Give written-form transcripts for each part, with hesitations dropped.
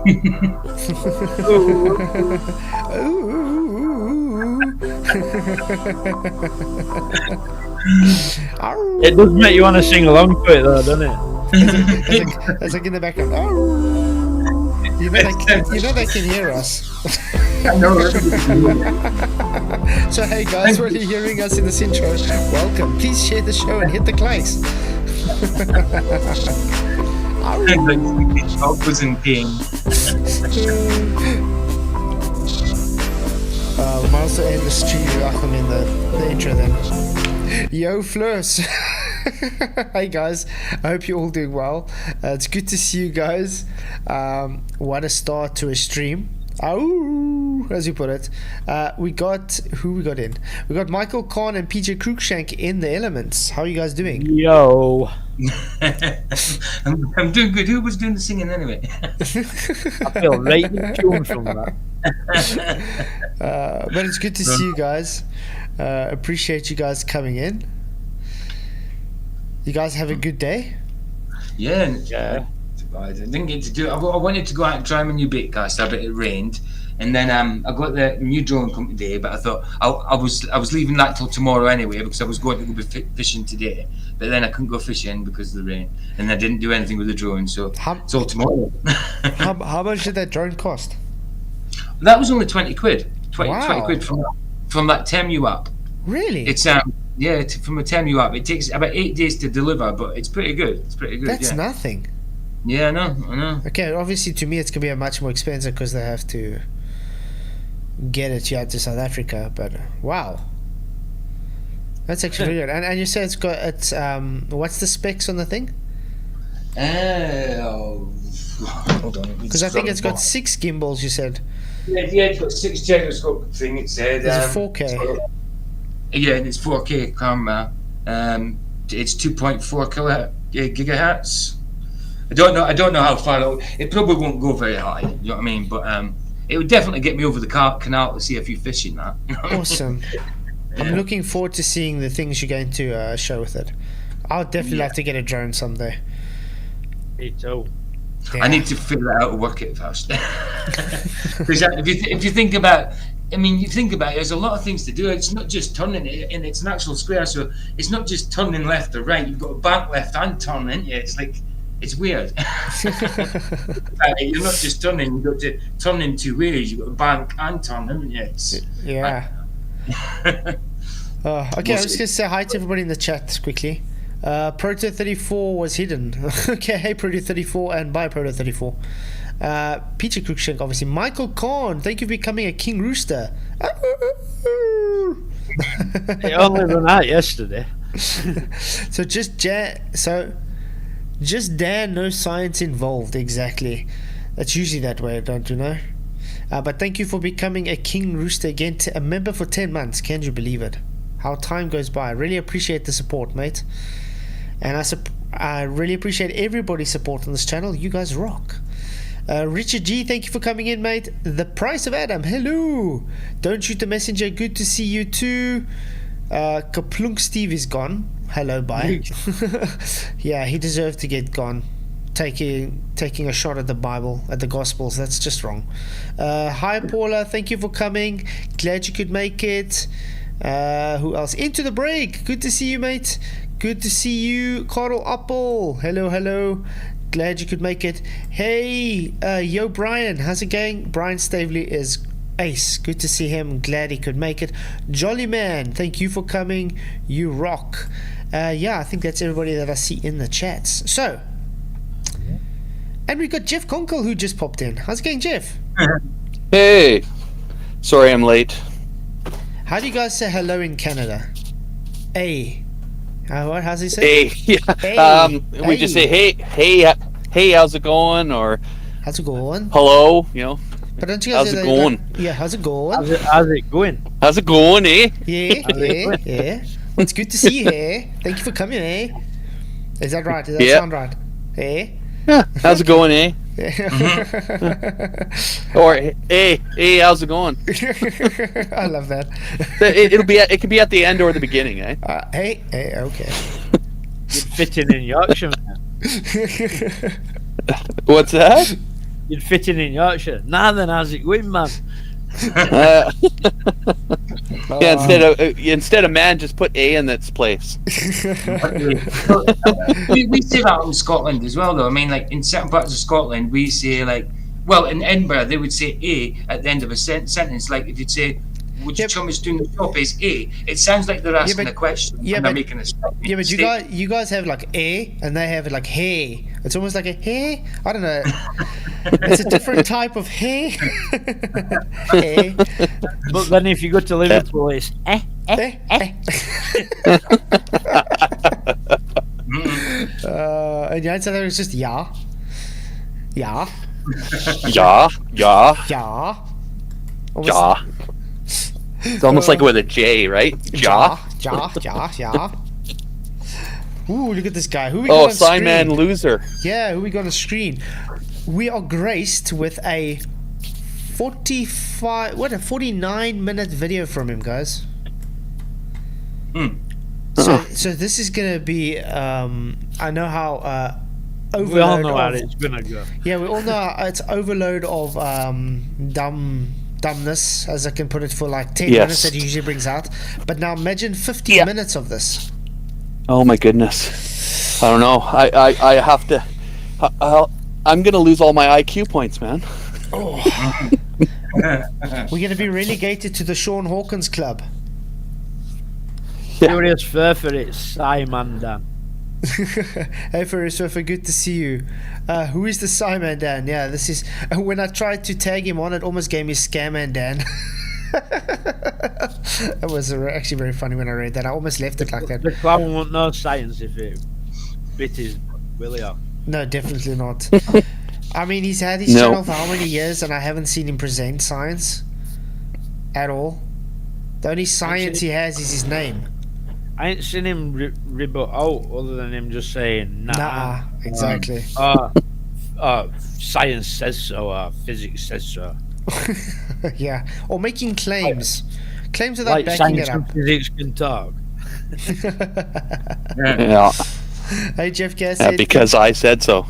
It does make you want to sing along to it, though, doesn't it? It's like in the background. You know they can hear us. I know. So hey guys, when you're hearing us in this intro, welcome. Please share the show and hit the likes. Was in pain. We might also end the stream. I mean the intro then. Yo, Flurs. Hey guys, I hope you're all doing well. It's good to see you guys. What a start to a stream. Oh, as you put it. We got in? We got Michael Kahn and PJ Cruikshank in the Elements. How are you guys doing? Yo. I'm doing good. Who was doing the singing anyway? I feel right in tune from that. But it's good to see you guys. Appreciate you guys coming in. You guys have a good day? Yeah. I didn't get to do it. I wanted to go out and try my new bait caster, but it rained. And then I got the new drone come today, but I thought I was leaving that till tomorrow anyway because I was going to go fishing today. But then I couldn't go fishing because of the rain, and I didn't do anything with the drone, so it's all tomorrow. How much did that drone cost? That was only 20 quid. 20 quid from that Temu app. Really? It's from a Temu app. It takes about 8 days to deliver, but it's pretty good. That's nothing. Yeah, I know. Okay, obviously to me it's gonna be a much more expensive because they have to get it out to South Africa. But wow, that's actually really good. And you said it's what's the specs on the thing? Hold on. Because I think it's got 6 gimbals. You said. Yeah, it's got 6 gyroscope thing. It said. It's a 4K. Yeah, and it's 4K camera. It's 2.4 gigahertz. I don't know how far it probably won't go very high. You know what I mean? But it would definitely get me over the canal to see a few fish in that. Awesome. I'm looking forward to seeing the things you're going to show with it. I would definitely like to get a drone someday. Me too. Yeah. I need to figure out how to work it first. Because if you think about, there's a lot of things to do. It's not just turning it, and it's an actual square, so it's not just turning left or right. You've got to bank left and turn, ain't you? It's like, it's weird. You're not just turning, you've got to turn in 2 ways. You've got to bank and turn, haven't you? Yeah. Okay, I'm just going to say hi to everybody in the chat quickly. Proto34 was hidden. Okay, hey Proto34 and bye Proto34. Peter Cruikshank, obviously. Michael Kahn, thank you for becoming a King Rooster. It only went out yesterday. So just Dan, no science involved. Exactly. That's usually that way, don't you know? But thank you for becoming a King Rooster again, a member for 10 months. Can you believe it? How time goes by. I really appreciate the support, mate. And I really appreciate everybody's support on this channel. You guys rock. Richard G, thank you for coming in, mate. The Price of Adam, hello. Don't Shoot the Messenger, good to see you too. Kaplunk Steve is gone. Hello, bye. Yeah, he deserved to get gone. Taking a shot at the Bible, at the Gospels. That's just wrong. Hi, Paula. Thank you for coming. Glad you could make it. Who else? Into the Break. Good to see you, mate. Good to see you, Carl Apple. Hello. Glad you could make it. Hey, yo, Brian. How's it going? Brian Stavely is ace. Good to see him. Glad he could make it. Jolly Man, thank you for coming. You rock. I think that's everybody that I see in the chats. So, and we got Jeff Conkle who just popped in. How's it going, Jeff? Hey. Sorry I'm late. How do you guys say hello in Canada? Hey. What? How's he say? Hey. Yeah. We just say hey, how's it going? Or how's it going? Hello, you know. But don't you guys how's it going? How's it going? How's it going? How's it going, eh? Yeah. Well, it's good to see you, eh? Thank you for coming, eh? Is that right? Does that sound right? Eh? Yeah. How's it going, eh? Or hey, how's it going? I love that. It could be at the end or the beginning, eh? Hey, okay. You're fitting in Yorkshire. What's that? you'd fit in Yorkshire. Nah, then how's it going, man? Yeah, instead of man, just put A in its place. we say that in Scotland as well, though. I mean, like in certain parts of Scotland, we say like, well, in Edinburgh, they would say A at the end of a sentence. Like if you'd say, "Would your chum is doing the job?" Is A. It sounds like they're asking a question. Yeah, and but they're making a statement. yeah, but you guys have like A, and they have like hey. It's almost like a hey. I don't know. It's a different type of hey. Hey. But then if you go to Liverpool, it's Eh. And the answer there is just yeah. Yeah. Yeah. Yeah. Almost- Ja. It's almost like with a J, right? Ja. Ja. Ooh, look at this guy. Who we Oh, got on screen? Scimandan loser. Yeah, who we got on screen? We are graced with a 49-minute video from him, guys. So this is gonna be I know how overload we all know how of, it's gonna go. yeah, we all know it's overload of dumbness, as I can put it, for like 10 Yes. minutes that he usually brings out. But now imagine 50 minutes of this. Oh my goodness. I don't know. I have to. I'm gonna lose all my IQ points, man. We're gonna be relegated to the Sean Hawkins Club. Serious further, it's Scimandan. Hey, Ferris Surfer, good to see you. Who is the Scimandan? Yeah, this is. When I tried to tag him on, it almost gave me Scamandan. That was actually very funny when I read that. I almost left it like that. The clown won't know science if it bit his willy off. No, definitely not. I mean, he's had his No. channel for how many years, and I haven't seen him present science at all. The only science he has is his name. I ain't seen him rebut out other than him just saying Nah, exactly. Science says so, physics says so. Yeah, or making claims without Like backing science it and up. physics can talk. Yeah. Hey, Jeff Gassett. Because I said so.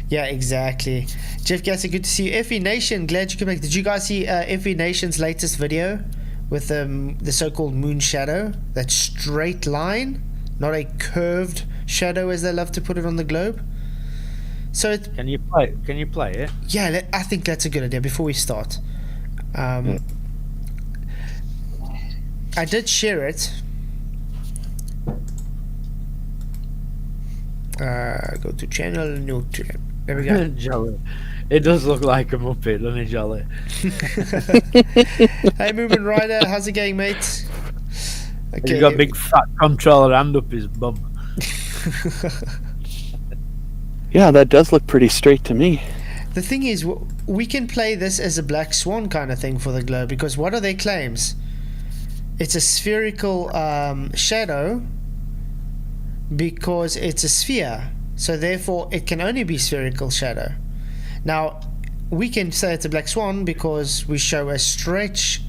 Yeah, exactly. Jeff Gassett, good to see you. FE Nation, glad you came back. Did you guys see FE Nation's latest video with the so-called moon shadow? That straight line, not a curved shadow as they love to put it on the globe. So it, Can you play it? yeah, I think that's a good idea before we start. I did share it. Go to channel, new channel. There we go. Jolly. It does look like a Muppet, doesn't it, Jolly? Hey, Movement Rider, how's it going, mate? Okay. He's got a big fat controller hand up his bum. Yeah, that does look pretty straight to me. The thing is, we can play this as a black swan kind of thing for the globe, because what are their claims? It's a spherical shadow because it's a sphere, so therefore it can only be spherical shadow. Now, we can say it's a black swan because we show a stretch,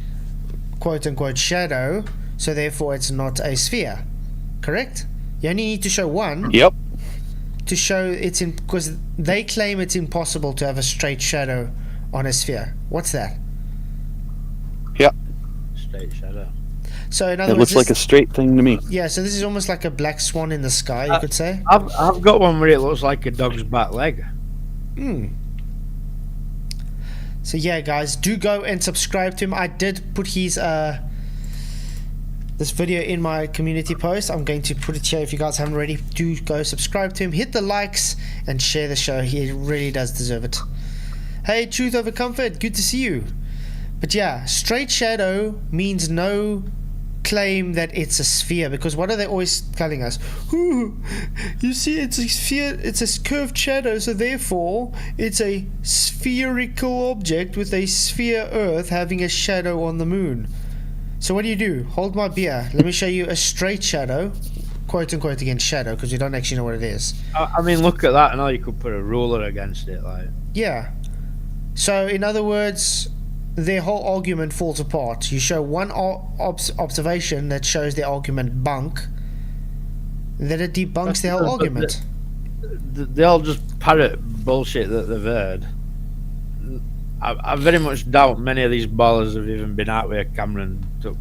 quote-unquote, shadow, so therefore it's not a sphere. Correct? You only need to show one. Yep. To show it's in, because they claim it's impossible to have a straight shadow on a sphere. What's that? Yep. Straight shadow. So in other It words, looks like a straight thing to me. yeah. So this is almost like a black swan in the sky, you could say. I've got one where it looks like a dog's back leg. So yeah, guys, do go and subscribe to him. I did put his this video in my community post. I'm going to put it here if you guys haven't already. Do go subscribe to him, hit the likes, and share the show. He really does deserve it. Hey, Truth Over Comfort, good to see you. But yeah, straight shadow means no claim that it's a sphere, because what are they always telling us? Ooh, you see, it's a sphere, it's a curved shadow, so therefore it's a spherical object with a sphere Earth having a shadow on the moon. So what do? Hold my beer. Let me show you a straight shadow, quote unquote, again shadow, because you don't actually know what it is. I mean, look at that, and now you could put a ruler against it, like. Yeah. So in other words, their whole argument falls apart. You show one observation that shows their argument bunk, then it debunks their whole argument. They all just parrot bullshit that they've heard. I very much doubt many of these ballers have even been out with a camera and took,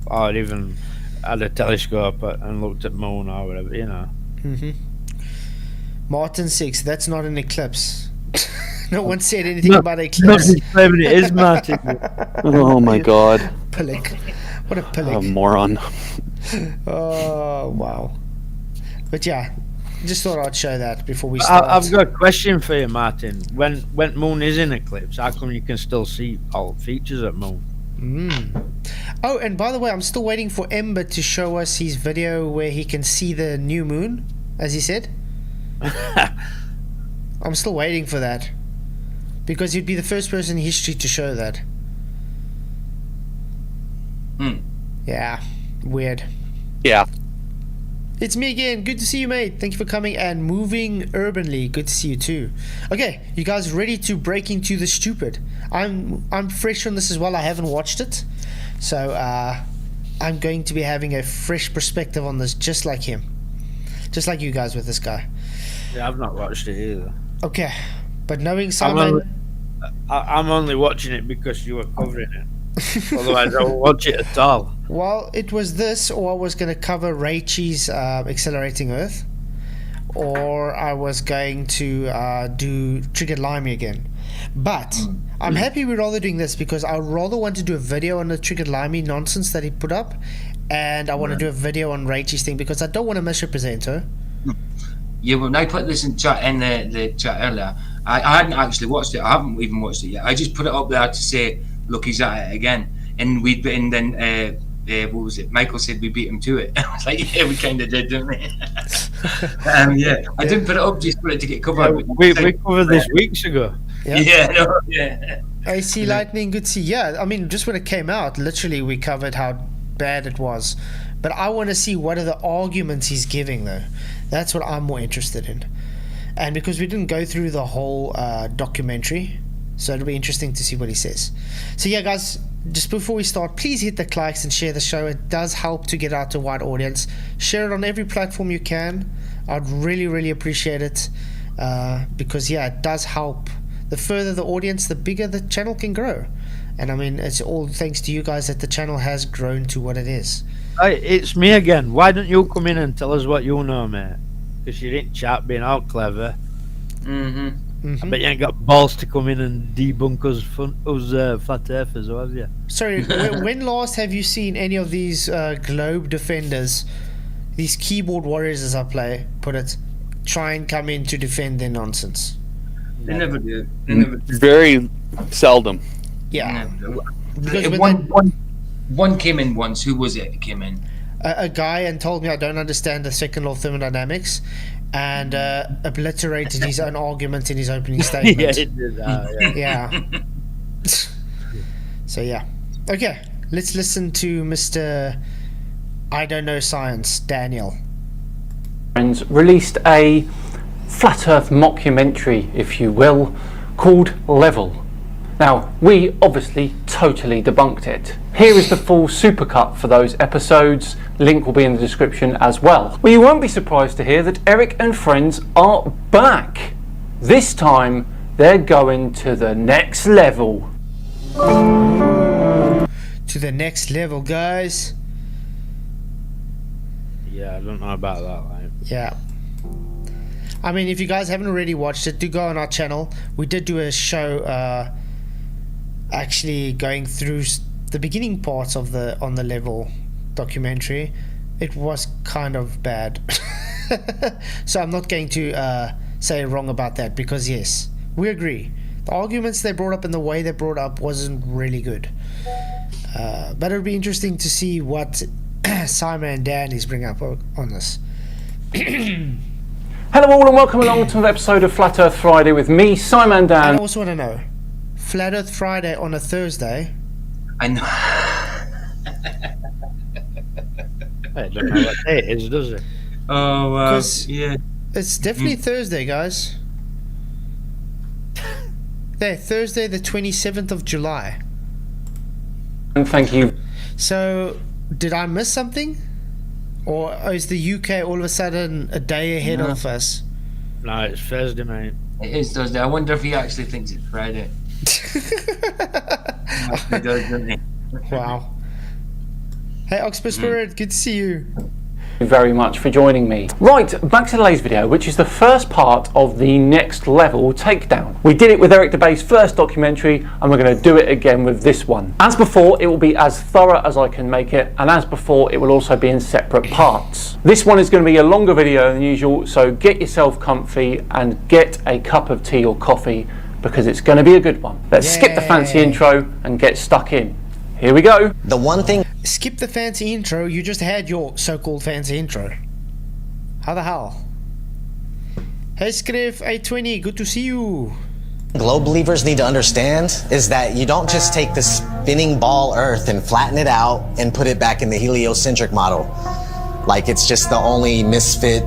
or even had a telescope and looked at moon or whatever, you know. Martin 6, that's not an eclipse. No one said anything about Not eclipse. claiming it is, Martin. Oh my god. Pillick. What a A pillick. moron. Oh, wow. But yeah, just thought I'd show that before we start. I've got a question for you, Martin. When moon is in eclipse, how come you can still see all features of moon? Oh, and by the way, I'm still waiting for Ember to show us his video where he can see the new moon, as he said. I'm still waiting for that. Because he'd be the first person in history to show that. Yeah, weird. Yeah. It's me again. Good to see you, mate. Thank you for coming. And Moving Urbanly. Good to see you too. Okay, you guys ready to break into the stupid? I'm fresh on this as well. I haven't watched it, so I'm going to be having a fresh perspective on this, just like him, just like you guys with this guy. Yeah, I've not watched it either. Okay, but knowing Simon, I'm only watching it because you were covering it. Otherwise, I won't watch it at all. well, it was this, or I was going to cover Raichi's Accelerating Earth, or I was going to do Triggered Limey again. But I'm happy we're rather doing this because I rather want to do a video on the Triggered Limey nonsense that he put up, and I want to do a video on Raichi's thing because I don't want to misrepresent her. Yeah, when I put this in chat in the chat earlier, I hadn't actually watched it. I haven't even watched it yet. I just put it up there to say, look, he's at it again. And then what was it? Michael said we beat him to it. I was like, yeah, we kind of did, didn't we? Yeah, I didn't put it up just for it to get covered. Yeah, we covered this weeks ago. Yeah. AC Lightning, good to see. Yeah, I mean, just when it came out, literally we covered how bad it was. But I want to see what are the arguments he's giving, though. That's what I'm more interested in. And because we didn't go through the whole documentary, so it'll be interesting to see what he says. So yeah, guys, just before we start, please hit the likes and share the show. It does help to get out to a wide audience. Share it on every platform you can. I'd really, really appreciate it because, yeah, it does help. The further the audience, the bigger the channel can grow. And I mean, it's all thanks to you guys that the channel has grown to what it is. Hey, it's me again. Why don't you come in and tell us what you know, mate? Because you didn't chat being all clever. I bet you ain't got balls to come in and debunk us flat earthers, or have you? Sorry, when last have you seen any of these globe defenders, these keyboard warriors as I put it, try and come in to defend their nonsense? They never do. Very seldom. Yeah. Because one came in once. Who was it that came in? A guy and told me I don't understand the second law of thermodynamics and obliterated his own argument in his opening statement. Yeah, it did that, yeah. So yeah. Okay, let's listen to Mr. I Don't Know Science, Daniel. Friends released a flat earth mockumentary, if you will, called Level. Now, we obviously totally debunked it. Here is the full supercut for those episodes. Link will be in the description as well. Well, you won't be surprised to hear that Eric and friends are back. This time, they're going to the next level. To the next level, guys. Yeah, I don't know about that, like. Yeah. I mean, if you guys haven't already watched it, do go on our channel. We did do a show actually going through the beginning parts of the On the Level documentary. It was kind of bad. So I'm not going to say wrong about that because yes, we agree. The arguments they brought up and the way they brought up wasn't really good. But it'll be interesting to see what Scimandan is bringing up on this. Hello all and welcome along to another episode of Flat Earth Friday with me, Scimandan. I also want to know, Flat Earth Friday on a Thursday? I know. I don't know what day it is, does it? Oh, yeah. It's definitely Thursday, guys. There, Thursday the 27th of July. And thank you. So, did I miss something? Or is the UK all of a sudden a day ahead of us? No, it's Thursday, mate. It is Thursday. I wonder if he actually thinks it's Friday. He does, doesn't he? Wow. Hey, Octopus Spirit, good to see you. You very much for joining me. Right, back to today's video, which is the first part of the next level takedown. We did it with Eric DeBay's first documentary, and we're going to do it again with this one. As before, it will be as thorough as I can make it, and as before, it will also be in separate parts. This one is going to be a longer video than usual, so get yourself comfy and get a cup of tea or coffee, because it's going to be a good one. Let's skip the fancy intro and get stuck in. Here we go. The one thing... Skip the fancy intro, you just had your so-called fancy intro. How the hell? Hey Scriff820, good to see you. globe believers need to understand is that you don't just take the spinning ball Earth and flatten it out and put it back in the heliocentric model. Like it's just the only misfit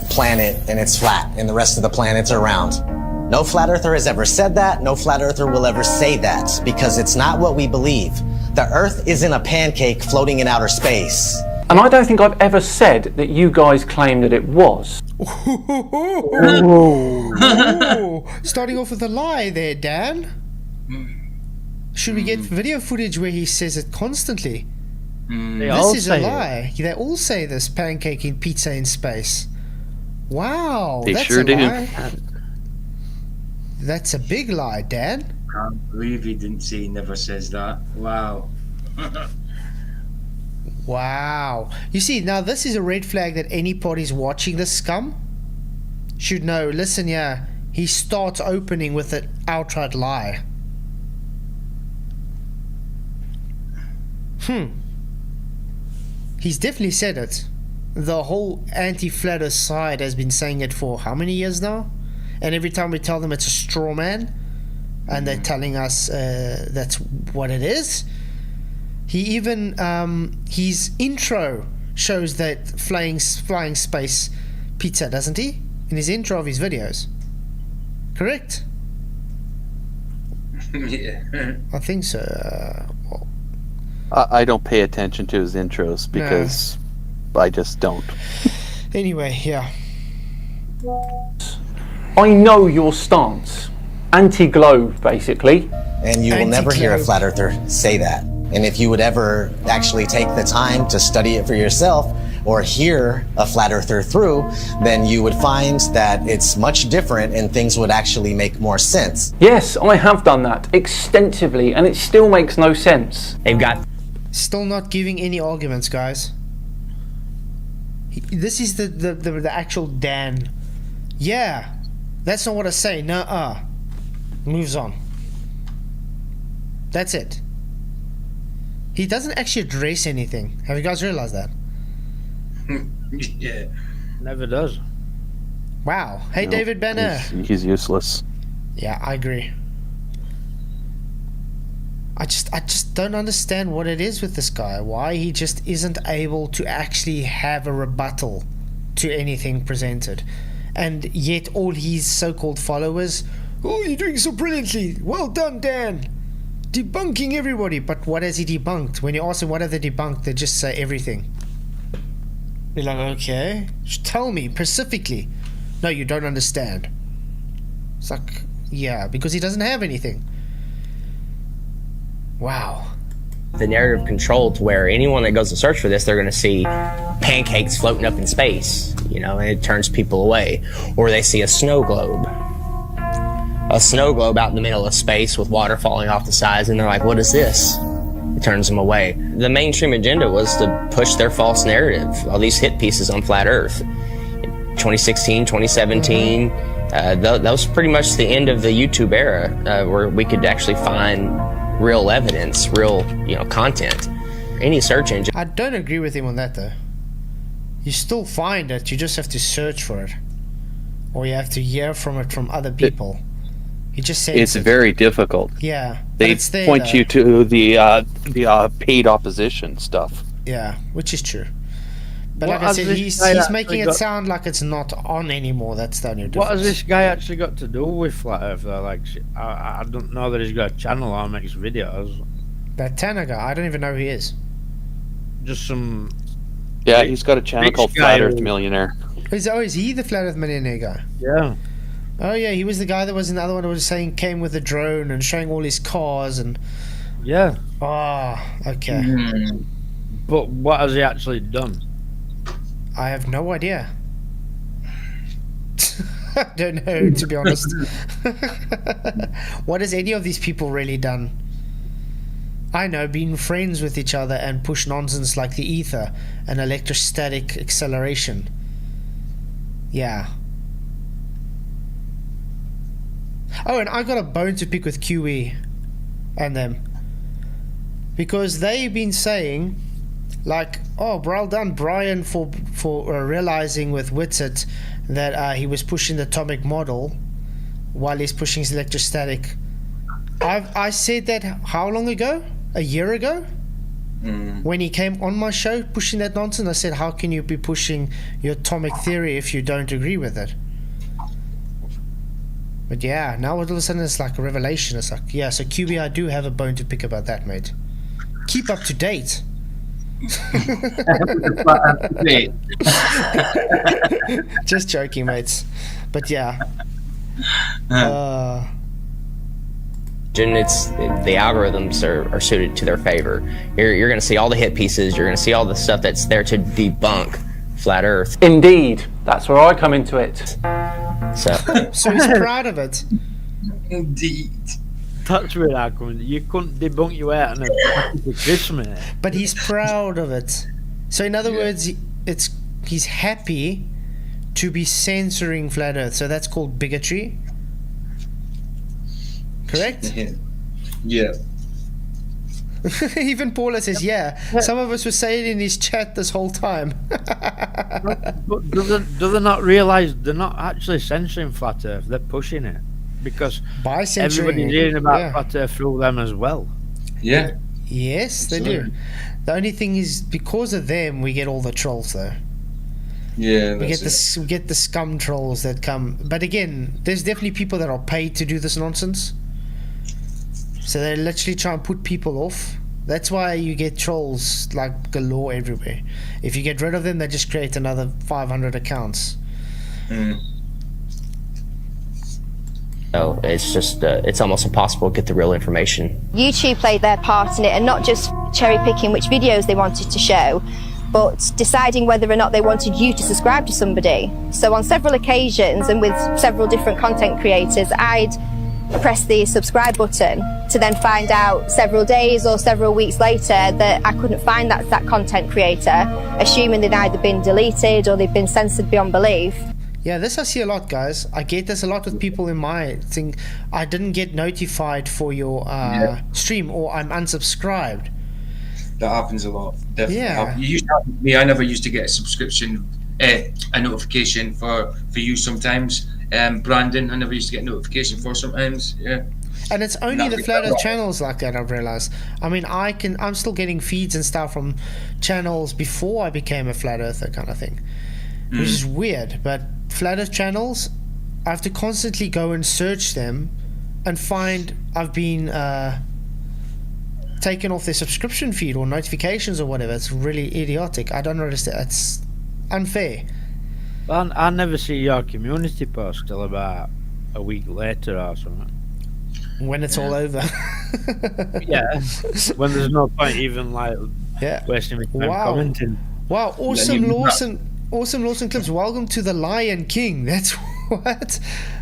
planet and it's flat and the rest of the planets are round. No flat earther has ever said that. No flat earther will ever say that because it's not what we believe. The Earth isn't a pancake floating in outer space. And I don't think I've ever said that you guys claimed that it was. Ooh, starting off with a lie there, Dan. Should we get video footage where he says it constantly? This is a lie. They all say this, pancaking pizza in space. Wow, They that's sure a do. lie. That's a big lie, Dan. I can't believe he didn't say he never says that. Wow. Wow. You see, now this is a red flag that anybody's watching this scum should know. Listen, yeah, he starts opening with an outright lie. He's definitely said it. The whole anti-flat earth side has been saying it for how many years now? And every time we tell them it's a straw man, and they're telling us that's what it is. He even, his intro shows that flying space pizza, doesn't he? In his intro of his videos. Correct? Yeah. I think so. Well, I don't pay attention to his intros because I just don't. anyway, yeah. I know your stance. Anti-globe, basically. And you will never hear a Anti-globe. flat earther say that. And if you would ever actually take the time to study it for yourself or hear a flat earther through, then you would find that it's much different and things would actually make more sense. Yes, I have done that extensively, and it still makes no sense. They've got Still not giving any arguments, guys. This is the actual Dan. Yeah, that's not what I say. Nuh-uh. Moves on. That's it. He doesn't actually address anything. Have you guys realized that? Yeah. Never does. Wow. Hey, No, David Banner. He's useless. Yeah, I agree. I just don't understand what it is with this guy. Why he just isn't able to actually have a rebuttal to anything presented. And yet all his so-called followers, oh, you're doing so brilliantly. Well done, Dan. Debunking everybody. But what has he debunked? When you ask them what have they debunked, they just say everything. You're like, okay, just tell me specifically. No, you don't understand. It's like, yeah, because he doesn't have anything. Wow. the narrative control to where anyone that goes to search for this, they're going to see pancakes floating up in space, you know, and it turns people away. Or they see a snow globe out in the middle of space with water falling off the sides, and they're like, what is this? It turns them away. The mainstream agenda was to push their false narrative, all these hit pieces on flat Earth. 2016, 2017, that was pretty much the end of the YouTube era, where we could actually find real evidence, real, content. Any search engine. I don't agree with him on that though. You still find it, you just have to search for it. Or you have to hear from it from other people. He just said It's very difficult. Yeah. But They it's there, point though. you to the paid opposition stuff. Yeah, which is true. But What like I has said, this he's guy making actually it got- sound like it's not on anymore. That's the only difference. What has this guy actually got to do with Flat Earth? Though? Like, I don't know that he's got a channel or makes videos. That Tanner guy, I don't even know who he is. Just some. Yeah, he's got a channel Rich called guy Flat Earth who- Millionaire. Is he the Flat Earth Millionaire guy? Yeah. Oh yeah, he was the guy that was in the other one that was saying came with a drone and showing all his cars and. Yeah. Okay. But what has he actually done? I have no idea. I don't know, to be honest. What has any of these people really done? I know, been friends with each other and push nonsense like the ether and electrostatic acceleration. Yeah. Oh, and I got a bone to pick with QE and them. Because they've been saying, like, oh, well done, Brian, for realizing with Whitsett that he was pushing the atomic model while he's pushing his electrostatic. I said that how long ago? A year ago? When he came on my show pushing that nonsense, I said, how can you be pushing your atomic theory if you don't agree with it? But yeah, now all of a sudden it's like a revelation. It's like, yeah, so QB, I do have a bone to pick about that, mate. Keep up to date. Just joking, mates. But yeah. It's the algorithms are suited to their favor. You're going to see all the hit pieces. You're going to see all the stuff that's there to debunk flat Earth. Indeed, that's where I come into it. So he's proud of it. Indeed. That's where I come in. You couldn't debunk you out in a package of Christmas. But he's proud of it. So in other words, he's happy to be censoring flat Earth. So that's called bigotry. Correct? Yeah. Even Paula says, yeah. Some of us were saying in his chat this whole time. But do they not realise they're not actually censoring flat Earth? They're pushing it. Because by censoring everybody's hearing about flat Earth through them as well. Yeah. Yes, they do. The only thing is, because of them, we get all the trolls, though. Yeah, we get the scum trolls that come. But again, there's definitely people that are paid to do this nonsense. So they literally try and put people off. That's why you get trolls like galore everywhere. If you get rid of them, they just create another 500 accounts. So it's just, it's almost impossible to get the real information. YouTube played their part in it, and not just cherry picking which videos they wanted to show, but deciding whether or not they wanted you to subscribe to somebody. So on several occasions, and with several different content creators, I'd press the subscribe button to then find out several days or several weeks later that I couldn't find that content creator, assuming they'd either been deleted or they'd been censored beyond belief. Yeah, this I see a lot, guys. I get this a lot with people in my thing. I didn't get notified for your stream, or I'm unsubscribed. That happens a lot. Definitely. Yeah. You used to happen to me. I never used to get a subscription, a notification for you sometimes. Brandon, I never used to get a notification for sometimes. Yeah. And it's only the Flat Earth channels like that, I've realized. I mean, I'm still getting feeds and stuff from channels before I became a Flat Earther kind of thing, which is weird. But Flat Earth channels, I have to constantly go and search them and find I've been taken off their subscription feed or notifications or whatever. It's really idiotic. I don't understand. It's unfair. I never see your community post till about a week later or something. When it's all over. Yeah. When there's no point even like wasting my time commenting. Wow, awesome Lawson clips. Welcome to the Lion King. That's what.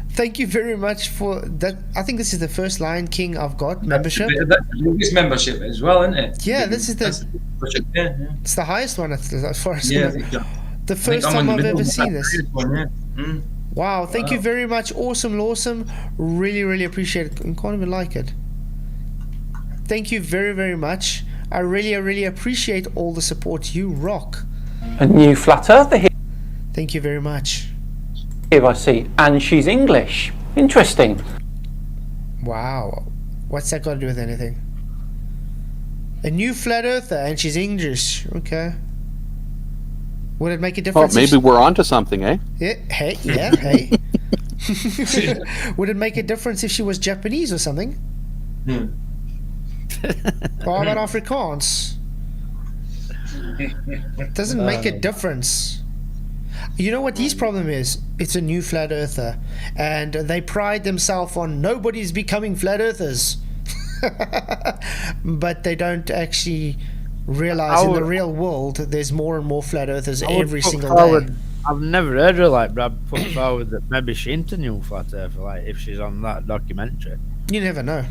Thank you very much for that. I think this is the first Lion King I've got membership. That's the biggest membership as well, isn't it? Yeah, this is it's the highest one as far as the first time I've ever seen this. Wow, thank you very much. Awesome Lawson. Really, really appreciate it. I can't even like it. Thank you very, very much. I really, really appreciate all the support. You rock. A new flat earther here. Thank you very much. Here I see, and she's English. Interesting. Wow. What's that got to do with anything? A new flat earther, and she's English. Okay. Would it make a difference? Well, maybe we're onto something, eh? Yeah. Hey. Hey. Would it make a difference if she was Japanese or something? Or about Afrikaans? It doesn't make a difference. You know what his problem is? It's a new flat earther, and they pride themselves on nobody's becoming flat earthers. But they don't actually realize in the real world there's more and more flat earthers every single day. I've never heard her like Brad put forward that maybe she's into new flat earther, like if she's on that documentary. You never know.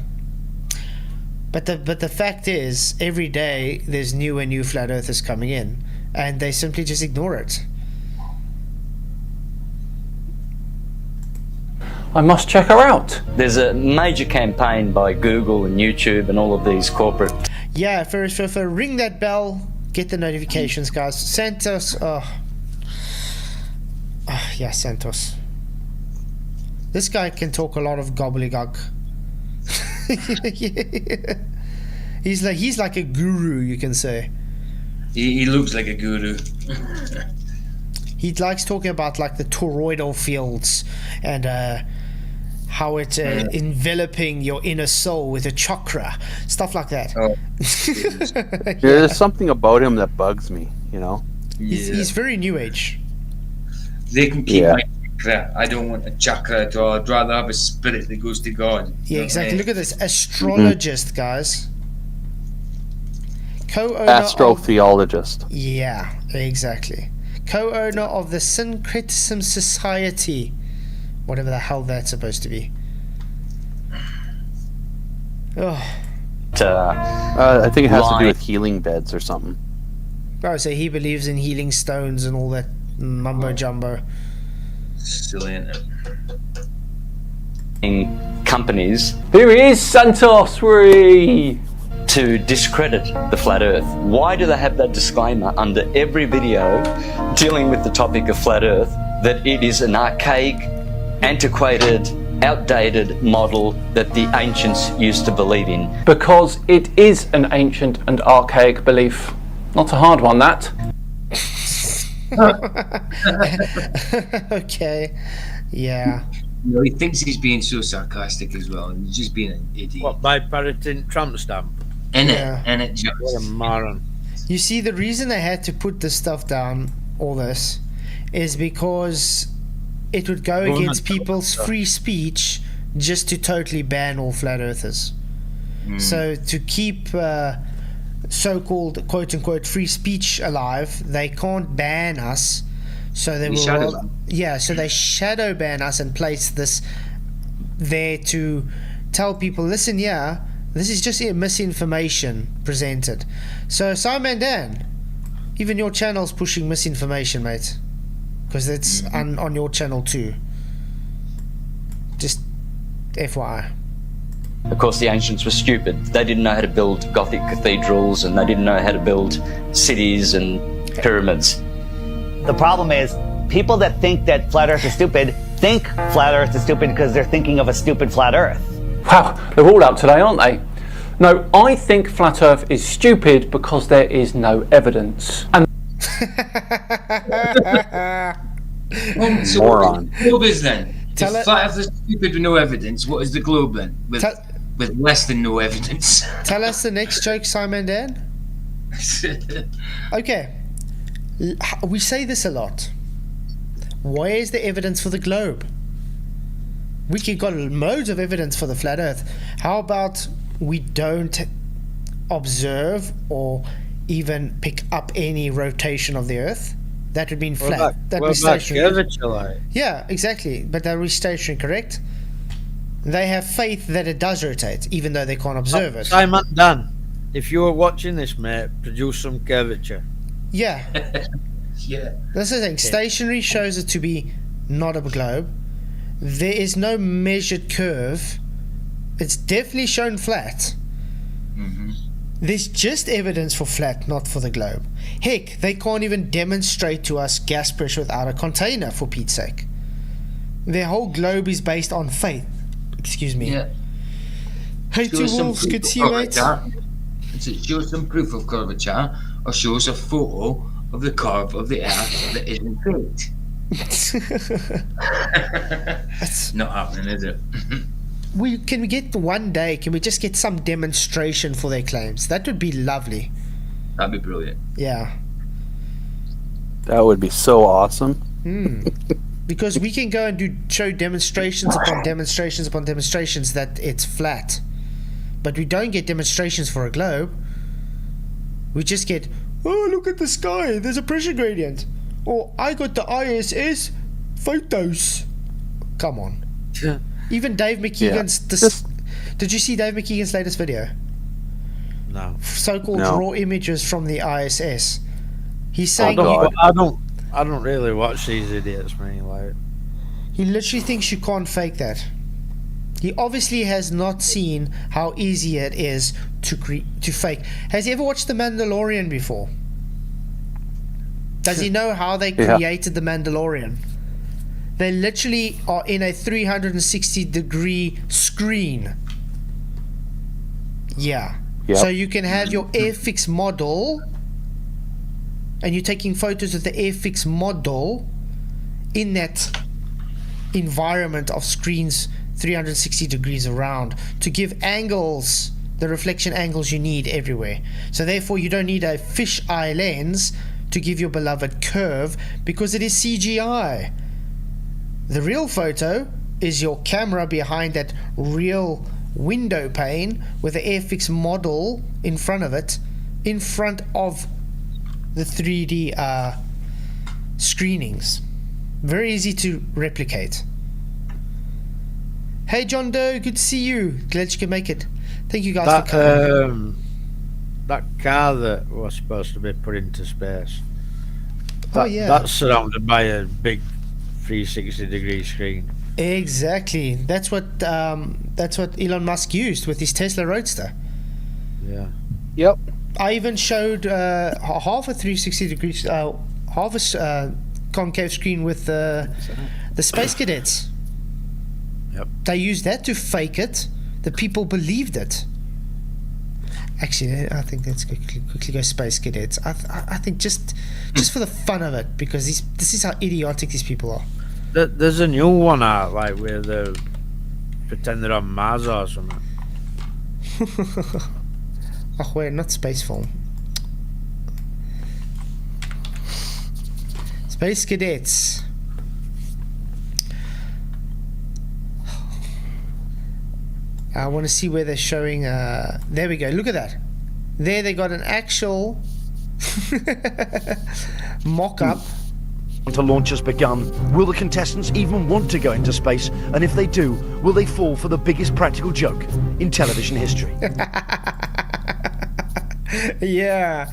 But the fact is, every day there's new and new flat earthers coming in, and they simply just ignore it. I must check her out. There's a major campaign by Google and YouTube and all of these corporate... Yeah, for ring that bell, get the notifications, guys. Santos, yeah, Santos. This guy can talk a lot of gobbledygook. He's like a guru, you can say. He looks like a guru. He likes talking about like the toroidal fields and how it's enveloping your inner soul with a chakra, stuff like that. Yeah. There's something about him that bugs me, you know. He's very new age. They can keep my chakra. I don't want a chakra at all. I'd rather have a spirit that goes to God. Yeah, exactly. Look at this astrologist, guys. Co-owner astrotheologist. Yeah, exactly. Co-owner of the Syncretism Society, whatever the hell that's supposed to be. Oh. I think it has to do with healing beds or something. Oh, so he believes in healing stones and all that mumbo jumbo. Silly, isn't it? In companies. Here he is, Santos. To discredit the flat earth. Why do they have that disclaimer under every video dealing with the topic of flat earth that it is an archaic, antiquated, outdated model that the ancients used to believe in? Because it is an ancient and archaic belief. Not a hard one, that. Okay. Yeah. You know, he thinks he's being so sarcastic as well, and he's just being an idiot. What, by parroting tramp stamp? And it just... What a moron. You see, the reason they had to put this stuff down, all this, is because it would go against people's free speech just to totally ban all flat earthers. So to keep so-called quote-unquote free speech alive, they can't ban us. So they will, so they shadow ban us and place this there to tell people, listen, this is just misinformation presented. So Scimandan, even your channel's pushing misinformation, mate, because it's on your channel too. Just FYI. Of course, the ancients were stupid. They didn't know how to build Gothic cathedrals, and they didn't know how to build cities and pyramids. The problem is, people that think that flat earth is stupid think flat earth is stupid because they're thinking of a stupid flat earth. Wow, they're all out today, aren't they? No, I think flat earth is stupid because there is no evidence. And so moron. What is the globe is then? If flat earth is stupid with no evidence, what is the globe then? With less than no evidence. Tell us the next joke, Scimandan. Okay. We say this a lot. Where's the evidence for the globe? We got loads of evidence for the flat earth. How about we don't observe or even pick up any rotation of the earth? That would mean flat. That'd be stationary. Yeah, exactly. But that would be stationary, correct? They have faith that it does rotate, even though they can't observe it. Scimandan, if you were watching this, mate, produce some curvature. Yeah. Yeah. That's the thing. Stationary shows it to be not a globe. There is no measured curve. It's definitely shown flat. There's just evidence for flat, not for the globe. Heck, they can't even demonstrate to us gas pressure without a container, for Pete's sake. Their whole globe is based on faith. Excuse me. Yeah. Hey, two wolves, good to see you, mate. Show some proof of curvature, or show us a photo of the curve of the earth that isn't fake. That's not happening, is it? Can we get one day, can we just get some demonstration for their claims? That would be lovely. That'd be brilliant. Yeah. That would be so awesome. Because we can go and show demonstrations upon demonstrations upon demonstrations that it's flat. But we don't get demonstrations for a globe. We just get, oh, look at the sky, there's a pressure gradient. Or I got the ISS photos. Come on. Even Dave McKeegan's... Did you see Dave McKeegan's latest video? No. So-called raw images from the ISS. He's saying... I don't really watch these idiots, man. Like, he literally thinks you can't fake that. He obviously has not seen how easy it is to fake. Has he ever watched The Mandalorian before? Does he know how they created The Mandalorian? They literally are in a 360-degree screen. Yeah. Yep. So you can have your Airfix model, and you're taking photos of the Airfix model in that environment of screens 360 degrees around to give angles, the reflection angles you need everywhere. So therefore you don't need a fisheye lens to give your beloved curve, because it is CGI. The real photo is your camera behind that real window pane with the Airfix model in front of it, in front of the 3D screenings. Very easy to replicate. Hey John Doe, good to see you. Glad you can make it. Thank you guys for coming. That car that was supposed to be put into space. That's surrounded by a big 360-degree screen. Exactly. That's what Elon Musk used with his Tesla Roadster. Yeah. Yep. I even showed half a 360 degrees, half a concave screen with the Space Cadets. Yep. They used that to fake it. The people believed it. Actually, I think let's quickly go Space Cadets. I think just for the fun of it, because this is how idiotic these people are. There's a new one out, like, where they pretend they're on Mars or something. Oh, wait, not space film. Space Cadets. I want to see where they're showing. There we go. Look at that. There they got an actual mock-up. The launch has begun. Will the contestants even want to go into space? And if they do, will they fall for the biggest practical joke in television history? Yeah,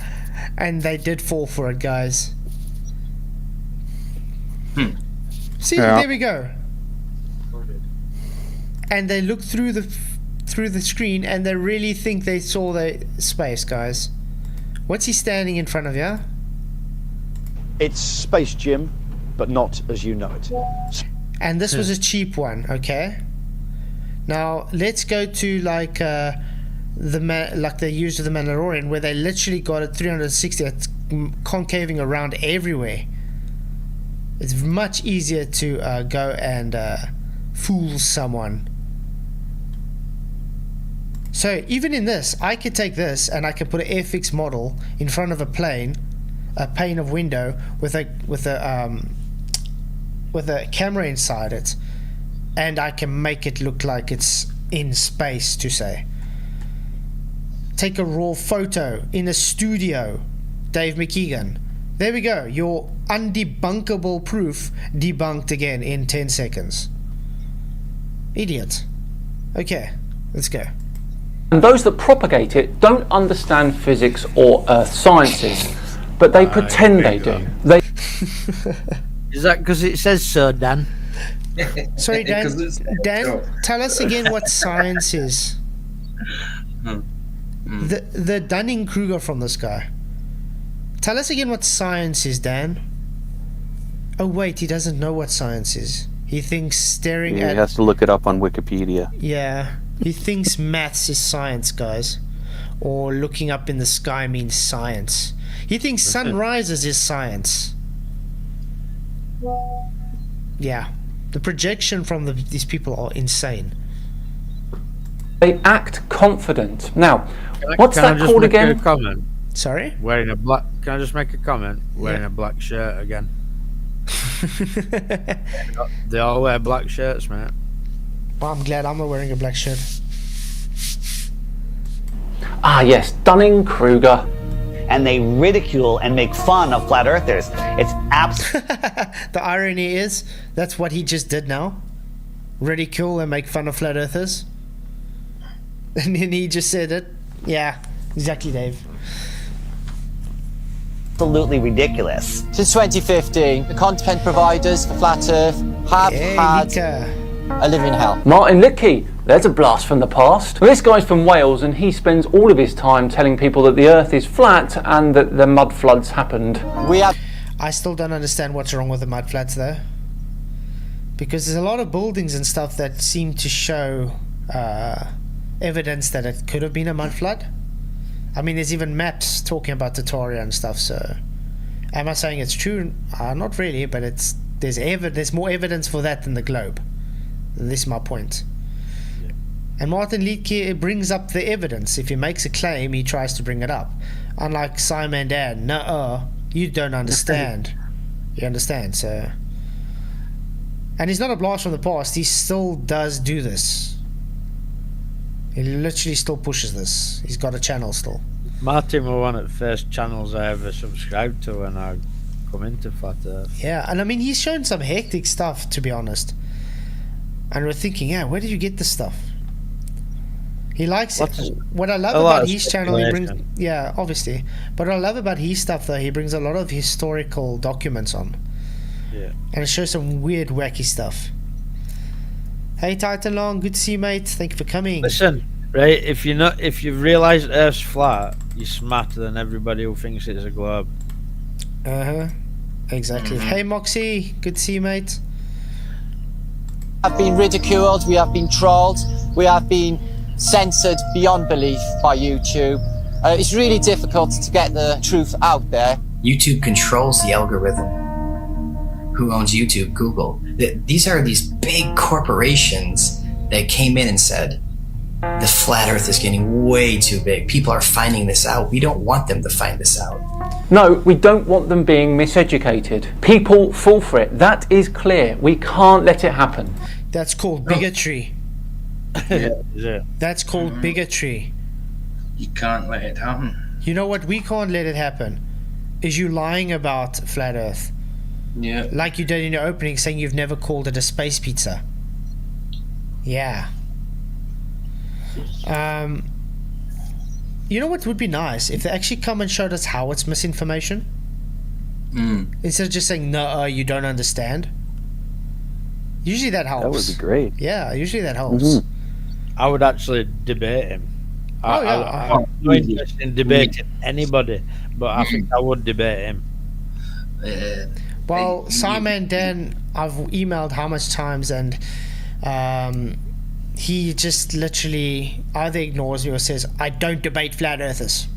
and they did fall for it, guys. See, there we go. And they look through the screen, and they really think they saw the space, guys. What's he standing in front of you? It's Space Jim, but not as you know it. And this was a cheap one, okay? Now let's go to like like they used with the Mandalorian, where they literally got it 360. It's concaving around everywhere. It's much easier to go and fool someone. So even in this, I could take this and I could put an Airfix model in front of a pane of window with a camera inside it, and I can make it look like it's in space, to say. Take a raw photo in a studio, Dave McKeegan. There we go. Your undebunkable proof debunked again in 10 seconds. Idiot. Okay, let's go. And those that propagate it don't understand physics or earth sciences, but they pretend they do. They Is that because it says so, Dan? Sorry, Dan. Dan, tell us again what science is. The Dunning-Kruger from this guy. Tell us again what science is, Dan. Oh wait, he doesn't know what science is. He thinks staring at... He has to look it up on Wikipedia. Yeah, he thinks maths is science, guys. Or looking up in the sky means science. He thinks sunrises is science. Yeah, the projection from these people are insane. They act confident. Now, what's that called again? Comment? Sorry? Wearing a black... Can I just make a comment? Wearing a black shirt again. They all wear black shirts, mate. Well, I'm glad I'm not wearing a black shirt. Ah, yes, Dunning-Kruger. And they ridicule and make fun of flat earthers. It's The irony is, that's what he just did now. Ridicule and make fun of flat earthers. And then he just said it. Yeah, exactly, Dave. absolutely ridiculous. Since 2015, the content providers for Flat Earth have had a living hell. Martin Lickey, there's a blast from the past. Well, this guy's from Wales and he spends all of his time telling people that the Earth is flat and that the mud floods happened. I still don't understand what's wrong with the mud floods though. Because there's a lot of buildings and stuff that seem to show evidence that it could have been a mud flood. I mean, there's even maps talking about Tataria and stuff, so... Am I saying it's true? Not really, but there's more evidence for that than the globe. This is my point. Yeah. And Martin Liedtke brings up the evidence. If he makes a claim, he tries to bring it up. Unlike Scimandan, no, you don't understand. You understand, so... And he's not a blast from the past, he still does do this. He literally still pushes this. He's got a channel still. Martin were one of the first channels I ever subscribed to when I come into Flat Earth. Yeah, and I mean, he's shown some hectic stuff, to be honest. And we're thinking, yeah, where did you get this stuff? He likes it. What I love about his channel, he brings... Yeah, obviously. But what I love about his stuff, though, he brings a lot of historical documents on. Yeah. And it shows some weird, wacky stuff. Hey Titan Long, good to see you, mate. Thank you for coming. Listen, right? If you realise Earth's flat, you're smarter than everybody who thinks it's a globe. Exactly. Hey Moxie, good to see you, mate. We have been ridiculed, we have been trolled, we have been censored beyond belief by YouTube. It's really difficult to get the truth out there. YouTube controls the algorithm. Who owns YouTube? Google. These are these big corporations that came in and said, the flat earth is getting way too big. People are finding this out. We don't want them to find this out. No, we don't want them being miseducated. People fall for it. That is clear. We can't let it happen. That's called bigotry. Yeah. That's called bigotry. You can't let it happen. You know what we can't let it happen? Is you lying about flat earth. Yeah. Like you did in your opening, saying you've never called it a space pizza. Yeah. You know what would be nice? If they actually come and showed us how it's misinformation. Instead of just saying, no, you don't understand. Usually that helps. That would be great. Yeah, usually that helps. I would actually debate him. I'm not interested in debating anybody, but I think I would debate him. Well, Scimandan, I've emailed how much times, and he just literally either ignores me or says, I don't debate flat earthers.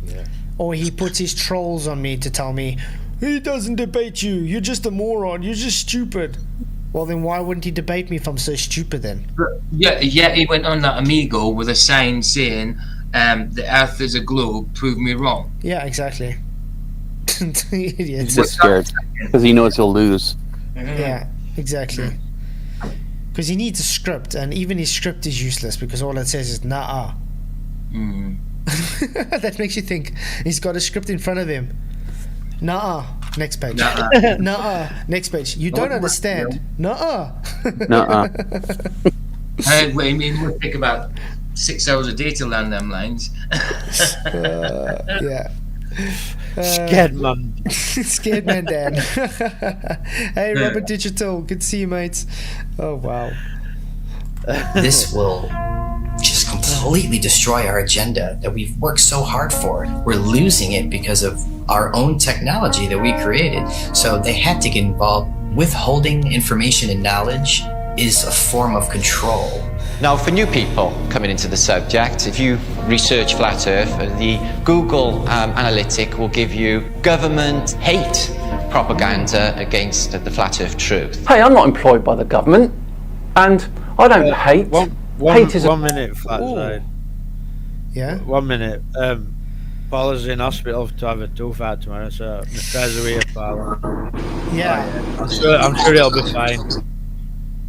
Yeah. Or he puts his trolls on me to tell me, he doesn't debate you, you're just a moron, you're just stupid. Well, then why wouldn't he debate me if I'm so stupid then? Yeah, he went on that Amigo with a sign saying, the earth is a globe, prove me wrong. Yeah, exactly. He's just scared because he knows he'll lose. Yeah, exactly. Because he needs a script, and even his script is useless because all it says is nah. That makes you think he's got a script in front of him. Nah. Next page. Nah. Next page. You don't understand. Nah. I mean, we'll take about 6 hours a day to learn them lines. Yeah. Scared man. Scared man Dan. Hey Robert Digital, good to see you, mates. Oh wow. This will just completely destroy our agenda that we've worked so hard for. We're losing it because of our own technology that we created. So they had to get involved. Withholding information and knowledge is a form of control. Now, for new people coming into the subject, if you research Flat Earth, the Google analytic will give you government hate propaganda against the Flat Earth truth. Hey, I'm not employed by the government, and I don't hate. Hate is one minute, Flatzoid. Yeah? 1 minute. Paula's in hospital to have a tooth out tomorrow, so my prayers are with Paula. Yeah. I'm sure he'll be fine.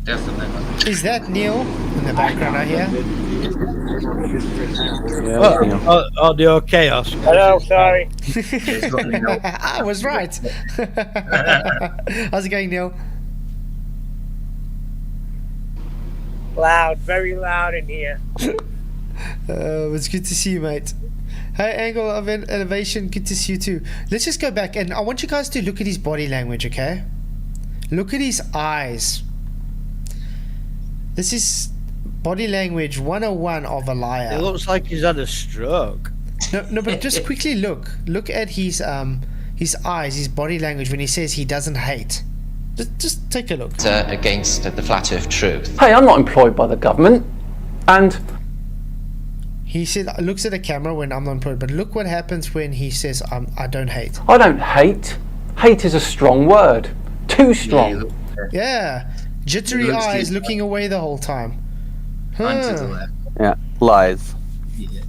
Definitely. Is that Neil in the background? I hear. Audio chaos. Hello, sorry. I was right. How's it going, Neil? Loud, very loud in here. It's good to see you, mate. Hey, Angle of Elevation, good to see you too. Let's just go back, and I want you guys to look at his body language, okay? Look at his eyes. This is body language 101 of a liar. It looks like he's had a stroke. No, but just quickly look. Look at his eyes, his body language when he says he doesn't hate. Just take a look. Against the flat earth truth. Hey, I'm not employed by the government, and he said looks at the camera when I'm not employed, but look what happens when he says I don't hate. I don't hate. Hate is a strong word. Too strong. Yeah. Jittery eyes looking away the whole time. Huh. Yeah, lies.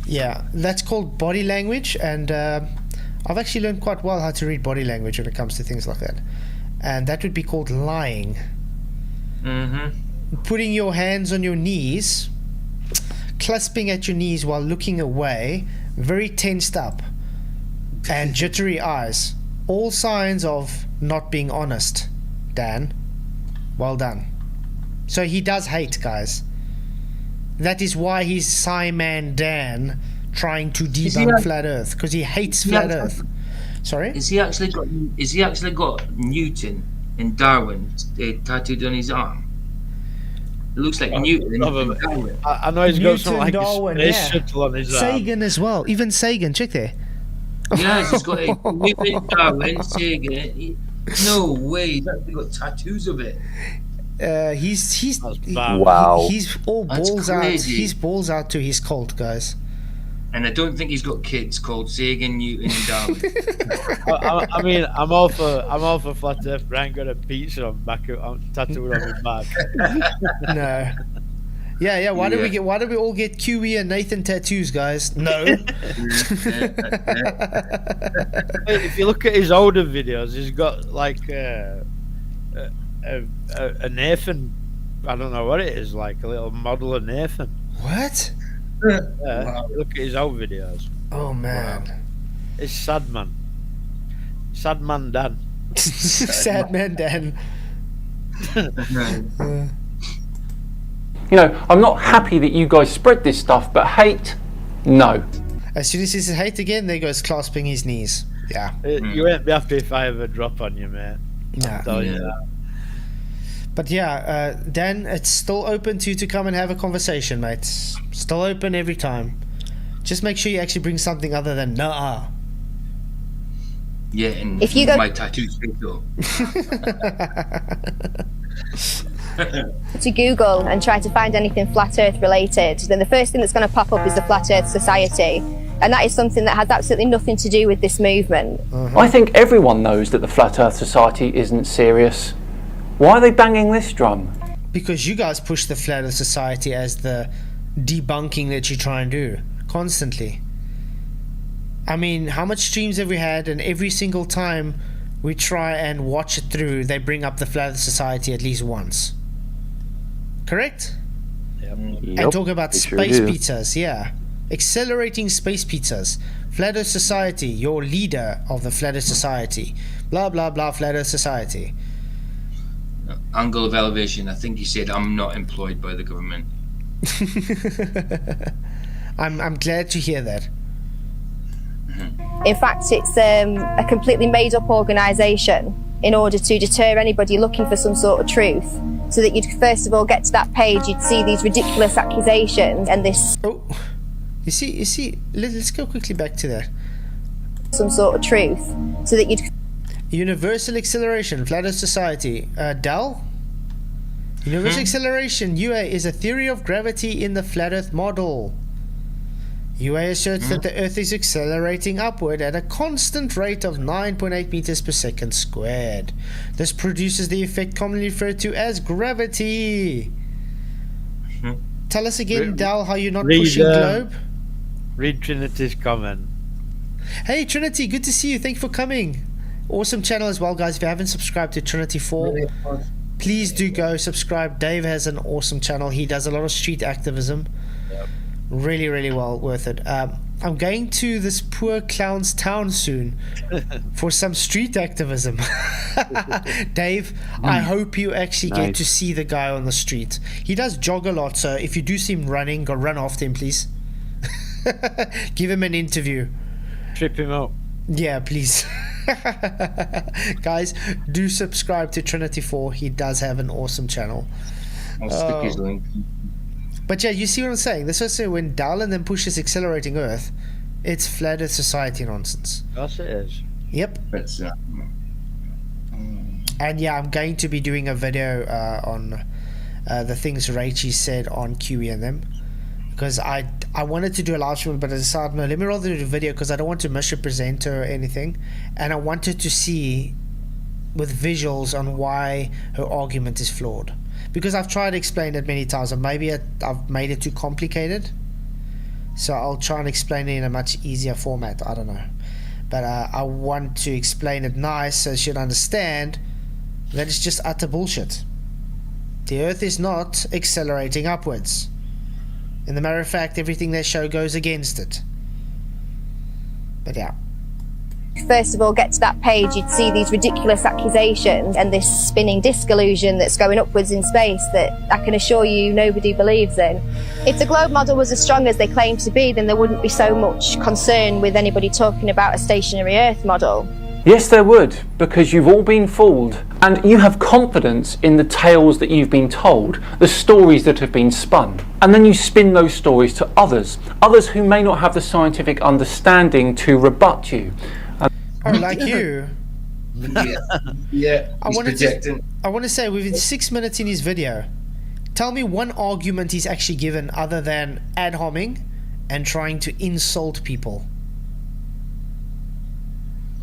Yeah, that's called body language, and I've actually learned quite well how to read body language when it comes to things like that. And that would be called lying. Putting your hands on your knees, clasping at your knees while looking away, very tensed up, and jittery eyes. All signs of not being honest, Dan. Well done. So he does hate, guys. That is why he's Scimandan trying to debunk flat Earth, because he hates flat Earth. Sorry? Is he actually got Newton and Darwin tattooed on his arm? It looks like Newton and Darwin. I know he's got something like Darwin, a space shuttle on his arm. Sagan as well. Even Sagan, check there. Yes, he's got Newton, Darwin, Sagan. No way, he's actually got tattoos of it. He's wow. He's all That's balls out. crazy. He's balls out to his cult, guys. And I don't think he's got kids called Sagan, Newton, and Darwin. I mean, I'm all for flat Earth. Brian got a pizza on back tattooed on his back. No. Yeah. Why did we all get QE and Nathan tattoos, guys? No. If you look at his older videos, he's got like a Nathan. I don't know what it is, like a little model of Nathan. What? Look at his old videos. Oh man. Wow. It's sad man. Sad man Dan. Sad man Dan. You know, I'm not happy that you guys spread this stuff, but hate, no. As soon as he says hate again, there goes clasping his knees. Yeah. You won't be happy if I ever drop on you, mate. Nah. I'll tell you that. But yeah, Dan, it's still open to you to come and have a conversation, mate. Still open every time. Just make sure you actually bring something other than nah. Yeah, and If you go- my tattoos though. To Google and try to find anything flat earth related, then the first thing that's going to pop up is the Flat Earth Society, and that is something that has absolutely nothing to do with this movement. I think everyone knows that the Flat Earth Society isn't serious. Why are they banging this drum? Because you guys push the Flat Earth Society as the debunking that you try and do constantly. I mean, how much streams have we had, and every single time we try and watch it through, they bring up the Flat Earth Society at least once. Correct? Yep. And talk about space pizzas, yeah. Accelerating space pizzas. Flat Earth Society, your leader of the Flat Earth Society. Blah, blah, blah, Flat Earth Society. Angle of Elevation, I think he said, I'm not employed by the government. I'm glad to hear that. In fact, it's a completely made-up organisation in order to deter anybody looking for some sort of truth, so that you'd first of all get to that page, you'd see these ridiculous accusations and this... Oh, you see, let's go quickly back to that. Some sort of truth, so that you'd... Universal Acceleration, Flat Earth Society. Dal? Universal Acceleration, UA, is a theory of gravity in the Flat Earth model. UA asserts that the Earth is accelerating upward at a constant rate of 9.8 meters per second squared. This produces the effect commonly referred to as gravity. Tell us again, Dal, how you're not pushing globe? Read Trinity's comment. Hey Trinity, good to see you. Thank you for coming. Awesome channel as well, guys. If you haven't subscribed to Trinity 4, please do go subscribe. Dave has an awesome channel. He does a lot of street activism. Yep. Really, really well worth it. I'm going to this poor clown's town soon for some street activism. Dave, I hope you actually get to see the guy on the street. He does jog a lot, so if you do see him running, go run after him, please. Give him an interview. Trip him up. Yeah, please. Guys, do subscribe to Trinity 4. He does have an awesome channel. I'll stick his link. But yeah, you see what I'm saying? This is when Dowland then pushes accelerating Earth, it's Flat Earth Society nonsense. Yes, it is. Yep. And yeah, I'm going to be doing a video on the things Raichi said on QE and them, because I wanted to do a live stream, but I decided no, let me rather do a video because I don't want to misrepresent her or anything, and I wanted to see with visuals on why her argument is flawed. Because I've tried to explain it many times, and maybe I've made it too complicated. So I'll try and explain it in a much easier format. I don't know. But I want to explain it nice so she'll understand that it's just utter bullshit. The Earth is not accelerating upwards. In the matter of fact, everything they show goes against it. But yeah. First of all, get to that page, you'd see these ridiculous accusations and this spinning disc illusion that's going upwards in space that I can assure you nobody believes in. If the globe model was as strong as they claim to be, then there wouldn't be so much concern with anybody talking about a stationary Earth model. Yes, there would, because you've all been fooled, and you have confidence in the tales that you've been told, the stories that have been spun, and then you spin those stories to others who may not have the scientific understanding to rebut you. Oh, like you. Yeah. I want to say within 6 minutes in his video, tell me one argument he's actually given other than ad homing and trying to insult people.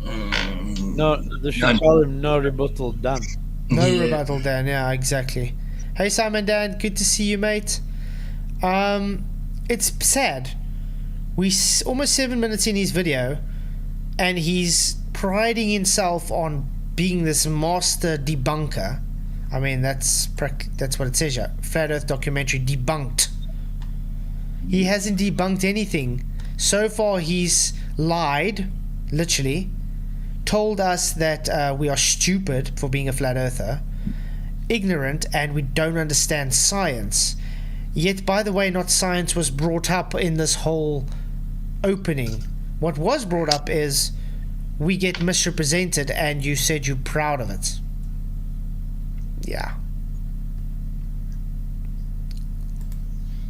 No, they should call him no rebuttal Dan. No rebuttal Dan, yeah, exactly. Hey Scimandan, good to see you, mate. It's sad. We almost 7 minutes in his video, and he's priding himself on being this master debunker. I mean, that's what it says here. Flat Earth documentary debunked. He hasn't debunked anything. So far, he's lied, literally, told us that we are stupid for being a flat earther, ignorant, and we don't understand science. Yet, by the way, not science was brought up in this whole opening. What was brought up is we get misrepresented, and you said you're proud of it. Yeah.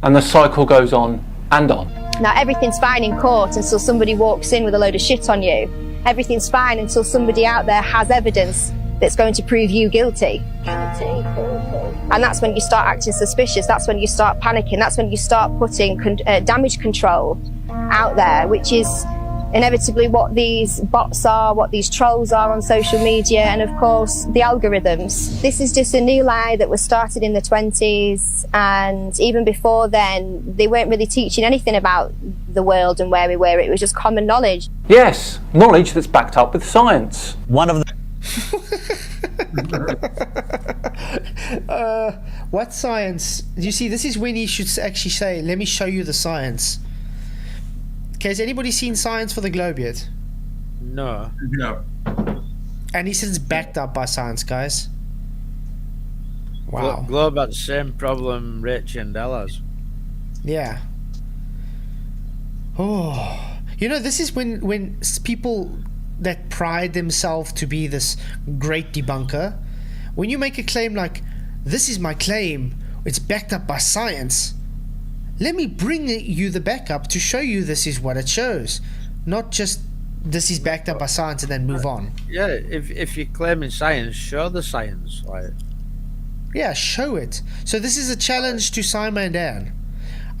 And the cycle goes on and on. Now, everything's fine in court until somebody walks in with a load of shit on you. Everything's fine until somebody out there has evidence that's going to prove you guilty. And that's when you start acting suspicious. That's when you start panicking. That's when you start putting damage control out there, which is inevitably what these bots are, what these trolls are on social media, and of course the algorithms. This is just a new lie that was started in the 20s, and even before then they weren't really teaching anything about the world and where we were. It was just common knowledge. Yes, knowledge that's backed up with science. One of the what science? You see, this is when he should actually say, let me show you the science. Okay, has anybody seen Science for the Globe yet? No. No. And he says it's backed up by science, guys. Wow. Globe had the same problem Rich and Ella's. Yeah. Oh. You know, this is when people that pride themselves to be this great debunker, when you make a claim like, this is my claim, it's backed up by science, let me bring you the backup to show you this is what it shows, not just this is backed up by science and then move on. Yeah, if you're claiming science, show the science. Like. Yeah, show it. So this is a challenge to Scimandan,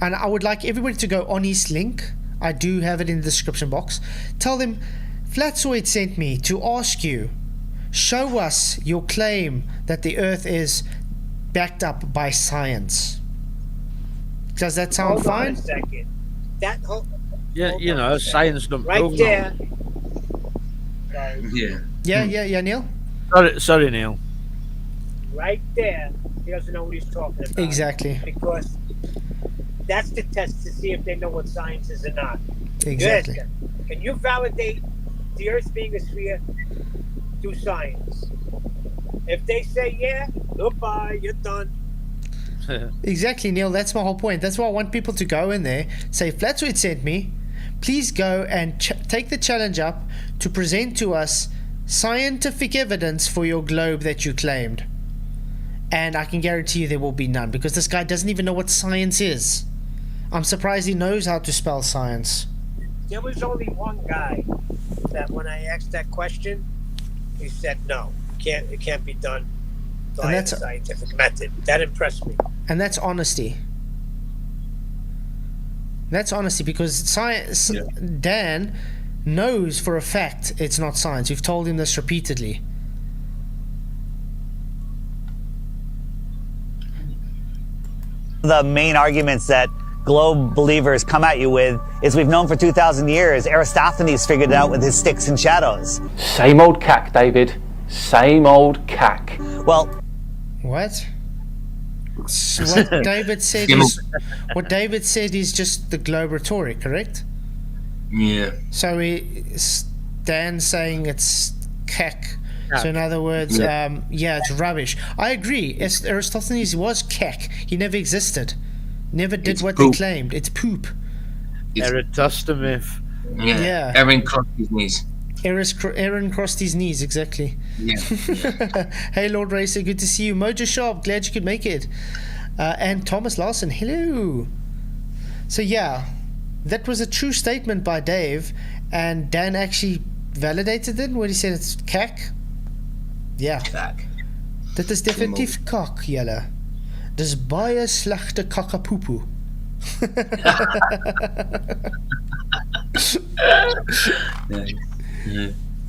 and I would like everybody to go on his link. I do have it in the description box. Tell them, Flatzoid sent me to ask you, show us your claim that the Earth is backed up by science. Does that sound fine? Hold on a second. Yeah, you know, science don't Right prove there. nothing. Yeah, Neil? Sorry, Neil. Right there, he doesn't know what he's talking about. Exactly. Because that's the test to see if they know what science is or not. Exactly. You ask them, can you validate the Earth being a sphere through science? If they say yeah, goodbye, you're done. Exactly, Neil. That's my whole point. That's why I want people to go in there, say, Flatzoid sent me. Please go and take the challenge up to present to us scientific evidence for your globe that you claimed. And I can guarantee you there will be none, because this guy doesn't even know what science is. I'm surprised he knows how to spell science. There was only one guy that when I asked that question, he said no, it can't be done by a scientific method. That impressed me. And that's honesty. That's honesty, because science, Dan knows for a fact it's not science. You've told him this repeatedly. The main arguments that globe believers come at you with is we've known for 2,000 years. Aristophanes figured it out with his sticks and shadows. Same old cack, David. Same old cack. Well, what? So what David said is just the globe rhetoric, correct? Yeah. So Dan's saying it's keck. So in other words, it's rubbish. I agree. Aristophanes was keck. He never existed. Never did what they claimed. It's poop. Eratosthenes. Yeah. Aaron crossed his knees. Aaron crossed his knees, exactly. Yeah. Hey, Lord Racer, good to see you. Mojo Sharp, glad you could make it. And Thomas Larson, hello. So yeah, that was a true statement by Dave, and Dan actually validated it when he said it's kak. Ja. Dit is definitief kak, julle. Dis baie slegte kakapoepoe.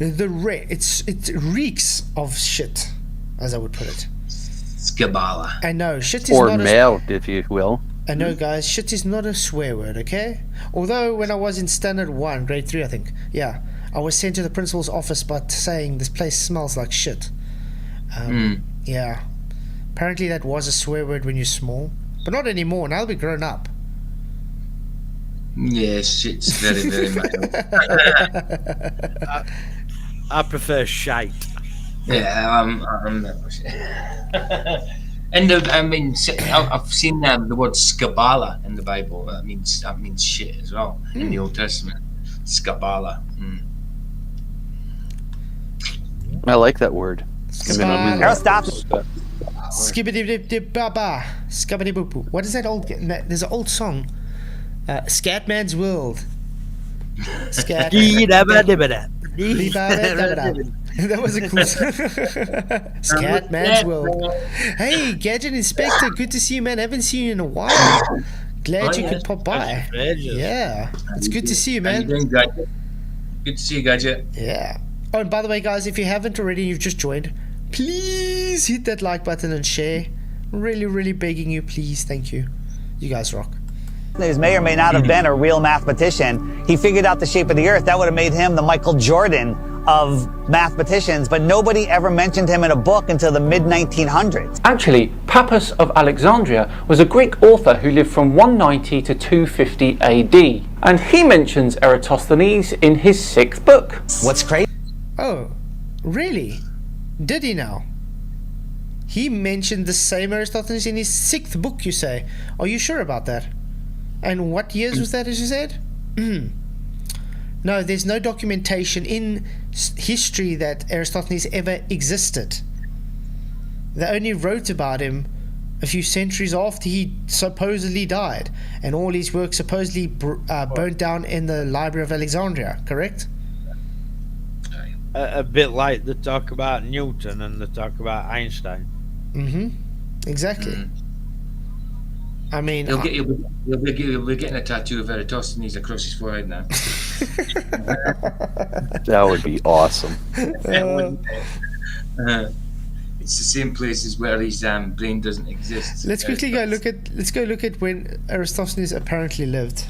It reeks of shit, as I would put it. Skabala. I know, shit is or not male, if you will. I know, guys, shit is not a swear word, okay? Although when I was in Standard 1, Grade 3, I think, yeah, I was sent to the principal's office by saying this place smells like shit. Yeah. Apparently that was a swear word when you're small, but not anymore. Now that we're grown up. Yeah, shit's very, very mild. I prefer shite. Yeah, I'm never shit. And I've seen the word skabala in the Bible. That means shit as well in the Old Testament. Skabala. I like that word. Skibbity-dip-dip-ba-ba. Skibbity-boo-boo. What is that old... There's an old song. Scatman's World. Scat. That was a cool song. Scatman's World. Hey, Gadget Inspector, good to see you, man. Haven't seen you in a while. Glad you could pop by. Yeah, it's good to see you, man. Good to see you, Gadget. Yeah. Oh, and by the way, guys, if you haven't already, you've just joined, please hit that like button and share. Really, really begging you, please. Thank you. You guys rock. He may or may not have been a real mathematician. He figured out the shape of the Earth. That would have made him the Michael Jordan of mathematicians, but nobody ever mentioned him in a book until the mid-1900s. Actually, Pappus of Alexandria was a Greek author who lived from 190 to 250 AD, and he mentions Eratosthenes in his 6th book. What's crazy? Oh, really? Did he now? He mentioned the same Aristophanes in his 6th book, you say? Are you sure about that? And what years was that, as you said? No, there's no documentation in history that Aristophanes ever existed. They only wrote about him a few centuries after he supposedly died, and all his work supposedly burnt down in the Library of Alexandria, correct? A bit like they talk about Newton and they talk about Einstein. Exactly. I mean, He'll be getting a tattoo of Eratosthenes across his forehead now. That would be awesome. It's the same places where his brain doesn't exist. Let's quickly go look at when Aristophanes apparently lived.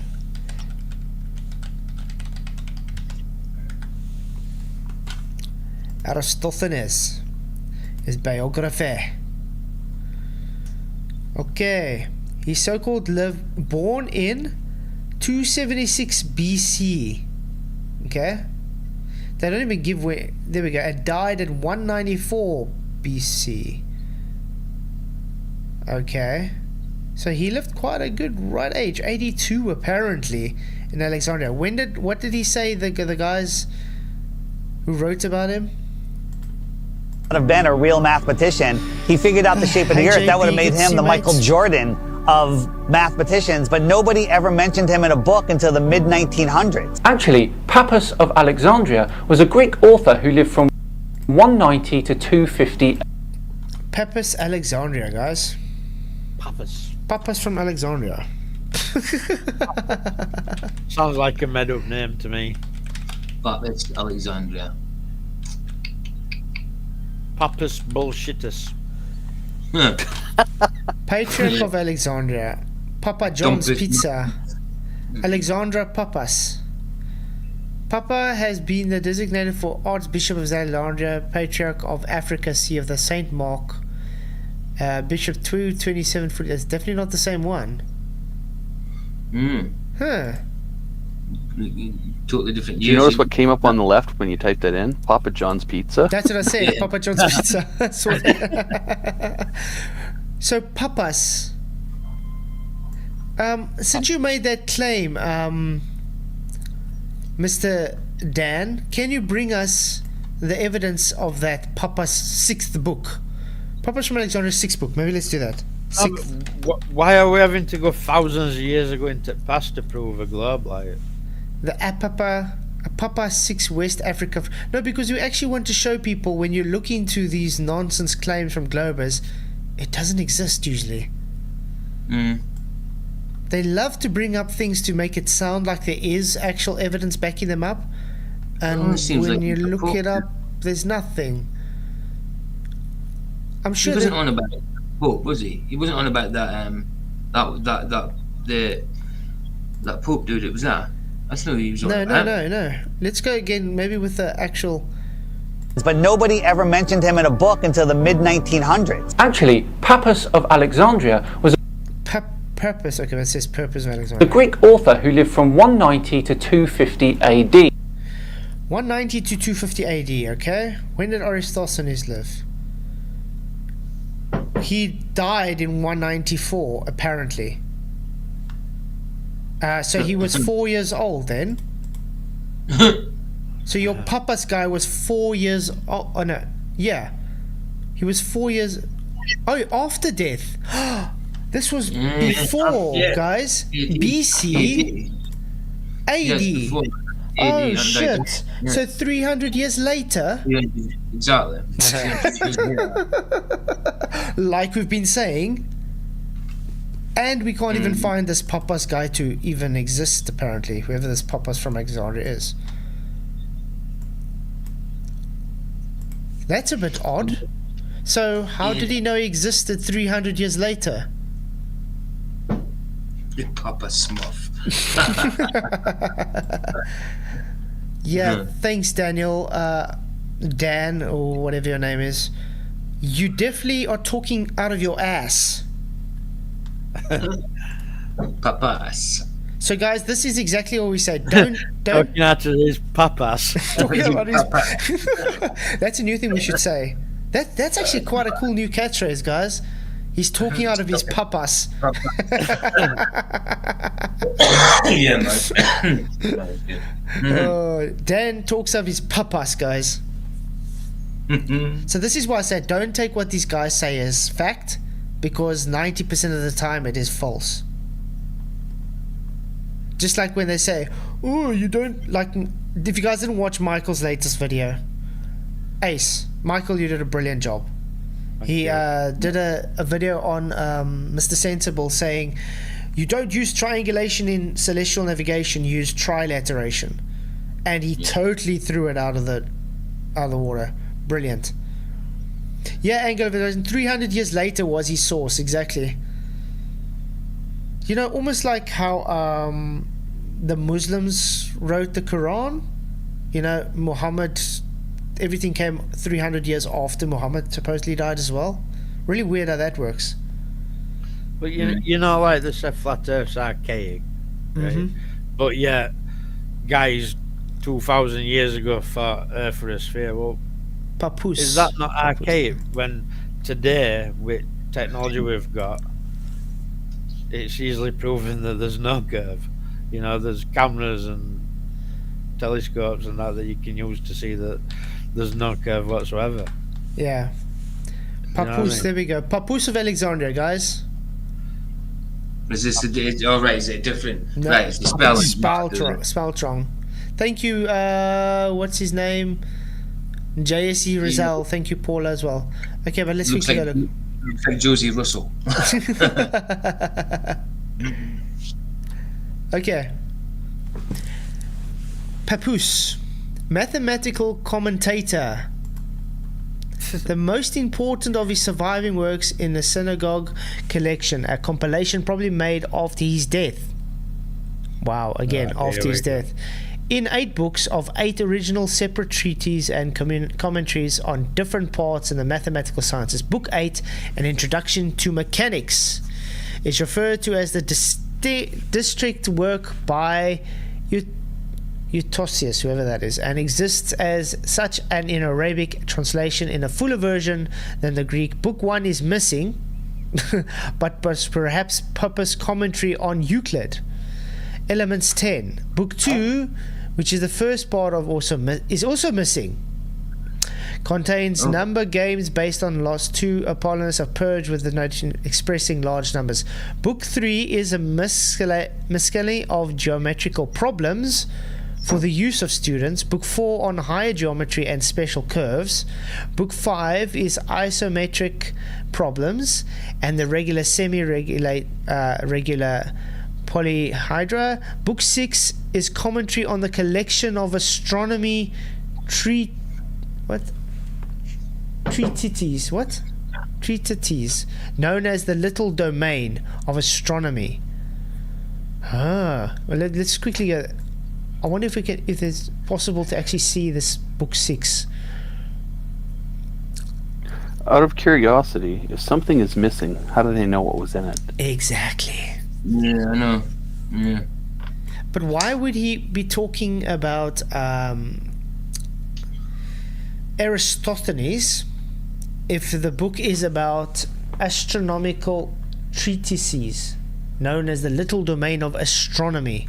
Aristophanes, his biography. Okay, he's so-called born in 276 BC. Okay, they don't even give way. There we go. And died at 194 BC. Okay, so he lived quite a good right age, 82 apparently, in Alexandria. What did he say? The guys who wrote about him? Have been a real mathematician. He figured out the shape of the Earth. That would have made him the Michael Jordan of mathematicians, but nobody ever mentioned him in a book until the mid-1900s. Actually, Pappus of Alexandria was a Greek author who lived from 190 to 250. Pappus Alexandria, guys. Pappus from Alexandria. Sounds like a made-up name to me. Pappus Alexandria. Pappus Bullshittus. Patriarch of Alexandria. Papa John's Pizza. Alexandra Pappus. Papa has been the designated for Archbishop of Alexandria, Patriarch of Africa, See of the Saint Mark, Bishop 227. That's definitely not the same one. Huh. Totally different. Do you notice what came up on the left when you typed that in? Papa John's Pizza. That's what I said. Papa John's Pizza. That's what So Papas, since you made that claim, Mr. Dan, can you bring us the evidence of that Papa's 6th book? Papa's from Alexandria's 6th book. Maybe let's do that. Why are we having to go thousands of years ago into the past to prove a globe like it? The Papa 6 West Africa. No, because we actually want to show people when you look into these nonsense claims from Globers, it doesn't exist usually. They love to bring up things to make it sound like there is actual evidence backing them up, and when you look it up, there's nothing. I'm sure he wasn't on about Pope, was he? He wasn't on about that that Pope dude. It was that. That's not who he was on about. No. Let's go again, maybe with the actual. But nobody ever mentioned him in a book until the mid-1900s. Actually, Pappus of Alexandria was Purpose. Okay, it says Purpose of Alexandria. a Greek author who lived from 190 to 250 AD. 190 to 250 AD. Okay, when did Aristophanes live? He died in 194, apparently. So he was 4 years old then. So your Papa's guy was 4 years old. Oh no, yeah, he was 4 years. Oh, after death. This was before, guys. BC, AD. Yes, oh shit! So 300 years later. Exactly. Like we've been saying. And we can't even find this Papa's guy to even exist, apparently, whoever this Papa's from Alexandria is. That's a bit odd. So, how did he know he existed 300 years later? Papa Smuff. Yeah, thanks, Daniel. Dan, or whatever your name is. You definitely are talking out of your ass. Papas. So guys, this is exactly what we say. Don't talking out of his papas. That's a new thing we should say. That's actually quite a cool new catchphrase, guys. He's talking out of his papas. Yeah, man. Dan talks of his papas, guys. So this is why I said don't take what these guys say as fact, because 90% of the time it is false. Just like when they say, oh, you don't like, if you guys didn't watch Michael's latest video, Ace, Michael, you did a brilliant job. He did a video on Mr. Sensible saying, you don't use triangulation in celestial navigation, use trilateration. And he totally threw it out of the water. Brilliant. Yeah, angle of it. 300 years later was his source, exactly. You know, almost like how the Muslims wrote the Quran. You know, Muhammad, everything came 300 years after Muhammad supposedly died as well. Really weird how that works. But you know, like they say, flat Earth's archaic, right? But yeah, guys 2,000 years ago thought Earth was a sphere. Well, Papoose. Is that not archaic when today, with technology we've got, it's easily proven that there's no curve? You know, there's cameras and telescopes and that you can use to see that there's no curve whatsoever. Yeah. Papoose, there we go. Papoose of Alexandria, guys. Is this is it different? No, right, it's the spelling. Spelltrong. Thank you, what's his name? JSE Rizal. Thank you, Paula, as well. Okay, but let's quickly go look. Looks like Josie Russell. Okay. Papoose, mathematical commentator. The most important of his surviving works in the synagogue collection, a compilation probably made after his death. Wow, again, after his death. In 8 books of 8 original separate treatises and commentaries on different parts in the mathematical sciences. Book 8, An Introduction to Mechanics, is referred to as the district work by Eutocius, whoever that is, and exists as such an in Arabic translation in a fuller version than the Greek. Book 1 is missing, but was perhaps Papa's commentary on Euclid. Elements 10. Book 2, which is the first part of is also missing. Contains number games based on last 2 Apollonius of Purge with the notation expressing large numbers. Book 3 is a miscellany of geometrical problems for the use of students. Book 4 on higher geometry and special curves. Book 5 is isometric problems and the regular, semi-regular, regular polyhedra. Book 6 is commentary on the collection of astronomy treatises known as the Little Domain of Astronomy. Well, let's quickly go. I wonder if it's possible to actually see this book 6. Out of curiosity, if something is missing, how do they know what was in it? Exactly. Yeah, I know. Yeah. But why would he be talking about Aristophanes if the book is about astronomical treatises known as the Little Domain of Astronomy?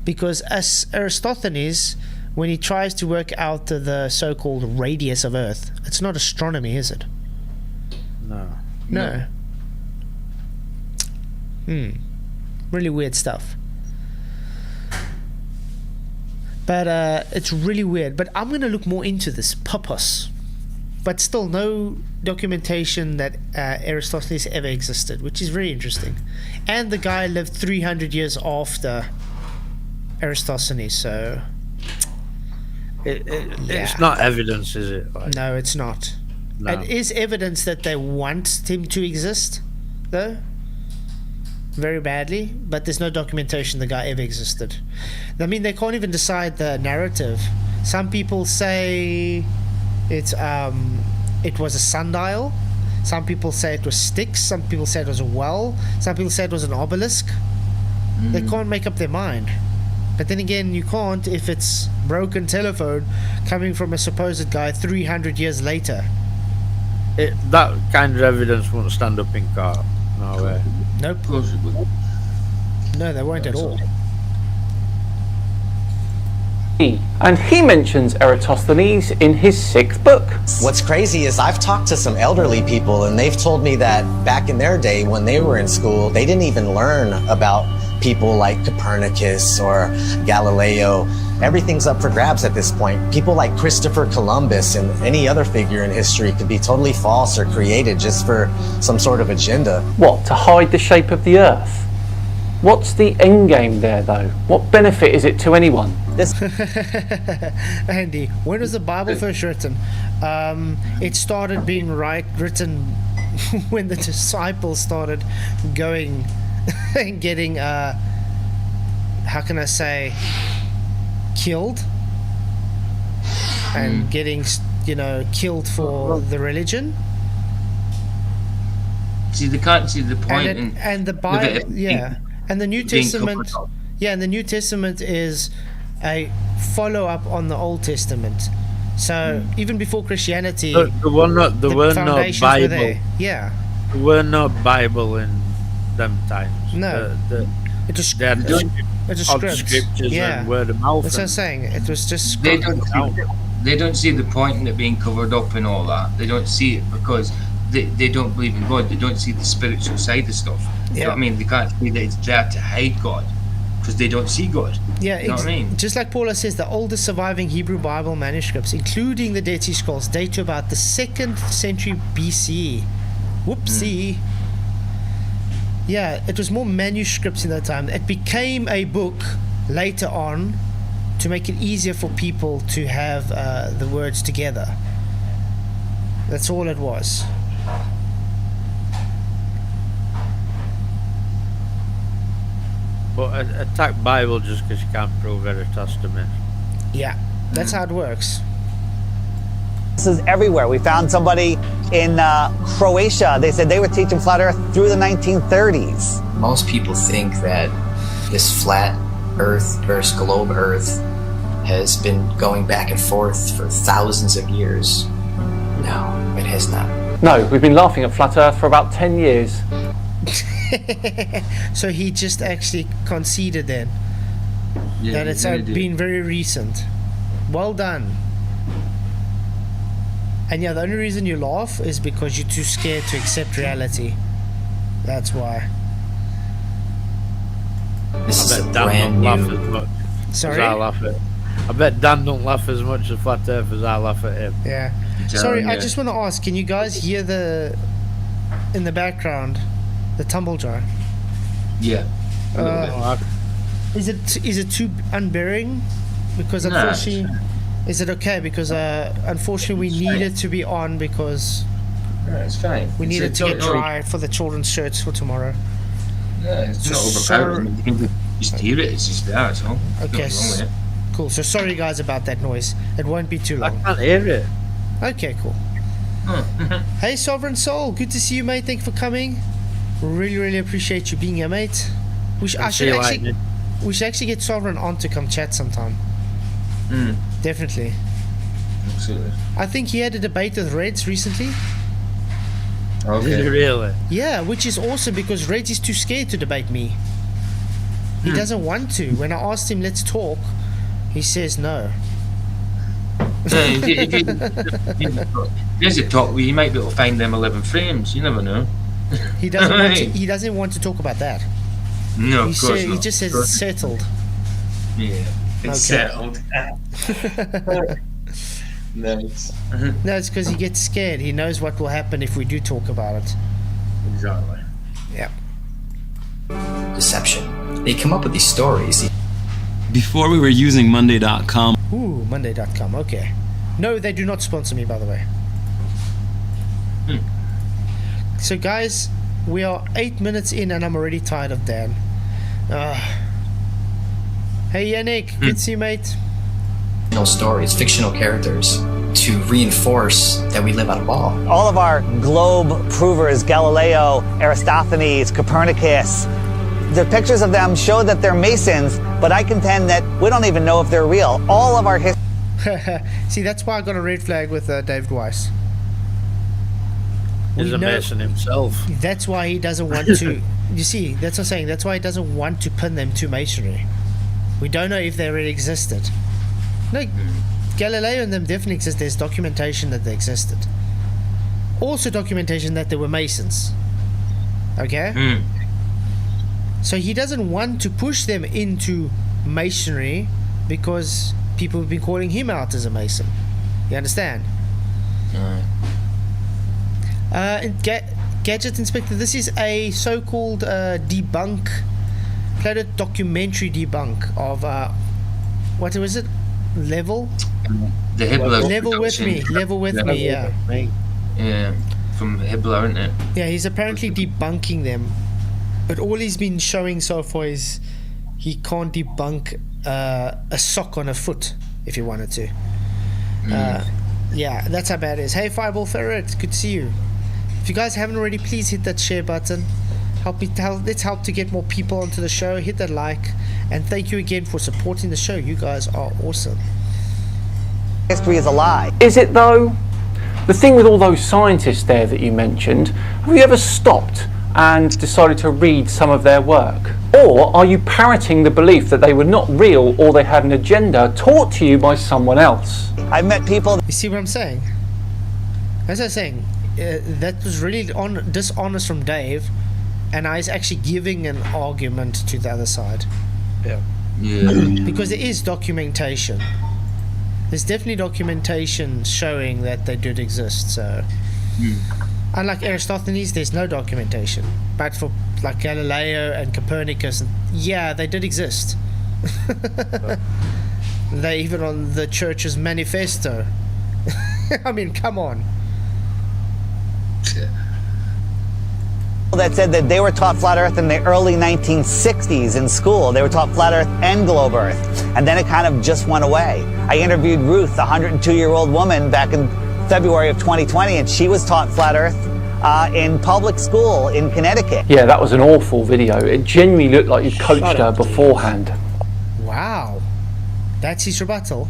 Because as Aristophanes, when he tries to work out the so-called radius of Earth, it's not astronomy, is it? No. Really weird stuff. But it's really weird. But I'm going to look more into this Pappos. But still no documentation that Aristophanes ever existed, which is very interesting. And the guy lived 300 years after Aristophanes, so it's not evidence, is it? No, it's not. No. It is evidence that they want him to exist, though, very badly, but there's no documentation the guy ever existed. I mean, they can't even decide the narrative. Some people say it was a sundial. Some people say it was sticks. Some people say it was a well. Some people say it was an obelisk. They can't make up their mind. But then again, you can't if it's broken telephone coming from a supposed guy 300 years later. That kind of evidence won't stand up in court. No way. Nope. No, they won't at all. And he mentions Eratosthenes in his 6th book. What's crazy is I've talked to some elderly people and they've told me that back in their day when they were in school, they didn't even learn about people like Copernicus or Galileo. Everything's up for grabs at this point. People like Christopher Columbus and any other figure in history could be totally false or created just for some sort of agenda. What, to hide the shape of the Earth? What's the end game there, though? What benefit is it to anyone? Andy, when was the Bible first written? It started being written when the disciples started going and getting, how can I say, killed. and getting, killed for the religion. See, they can't see the point. And the Bible, and the New Testament, and the New Testament is a follow-up on the Old Testament. So even before Christianity, there were no Bible. There were no Bible in them times. No, it was scriptures and word of mouth. That's what I'm saying. It was just. They don't see the point in it being covered up and all that. They don't see it because they don't believe in God. They don't see the spiritual side of stuff. You know what I mean? They can't see that it's there to hide God because they don't see God. Yeah, you know what I mean? Just like Paula says, the oldest surviving Hebrew Bible manuscripts, including the Dead Sea Scrolls, date to about the 2nd century BCE. Whoopsie. Yeah, it was more manuscripts in that time. It became a book later on to make it easier for people to have the words together. That's all it was. But attack Bible just because you can't prove Veritas to me. Yeah, that's how it works. This is everywhere. We found somebody in Croatia. They said they were teaching flat Earth through the 1930s. Most people think that this flat Earth versus globe Earth has been going back and forth for thousands of years. No, it has not. No, we've been laughing at flat Earth for about 10 years. So he just actually conceded then that it's been very recent. Well done. And yeah, the only reason you laugh is because you're too scared to accept reality. That's why. This is a brand new. Sorry? I bet Dan don't laugh as much at flat Earth as I laugh at him. Yeah. Sorry, I just want to ask, can you guys hear in the background, the tumble dryer? Yeah. Is it too unbearing? Because unfortunately, is it okay? Because unfortunately, we need it to be on because it's fine. We need it to get dry for the children's shirts for tomorrow. Yeah, it's not overpowering. You can just hear it. It's just there. That's all. Okay. Cool. So sorry, guys, about that noise. It won't be too long. I can't hear it. Okay, cool. Hey, Sovereign Soul, good to see you, mate. Thank you for coming. Really, really appreciate you being here, mate. We should actually get Sovereign on to come chat sometime. Definitely. Absolutely. I think he had a debate with Reds recently. Okay. Really? Yeah, which is awesome because Reds is too scared to debate me. He doesn't want to. When I asked him, let's talk, he says no. If there's a talk, you might be able to find them 11 frames. You never know. He doesn't want to talk about that. No, of course not. He just says it's settled. Yeah, it's settled. Nice. No, it's because he gets scared. He knows what will happen if we do talk about it. Exactly. Yeah. Deception. They come up with these stories. Before we were using Monday.com. Ooh, Monday.com. Okay. No, they do not sponsor me, by the way. So, guys, we are 8 minutes in, and I'm already tired of Dan. Hey, Yannick. Good to see you, mate. Stories, fictional characters, to reinforce that we live on a ball. All of our globe provers, Galileo, Aristophanes, Copernicus, the pictures of them show that they're Masons, but I contend that we don't even know if they're real. All of our history. See, that's why I got a red flag with David Weiss. He's a Mason himself. That's why he doesn't want to. You see, that's what I'm saying. That's why he doesn't want to pin them to Masonry. We don't know if they really existed. No, Galileo and them definitely exist. There's documentation that they existed. Also documentation that they were Masons. Okay? So he doesn't want to push them into Masonry because people have been calling him out as a Mason. You understand? Gadget Inspector, this is a so-called debunk, Planet documentary debunk of, what was it? Level with me, yeah. Yeah, from Hibbler, isn't it? Yeah, he's apparently debunking them, but all he's been showing so far is he can't debunk a sock on a foot if he wanted to. Yeah, that's how bad it is. Hey, Fireball Ferret, good to see you. If you guys haven't already, please hit that share button. Let's help to get more people onto the show. Hit that like, and thank you again for supporting the show. You guys are awesome. History is a lie. Is it though? The thing with all those scientists there that you mentioned, have you ever stopped and decided to read some of their work? Or are you parroting the belief that they were not real or they had an agenda taught to you by someone else? I've met people... You see what I'm saying? As I was saying, that was really dishonest from Dave, and I was actually giving an argument to the other side. Yeah. Because there is documentation. There's definitely documentation showing that they did exist, so... Unlike Aristophanes, there's no documentation. But for like Galileo and Copernicus, yeah, they did exist. They even on the church's manifesto. I mean, come on. That said that they were taught flat Earth in the early 1960s in school. They were taught flat Earth and globe Earth, and then it kind of just went away. I interviewed Ruth, a 102-year-old woman, back in February of 2020, and she was taught flat Earth in public school in Connecticut. Yeah, that was an awful video. It genuinely looked like you coached her beforehand. Wow. That's his rebuttal.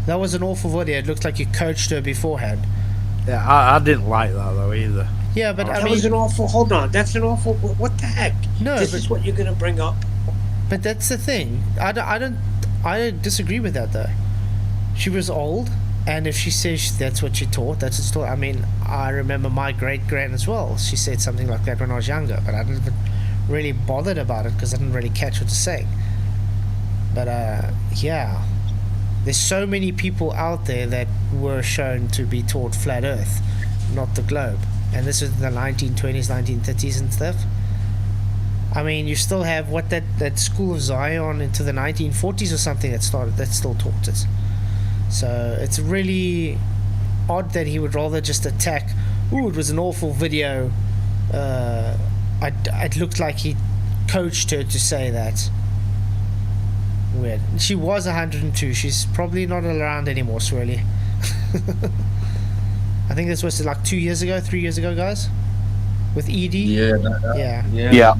That was an awful video. It looked like you coached her beforehand. Yeah, I didn't like that though either. Yeah, but I that mean... was an awful... Hold on. That's an awful... What the heck? No, This is what you're going to bring up? But that's the thing. I disagree with that though. She was old, and if she says that's what she taught, that's what she taught. I mean, I remember my great-grand as well. She said something like that when I was younger, but I didn't really bothered about it because I didn't really catch what to say. But yeah, there's so many people out there that were shown to be taught flat Earth, not the globe. And this is in the 1920s, 1930s and stuff. I mean, you still have that School of Zion into the 1940s or something that still taught it. So it's really odd that he would rather just attack. Ooh, it was an awful video. It looked like he coached her to say that. Weird. She was 102. She's probably not around anymore, Swirly. I think this was like 3 years ago, guys, with Edie. Yeah.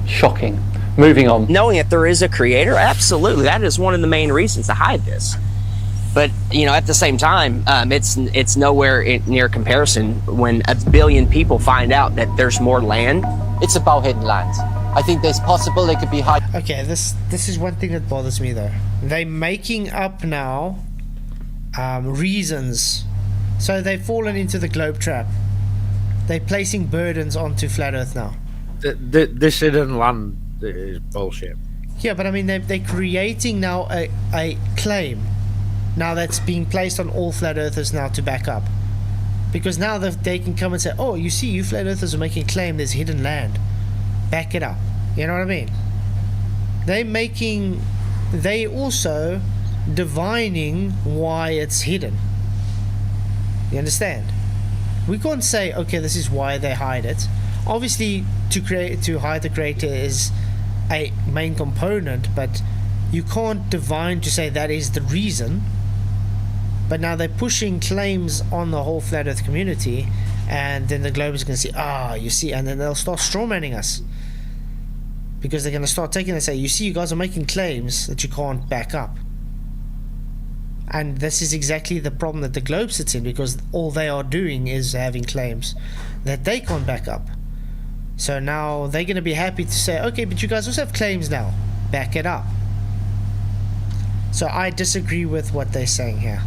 Shocking. Moving on. Knowing that there is a creator, absolutely, that is one of the main reasons to hide this. But at the same time, it's nowhere near comparison when 1 billion people find out that there's more land. It's about hidden land. I think there's possible they could be hiding. Okay, this is one thing that bothers me though. They're making up now reasons. So they've fallen into the globe trap. They're placing burdens onto flat Earth now. This hidden land is bullshit. Yeah, but I mean they're creating now a claim now that's being placed on all flat earthers now to back up, because now they can come and say, oh, you see, you flat earthers are making a claim there's hidden land, back it up. You know what I mean? They also divining why it's hidden. You understand? We can't say, okay, this is why they hide it. Obviously, to hide the creator is a main component, but you can't divine to say that is the reason. But now they're pushing claims on the whole flat earth community, and then the globe is going to say, you see, and then they'll start strawmanning us, because they're going to start taking and say, you see, you guys are making claims that you can't back up. And this is exactly the problem that the globe sits in, because all they are doing is having claims that they can't back up. So now they're going to be happy to say, okay, but you guys also have claims now, back it up. So I disagree with what they're saying here.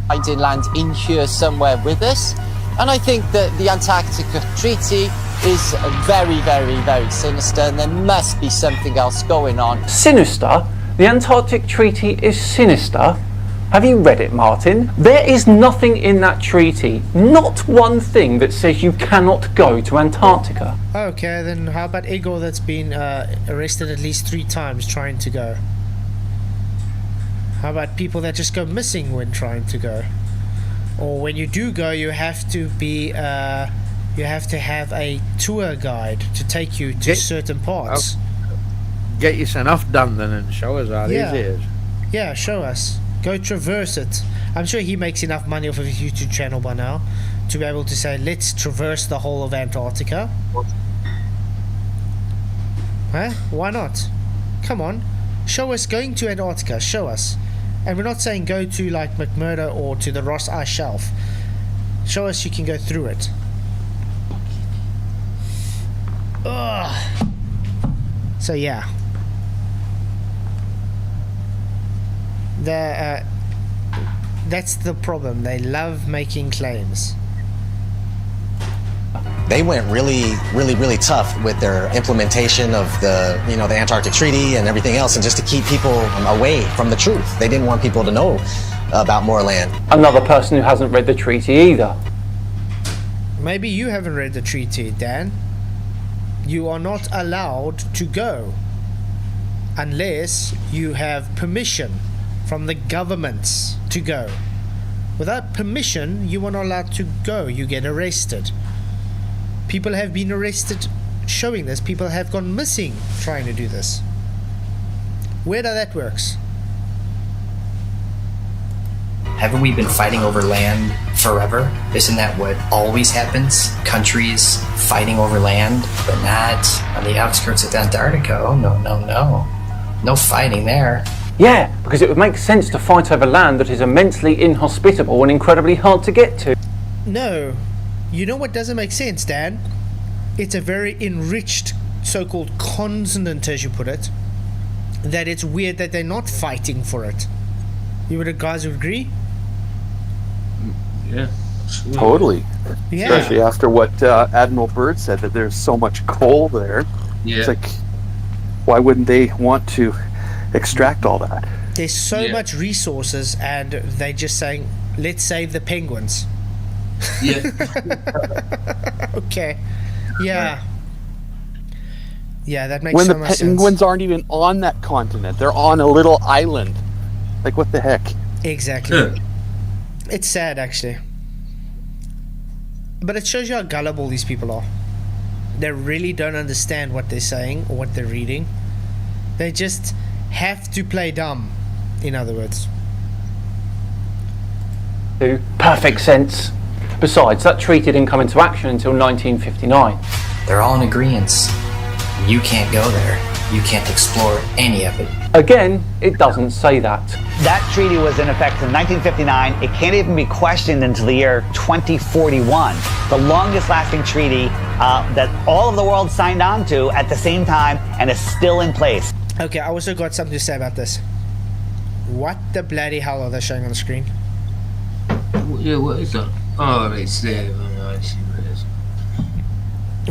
Finding land in here somewhere with us, and I think that the Antarctica Treaty is very, very, very sinister, and there must be something else going on. Sinister? The Antarctic Treaty is sinister? Have you read it, Martin? There is nothing in that treaty, not one thing that says you cannot go to Antarctica. Okay, then how about Igor that's been arrested at least 3 times trying to go? How about people that just go missing when trying to go? Or when you do go, you have to be you have to have a tour guide to take you to certain parts. get you sent off, Dan, then, and show us how easy it is. Yeah, show us. Go traverse it. I'm sure he makes enough money off of his YouTube channel by now to be able to say, let's traverse the whole of Antarctica. Huh? Why not? Come on. Show us going to Antarctica. Show us. And we're not saying go to like McMurdo or to the Ross Ice Shelf. Show us you can go through it. Ugh. So yeah. That's the problem. They love making claims. They went really tough with their implementation of the, you know, the Antarctic Treaty and everything else, and just to keep people away from the truth. They didn't want people to know about more land. Another person who hasn't read the treaty either. Maybe you haven't read the treaty, Dan. You are not allowed to go unless you have permission from the governments to go. Without permission, you are not allowed to go. You get arrested. People have been arrested showing this. People have gone missing trying to do this. Weird how that works. Haven't we been fighting over land forever? Isn't that what always happens? Countries fighting over land, but not on the outskirts of Antarctica. Oh, no. No fighting there. Yeah, because it would make sense to fight over land that is immensely inhospitable and incredibly hard to get to. No. You know what doesn't make sense, Dan? It's a very enriched so-called continent, as you put it, that it's weird that they're not fighting for it. You guys would agree? Yeah. Totally. Yeah. Especially after what Admiral Byrd said, that there's so much coal there. Yeah. It's like, why wouldn't they want to extract all that? There's so much resources, and they're just saying, let's save the penguins. Yeah. Okay. Yeah. Yeah, that makes When so the much sense. penguins aren't even on that continent, they're on a little island. Like, what the heck? Exactly. It's sad, actually. But it shows you how gullible these people are. They really don't understand what they're saying or what they're reading. They just have to play dumb, in other words. Perfect sense. Besides, that treaty didn't come into action until 1959. They're all in agreement. You can't go there. You can't explore any of it. Again, it doesn't say that. That treaty was in effect in 1959. It can't even be questioned until the year 2041. The longest lasting treaty that all of the world signed on to at the same time, and is still in place. Okay, I also got something to say about this. What the bloody hell are they showing on the screen? Yeah, what is that? Oh, it's there. I see what it is.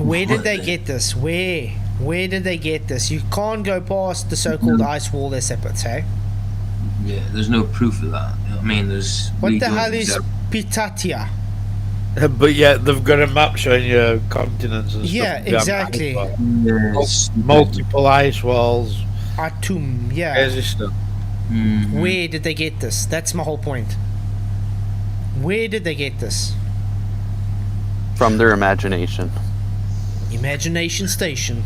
Where did they get this? Where did they get this? You can't go past the so-called ice wall they're separate, hey? Yeah, there's no proof of that. I mean, there's... What the hell is Pitatia? But yeah, they've got a map showing you continents and stuff. Yeah, exactly. Yes. Multiple ice walls. Atum, yeah. Crazy stuff. Mm-hmm. Where did they get this? That's my whole point. Where did they get this? From their imagination. Imagination Station.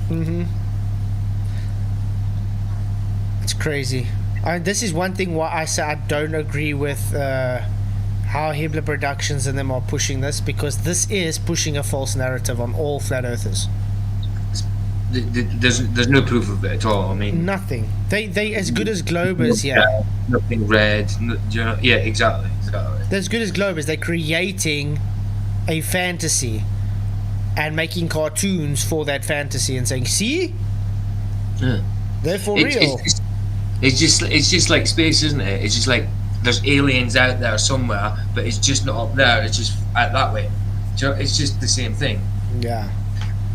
Mm-hmm. It's crazy. This is one thing why I say I don't agree with how Hibbler Productions and them are pushing this, because this is pushing a false narrative on all flat earthers. There's no proof of it at all. I mean, nothing. They as good as Globers, yeah. Nothing red. Yeah, exactly. They're as good as Globers. They're creating a fantasy and making cartoons for that fantasy and saying, "See, yeah, they're for real." It's just like space, isn't it? It's just like there's aliens out there somewhere, but it's just not up there. It's just out that way. It's just the same thing. Yeah.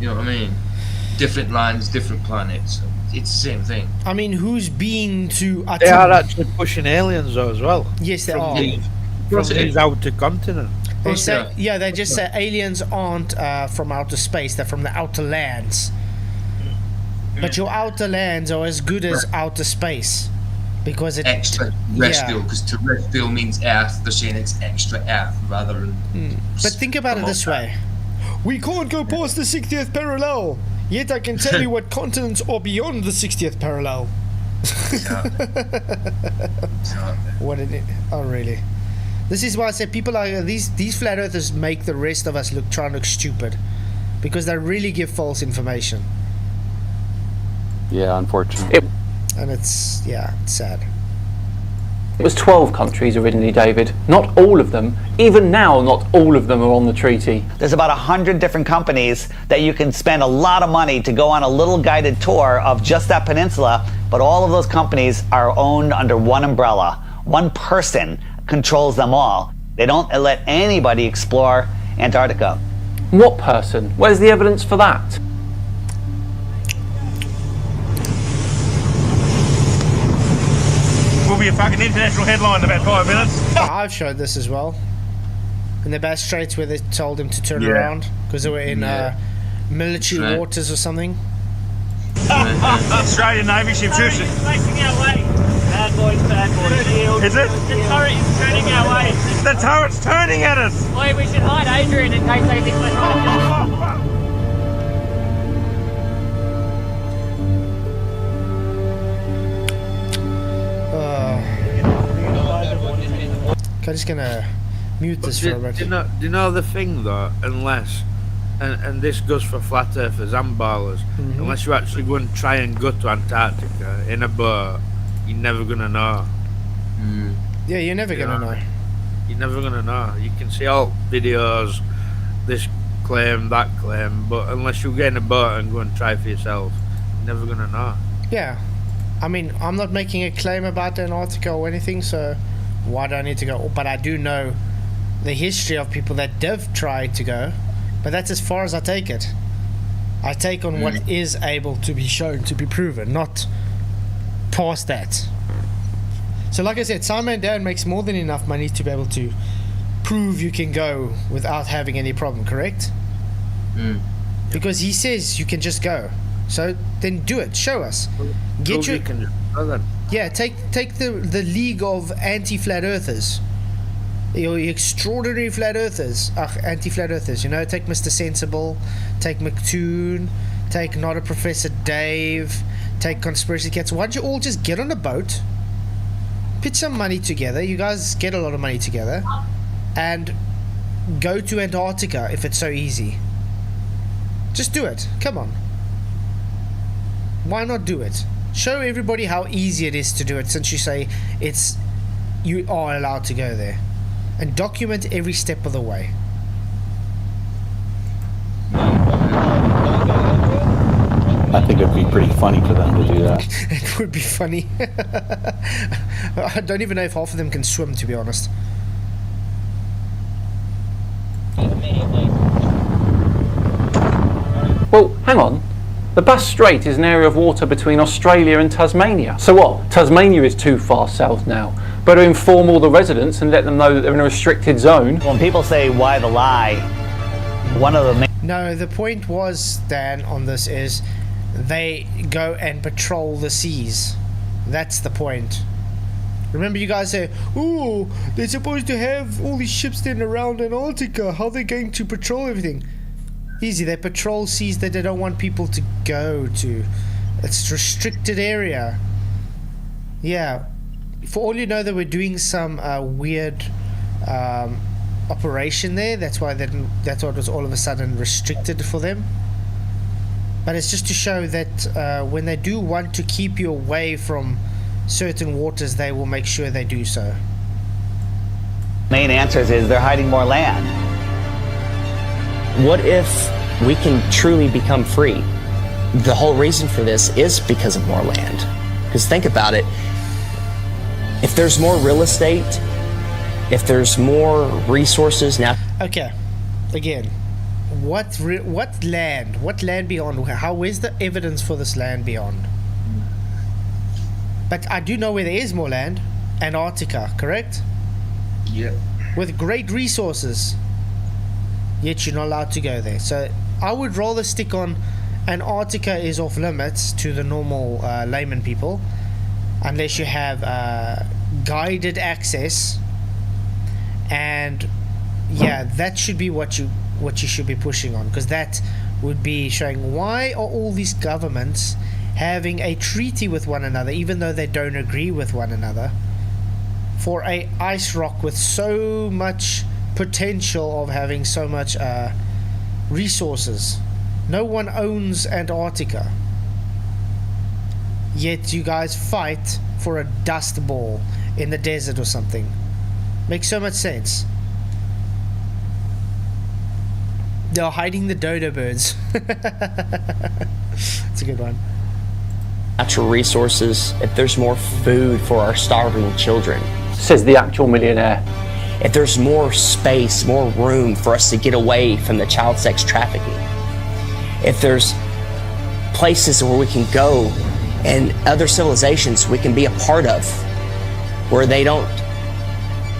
You know what I mean? Different lands, different planets. It's the same thing. I mean, who's been to... They are actually pushing aliens though as well. Yes, they are. From these outer continent. They say, yeah, they just say aliens aren't from outer space. They're from the outer lands. But your outer lands are as good as outer space. Because it's... Extraterrestrial, because terrestrial means Earth. They're saying it's extra Earth rather than... But think about it this way. We can't go past the 60th parallel. Yet I can tell you what continents are beyond the 60th parallel. What did it? Oh, really? This is why I say people are these flat earthers make the rest of us try and look stupid, because they really give false information. Yeah, unfortunately. And it's sad. It was 12 countries originally, David. Not all of them, even now, not all of them are on the treaty. There's about 100 different companies that you can spend a lot of money to go on a little guided tour of just that peninsula, but all of those companies are owned under one umbrella. One person controls them all. They don't let anybody explore Antarctica. What person? Where's the evidence for that? Will be a fucking international headline in about 5 minutes. I've showed this as well. In the Bass Straits, where they told him to turn around because they were in military waters or something. Australian Navy ship shoots it. Facing our way. Bad boys, yield. Is it? The turret is turning our way. The turret's turning at us. Boy, we should hide Adrian in case they think we're trying to kill him. I'm just gonna mute this for a minute. Do you know the thing though? Unless, and this goes for flat earthers and ballers, unless you actually go and try and go to Antarctica in a boat, you're never gonna know. Yeah, you're never gonna know. You're never gonna know. You can see all videos, this claim, that claim, but unless you get in a boat and go and try for yourself, you're never gonna know. Yeah, I mean, I'm not making a claim about Antarctica or anything, so why do I need to go? But I do know the history of people that have tried to go, but that's as far as I take it. I take on what is able to be shown, to be proven, not past that. So like I said, Scimandan makes more than enough money to be able to prove you can go without having any problem, correct? Because he says you can just go. So then do it, show us. Get your... Yeah, take the League of Anti-Flat Earthers. Your extraordinary flat earthers, anti-flat earthers, you know, take Mr. Sensible, take McToon, take Not a Professor Dave, take Conspiracy Cats. Why don't you all just get on a boat, put some money together, you guys get a lot of money together, and go to Antarctica if it's so easy. Just do it, come on. Why not do it? Show everybody how easy it is to do it, since you say you are allowed to go there. And document every step of the way. I think it'd be pretty funny for them to do that. It would be funny. I don't even know if half of them can swim, to be honest. Well, hang on. The Bass Strait is an area of water between Australia and Tasmania. So what? Tasmania is too far south now. Better inform all the residents and let them know that they're in a restricted zone. When people say, why the lie, one of the main... No, the point was, Dan, on this is they go and patrol the seas. That's the point. Remember you guys say, ooh, they're supposed to have all these ships standing around Antarctica. How are they going to patrol everything? Easy, they patrol seas that they don't want people to go to. It's a restricted area. Yeah. For all you know, they were doing some weird operation there. That's why it was all of a sudden restricted for them. But it's just to show that when they do want to keep you away from certain waters, they will make sure they do so. Main answers is they're hiding more land. What if we can truly become free? The whole reason for this is because of more land. Because think about it. If there's more real estate, if there's more resources now... Okay, again, what land? What land beyond? Where's the evidence for this land beyond? But I do know where there is more land. Antarctica, correct? Yeah. With great resources. Yet you're not allowed to go there. So I would rather stick on Antarctica is off limits to the normal layman people, unless you have guided access, and yeah, that should be what you should be pushing on, because that would be showing why are all these governments having a treaty with one another, even though they don't agree with one another, for a ice rock with so much potential of having so much resources. No one owns Antarctica, yet you guys fight for a dust ball in the desert or something. Makes so much sense. They're hiding the dodo birds. It's a good one. Natural resources, if there's more food for our starving children. Says the actual millionaire. If there's more space, more room for us to get away from the child sex trafficking. If there's places where we can go and other civilizations we can be a part of, where they don't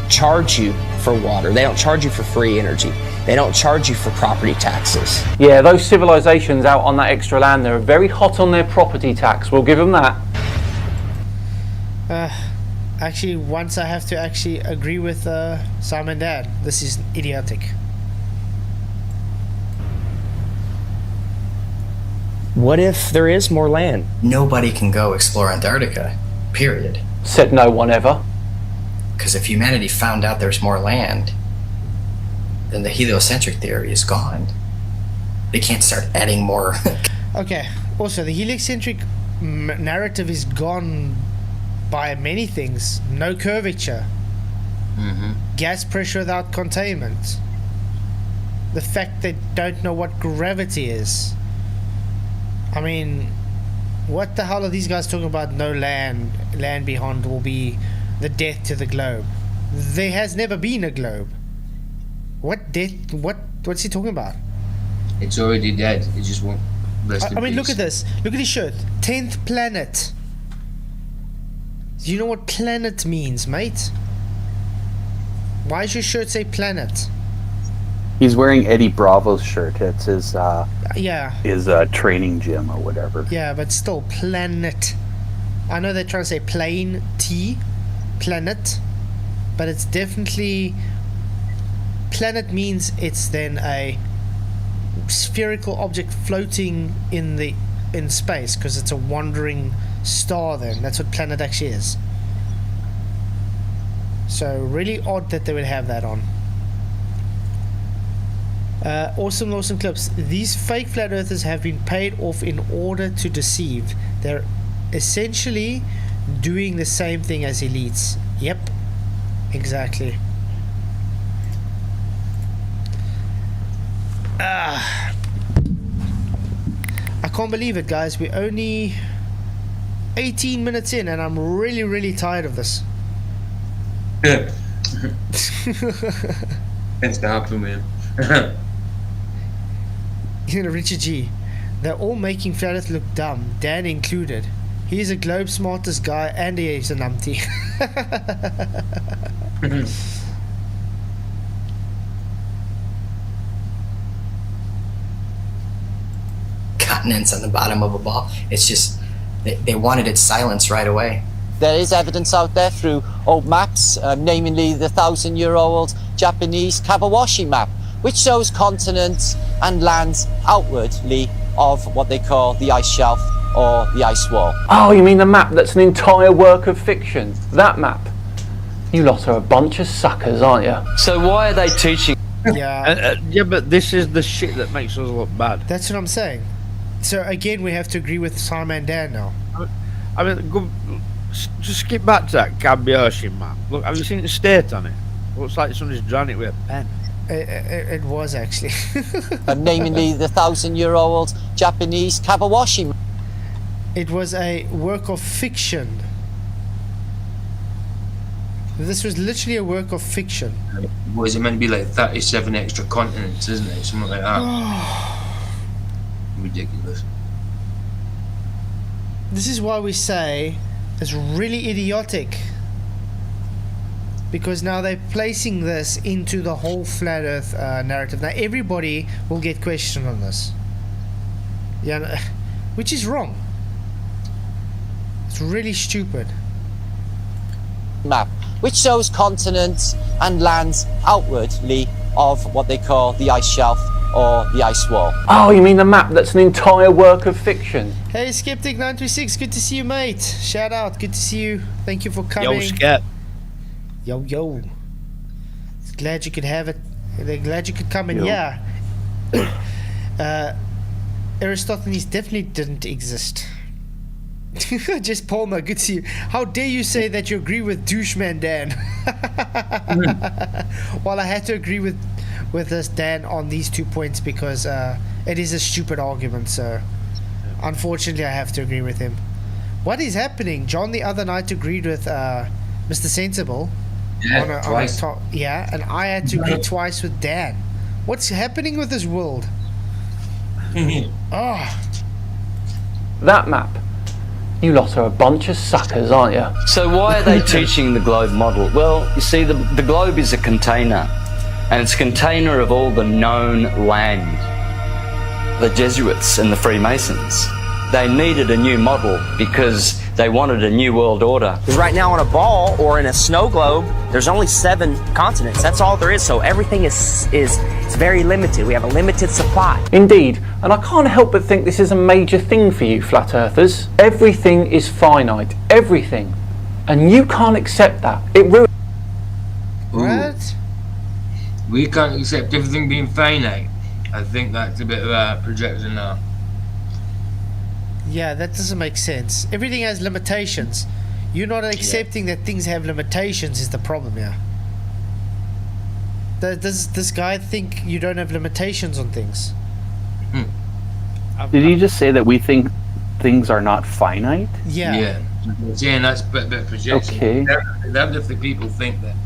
charge you for water, they don't charge you for free energy, they don't charge you for property taxes. Yeah, those civilizations out on that extra land, they're very hot on their property tax. We'll give them that. Actually, once I have to actually agree with Scimandan. This is idiotic. What if there is more land? Nobody can go explore Antarctica, period. Said no one ever. Because if humanity found out there's more land, then the heliocentric theory is gone. They can't start adding more. Okay, also the heliocentric narrative is gone by many things. No curvature. Gas pressure without containment. The fact they don't know what gravity is. I mean, what the hell are these guys talking about? No land beyond will be the death to the globe. There has never been a globe. What death? What's he talking about? It's already dead. It just won't rest in I mean, peace. look at this. Look at his shirt. 10th planet. Do you know what planet means, mate? Why does your shirt say planet? He's wearing Eddie Bravo's shirt. It's his his training gym or whatever. Yeah, but still, planet. I know they're trying to say plain T, planet, but it's definitely planet means it's then a spherical object floating in space, because it's a wandering star. Then that's what planet actually is. So really odd that they would have that on. Awesome clips. These fake flat earthers have been paid off in order to deceive. They're essentially doing the same thing as elites. Yep, exactly. I can't believe it, guys. We're only 18 minutes in and I'm really tired of this. Tends to happen, man. You know, Richard G. They're all making flat earth look dumb, Dan included. He's a globe smartest guy and he is a numpty. Continents on the bottom of a ball. It's just, they wanted its silence right away. There is evidence out there through old maps, namely the 1,000-year-old Japanese Kawabashi map, which shows continents and lands outwardly of what they call the ice shelf or the ice wall. Oh, you mean the map that's an entire work of fiction? That map? You lot are a bunch of suckers, aren't you? So why are they teaching? Yeah. Yeah, but this is the shit that makes us look bad. That's what I'm saying. So again, we have to agree with Scimandan now. I mean, just skip back to that Kawabashi map. Look, have you seen the state on it? Looks like somebody's drawn it with a pen. It was actually. Namely the 1,000-year-old Japanese Kawabashi map. It was a work of fiction. This was literally a work of fiction. Was it meant to be like 37 extra continents, isn't it? Something like that. Ridiculous. This is why we say it's really idiotic. Because now they're placing this into the whole flat earth narrative. Now everybody will get questioned on this. Yeah, which is wrong. It's really stupid. Map, which shows continents and lands outwardly of what they call the ice shelf or the ice wall. Oh, you mean the map that's an entire work of fiction? Hey, Skeptic936, good to see you, mate. Shout out, good to see you. Thank you for coming. Yo, Skep. Yo. Glad you could have it. Glad you could come in. Yo. Yeah. Aristophanes definitely didn't exist. Just Palmer, good to see you. How dare you say that you agree with Doucheman Dan? Well, I had to agree with this Dan on these 2 points because it is a stupid argument. So, unfortunately, I have to agree with him. What is happening? John the other night agreed with Mr. Sensible. Yeah, twice. Yeah, and I had to agree twice with Dan. What's happening with this world? Oh. That map. You lot are a bunch of suckers, aren't you? So why are they teaching the globe model? Well, you see, the globe is a container, and it's a container of all the known land. The Jesuits and the Freemasons, they needed a new model because they wanted a new world order. Because right now on a ball or in a snow globe, there's only 7 continents. That's all there is. So everything is very limited. We have a limited supply. Indeed, and I can't help but think this is a major thing for you flat earthers. Everything is finite. Everything. And you can't accept that. It ruins. What? We can't accept everything being finite. I think that's a bit of a projection now. Yeah, that doesn't make sense. Everything has limitations. You're not accepting that things have limitations is the problem here. Does this guy think you don't have limitations on things? Did he just say that we think things are not finite? Yeah. Yeah, that's a bit of projection. Okay. That if the people think that.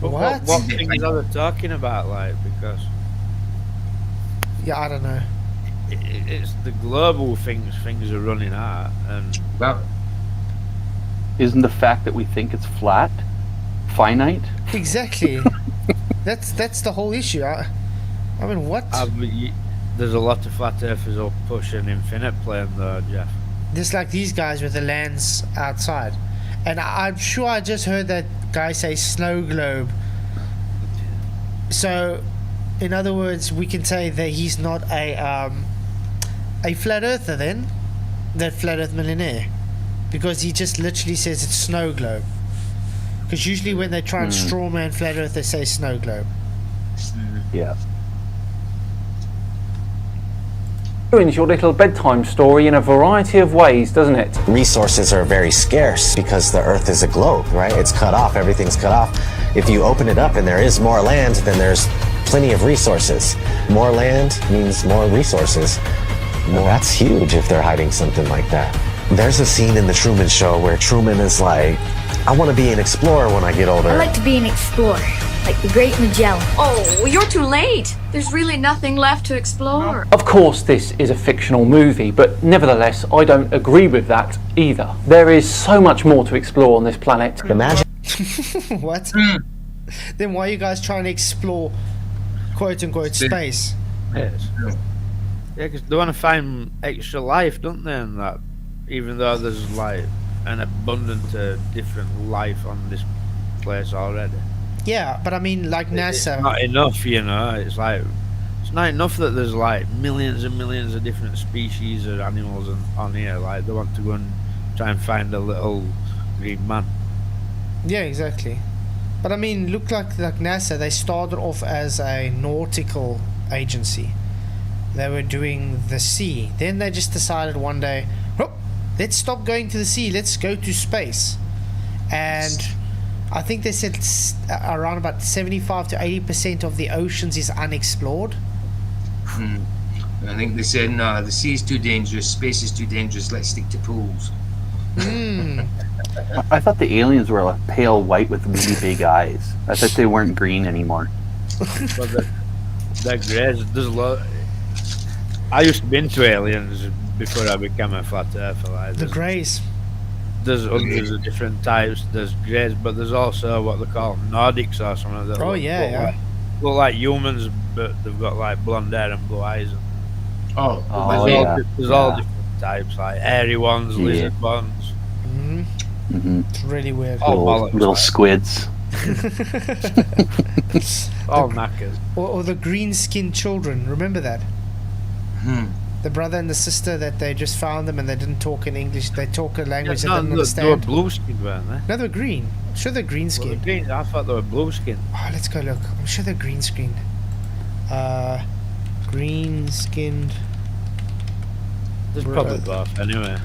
What things are they talking about, like, because... Yeah, I don't know. It's the global things are running out, and well, isn't the fact that we think it's flat finite? Exactly. that's the whole issue. I mean, what? There's a lot of flat earthers all pushing infinite plane though, Jeff. Just like these guys with the lands outside, and I'm sure I just heard that guy say snow globe. So, in other words, we can say that he's not a flat earther then, that flat earth millionaire, because he just literally says it's snow globe. Because usually when they try and strawman flat earth, they say snow globe. Yeah. Ruins your little bedtime story in a variety of ways, doesn't it? Resources are very scarce because the Earth is a globe, right? It's cut off, everything's cut off. If you open it up and there is more land, then there's plenty of resources. More land means more resources. Well, that's huge if they're hiding something like that. There's a scene in The Truman Show where Truman is like, I want to be an explorer when I get older. I like to be an explorer, like the Great Magellan. Oh, you're too late. There's really nothing left to explore. Of course this is a fictional movie, but nevertheless I don't agree with that either. There is so much more to explore on this planet. Imagine. What? Then why are you guys trying to explore quote unquote space? Yes. Yeah, because they want to find extra life, don't they? And that, even though there's like an abundant different life on this place already. Yeah, but I mean, like NASA. It's not enough, you know. It's like it's not enough that there's like millions and millions of different species of animals on here. Like they want to go and try and find a little green man. Yeah, exactly. But I mean, look like NASA. They started off as a nautical agency. They were doing the sea. Then they just decided one day, oh, let's stop going to the sea. Let's go to space. And I think they said around about 75 to 80% of the oceans is unexplored. I think they said, no, the sea is too dangerous, space is too dangerous, let's stick to pools. I thought the aliens were like pale white with really big eyes. I thought they weren't green anymore. Well, they're greys. There's a lot. I used to be into aliens before I became a flat earther. Like, the greys. There's hundreds of different types. There's greys, but there's also what they call Nordics or something. That look like humans, but they've got like blonde hair and blue eyes. There's all different types, like airy ones, lizard ones. It's really weird. Little squids. All knackers. Or the green-skinned children. Remember that? The brother and the sister that they just found them and they didn't talk in English. They talk a language they didn't understand. They were blue-skinned, weren't they? No, they were green. I'm sure they're green-skinned. Green. I thought they were blue-skinned. Oh, let's go look. I'm sure they're green-skinned. Green-skinned. There's probably both, anyway.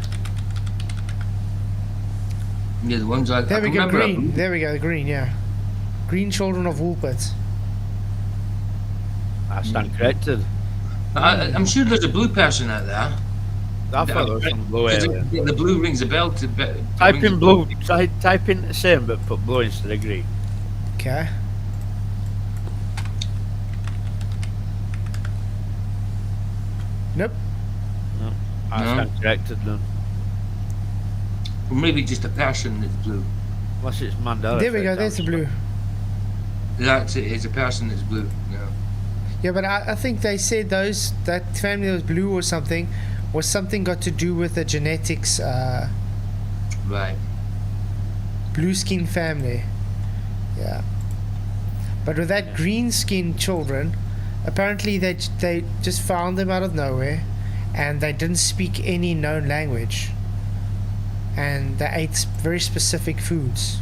Yeah, the ones There we go, green. There we go, the green, yeah. Green children of Woolpit. I stand corrected. I'm sure there's a blue person out there. I thought there was some blue alien. The blue rings a bell to... Type in blue, type in the same but put blue instead of green. Okay. Nope. No. I stand corrected then. Or maybe just a person that's blue. Unless it's Mandela. There we go, there's the blue. That's it, it's a person that's blue. Yeah. Yeah, but I think they said that family that was blue or something was something got to do with the genetics. Right. Blue skin family. Yeah. But with that green skinned children, apparently they just found them out of nowhere, and they didn't speak any known language, and they ate very specific foods.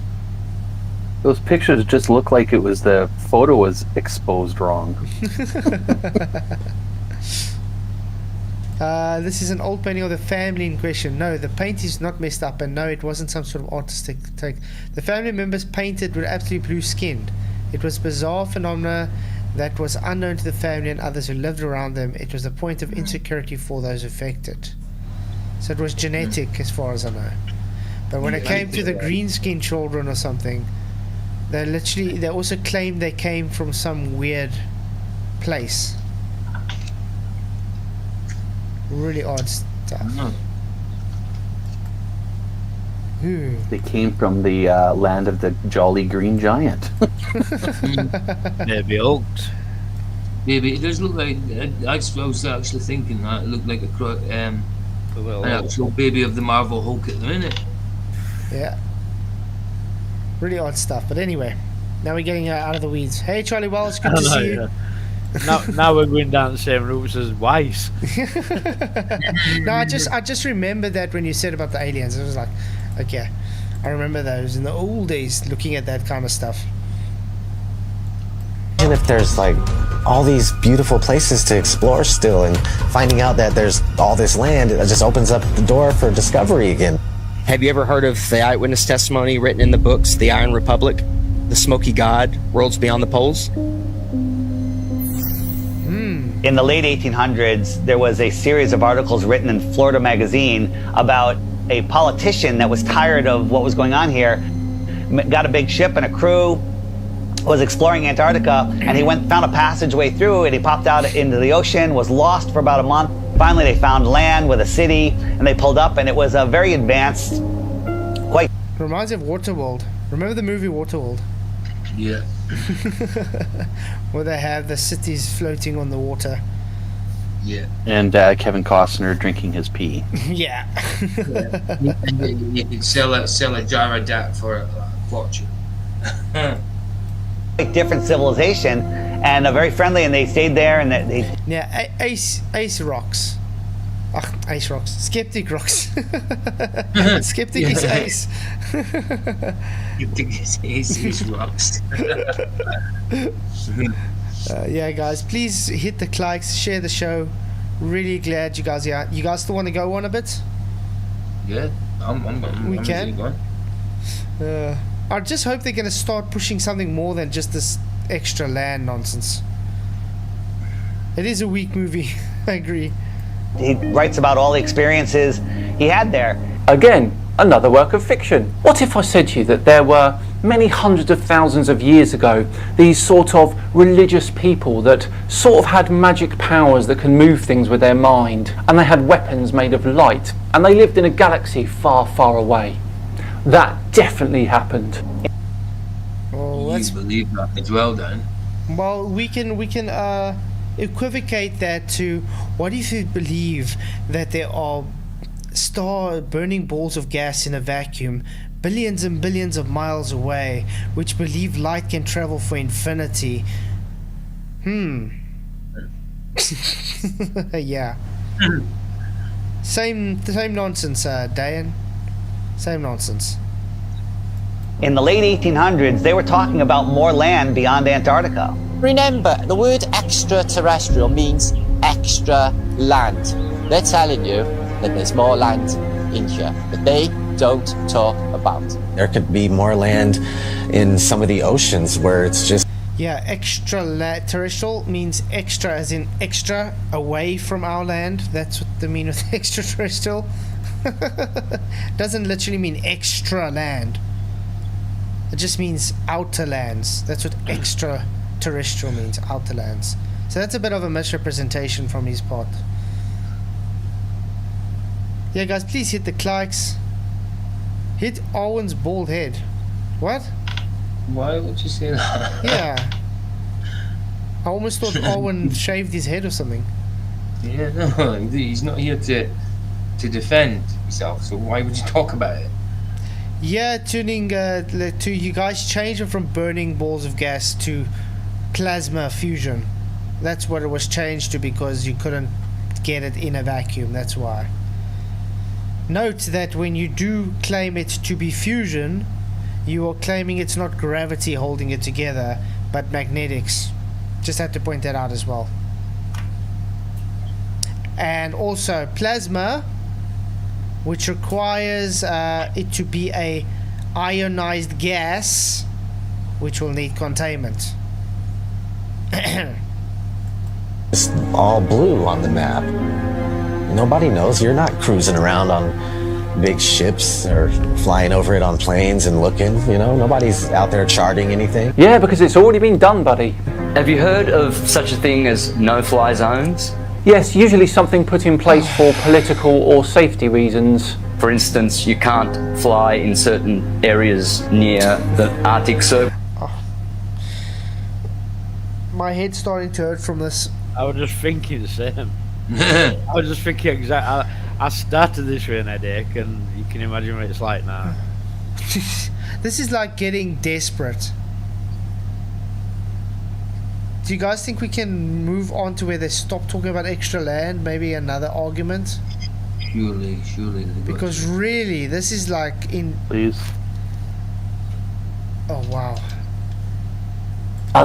Those pictures just look like it was the photo was exposed wrong. This is an old painting of the family in question. No, the paint is not messed up, and no, it wasn't some sort of artistic take. The family members painted were absolutely blue skinned. It was bizarre phenomena that was unknown to the family and others who lived around them. It was a point of insecurity for those affected. So it was genetic as far as I know. But when it came to the green skinned children or something, they also claimed they came from some weird place. Really odd stuff. They came from the land of the Jolly Green Giant. Maybe Hulked. Maybe it does look like. I was actually thinking that it looked like an actual baby of the Marvel Hulk at the minute. Yeah. Really odd stuff. But anyway, now we're getting out of the weeds. Hey, Charlie Wells, good to see you. Now we're going down the same routes as Weiss. No, I just remember that when you said about the aliens, it was like, okay, I remember those in the old days, looking at that kind of stuff. And if there's like all these beautiful places to explore still, and finding out that there's all this land, it just opens up the door for discovery again. Have you ever heard of the eyewitness testimony written in the books, The Iron Republic, The Smoky God, Worlds Beyond the Poles? In the late 1800s, there was a series of articles written in Florida Magazine about a politician that was tired of what was going on here, got a big ship and a crew, was exploring Antarctica, and he found a passageway through, and he popped out into the ocean, was lost for about a month. Finally, they found land with a city, and they pulled up, and it was a very advanced, quite... Reminds me of Waterworld. Remember the movie Waterworld? Yeah. Where they have the cities floating on the water. Yeah. And Kevin Costner drinking his pee. Yeah. You could sell a jar of that for a fortune. different civilization, and very friendly, and they stayed there, and they... Yeah, Ace rocks. Ace rocks. Skeptic rocks. Skeptic is Ace. Skeptic is Ace rocks. Yeah, guys, please hit the likes, share the show. Really glad you guys are out. You guys still want to go on a bit? Yeah, we can. I just hope they're going to start pushing something more than just this extra land nonsense. It is a weak movie. I agree. He writes about all the experiences he had there. Again, another work of fiction. What if I said to you that there were many hundreds of thousands of years ago these sort of religious people that sort of had magic powers that can move things with their mind, and they had weapons made of light, and they lived in a galaxy far, far away? That definitely happened. Well, let's believe that as well, then. Well, we can equivocate that to, what if you believe that there are burning balls of gas in a vacuum billions and billions of miles away, which believe light can travel for infinity. Yeah. Same nonsense, Dan. Same nonsense. In the late 1800s, they were talking about more land beyond Antarctica. Remember, the word extraterrestrial means extra land. They're telling you that there's more land in here that they don't talk about. There could be more land in some of the oceans where it's just... Yeah, extraterrestrial means extra as in extra away from our land. That's what they mean with extraterrestrial. Doesn't literally mean extra land. It just means outer lands. That's what extraterrestrial means, outer lands. So that's a bit of a misrepresentation from his part. Yeah, guys, please hit the likes. Hit Owen's bald head. What? Why would you say that? Yeah. I almost thought Owen shaved his head or something. Yeah, no, he's not here to defend himself, so why would you talk about it? Yeah, tuning to you guys change it from burning balls of gas to plasma fusion. That's what it was changed to because you couldn't get it in a vacuum, that's why. Note that when you do claim it to be fusion, you are claiming it's not gravity holding it together, but magnetics. Just had to point that out as well. And also plasma, which requires it to be a ionized gas, which will need containment. It's all blue on the map. Nobody knows. You're not cruising around on big ships or flying over it on planes and looking, you know? Nobody's out there charting anything. Yeah, because it's already been done, buddy. Have you heard of such a thing as no-fly zones? Yes, usually something put in place for political or safety reasons. For instance, you can't fly in certain areas near the Arctic Circle. My head's starting to hurt from this. I was just thinking the same. I was just thinking exactly. I started this with an headache, and you can imagine what it's like now. This is like getting desperate. Do you guys think we can move on to where they stop talking about extra land? Maybe another argument? Surely. Because really, this is like in... Please. Oh, wow.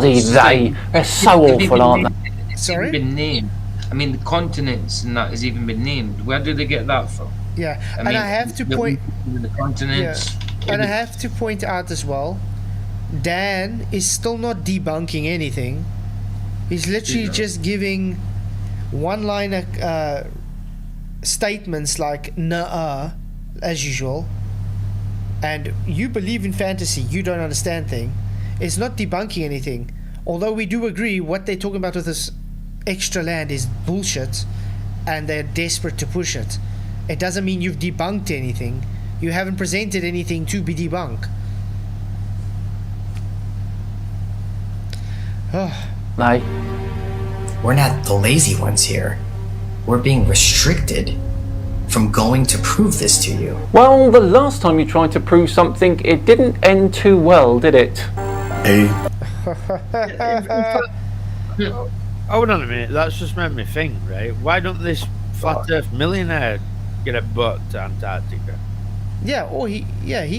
They're so awful, aren't they? Sorry? Been named. I mean, the continents and that has even been named. Where do they get that from? Yeah, I have to point... The continents. Yeah. And I have to point out as well, Dan is still not debunking anything. He's literally just giving one-liner statements like "nuh-uh," as usual. And you believe in fantasy, you don't understand thing. It's not debunking anything. Although we do agree what they're talking about with this extra land is bullshit, and they're desperate to push it. It doesn't mean you've debunked anything. You haven't presented anything to be debunked. No. We're not the lazy ones here. We're being restricted from going to prove this to you. Well, the last time you tried to prove something, it didn't end too well, did it? Hold on a minute, that's just made me think, right? Why don't this flat earth millionaire get a boat to Antarctica? Yeah, or he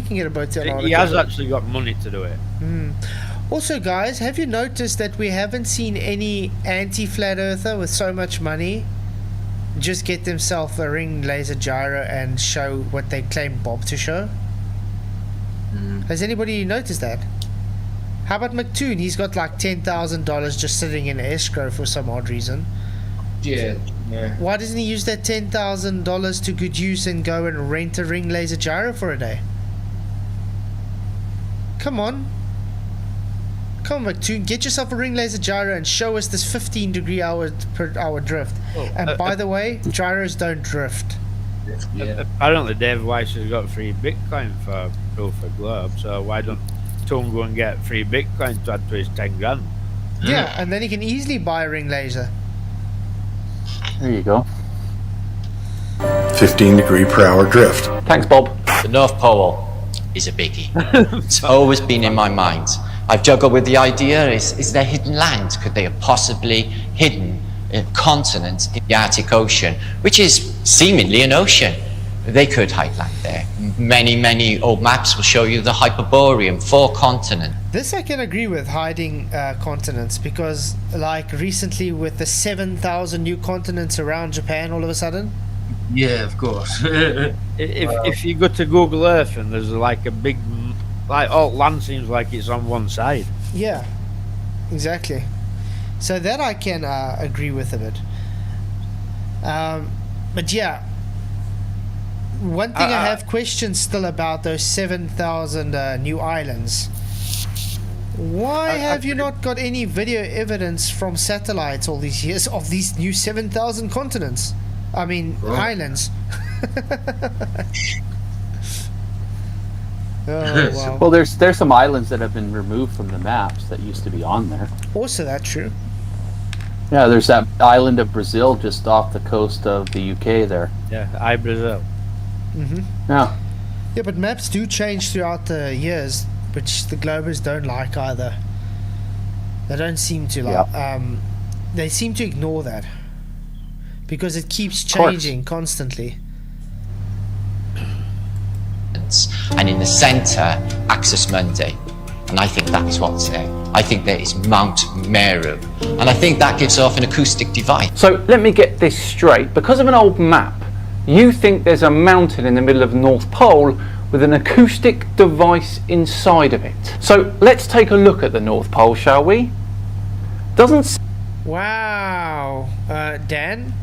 can get a boat to Antarctica. He has actually got money to do it. Also, guys, have you noticed that we haven't seen any anti-flat earther with so much money just get themselves a ring laser gyro and show what they claim Bob to show? Has anybody noticed that? How about McToon? He's got like $10,000 just sitting in escrow for some odd reason. Yeah. Why doesn't he use that $10,000 to good use and go and rent a ring laser gyro for a day? Come on, McToon, get yourself a ring laser gyro and show us this 15 degree per hour drift. And by the way, gyros don't drift. Yeah. Apparently Dave Weiss has got free Bitcoin for proof of globe, so why don't Tom go and get free Bitcoin to add to his 10 grand? Yeah, and then he can easily buy a ring laser. There you go. 15 degree per hour drift. Thanks, Bob. The North Pole is a biggie. It's always been in my mind. I've juggled with the idea, is there hidden land? Could they have possibly hidden a continent in the Arctic Ocean, which is seemingly an ocean? They could hide land there. Many old maps will show you the Hyperborean, 4 continents. This I can agree with, hiding continents, because like recently with the 7,000 new continents around Japan all of a sudden. Yeah, of course. if you go to Google Earth and there's like a big, like all land seems like it's on one side. Yeah, exactly. So that I can agree with a bit. But yeah, one thing I have questions still about those 7,000 new islands. Why have you not got any video evidence from satellites all these years of these new 7,000 continents? I mean, islands. Oh, wow. Well, there's some islands that have been removed from the maps that used to be on there. Also, that's true. Yeah, there's that island of Brazil just off the coast of the UK there. Yeah, Brazil. Mm-hmm. Yeah. Yeah, but maps do change throughout the years, which the Globers don't like either. They don't seem to like. They seem to ignore that because it keeps changing constantly. And in the centre, Axis Mundi. And I think that is what's there. I think there is Mount Meru. And I think that gives off an acoustic device. So let me get this straight. Because of an old map, you think there's a mountain in the middle of the North Pole with an acoustic device inside of it. So let's take a look at the North Pole, shall we? Doesn't... Wow. Dan,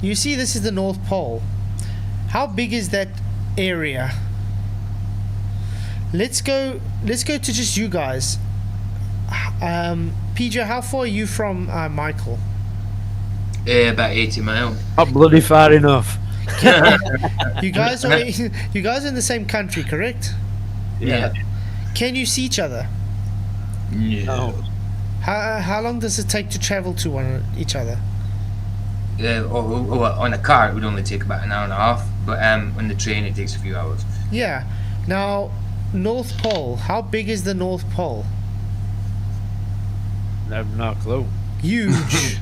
you see this is the North Pole. How big is that area? Let's go to just you guys. PJ, how far are you from Michael? About 80 miles. Not bloody far enough. You guys are in the same country, correct? Yeah. Can you see each other? No. How long does it take to travel to each other? On a car it would only take about an hour and a half, but on the train it takes a few hours. Yeah. Now, North Pole. How big is the North Pole? I have no clue. Huge.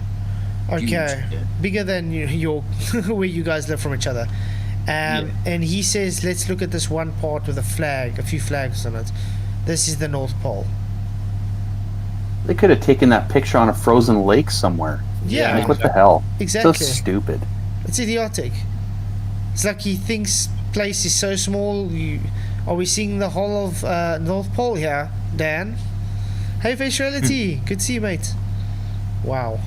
Okay. Huge, yeah. Bigger than your where you guys live from each other. And he says, let's look at this one part with a flag, a few flags on it. This is the North Pole. They could have taken that picture on a frozen lake somewhere. Yeah. Like, what the hell? Exactly. So stupid. It's idiotic. It's like he thinks place is so small. Are we seeing the whole of North Pole here, Dan? Hey, Faciality. Good to see you, mate. Wow.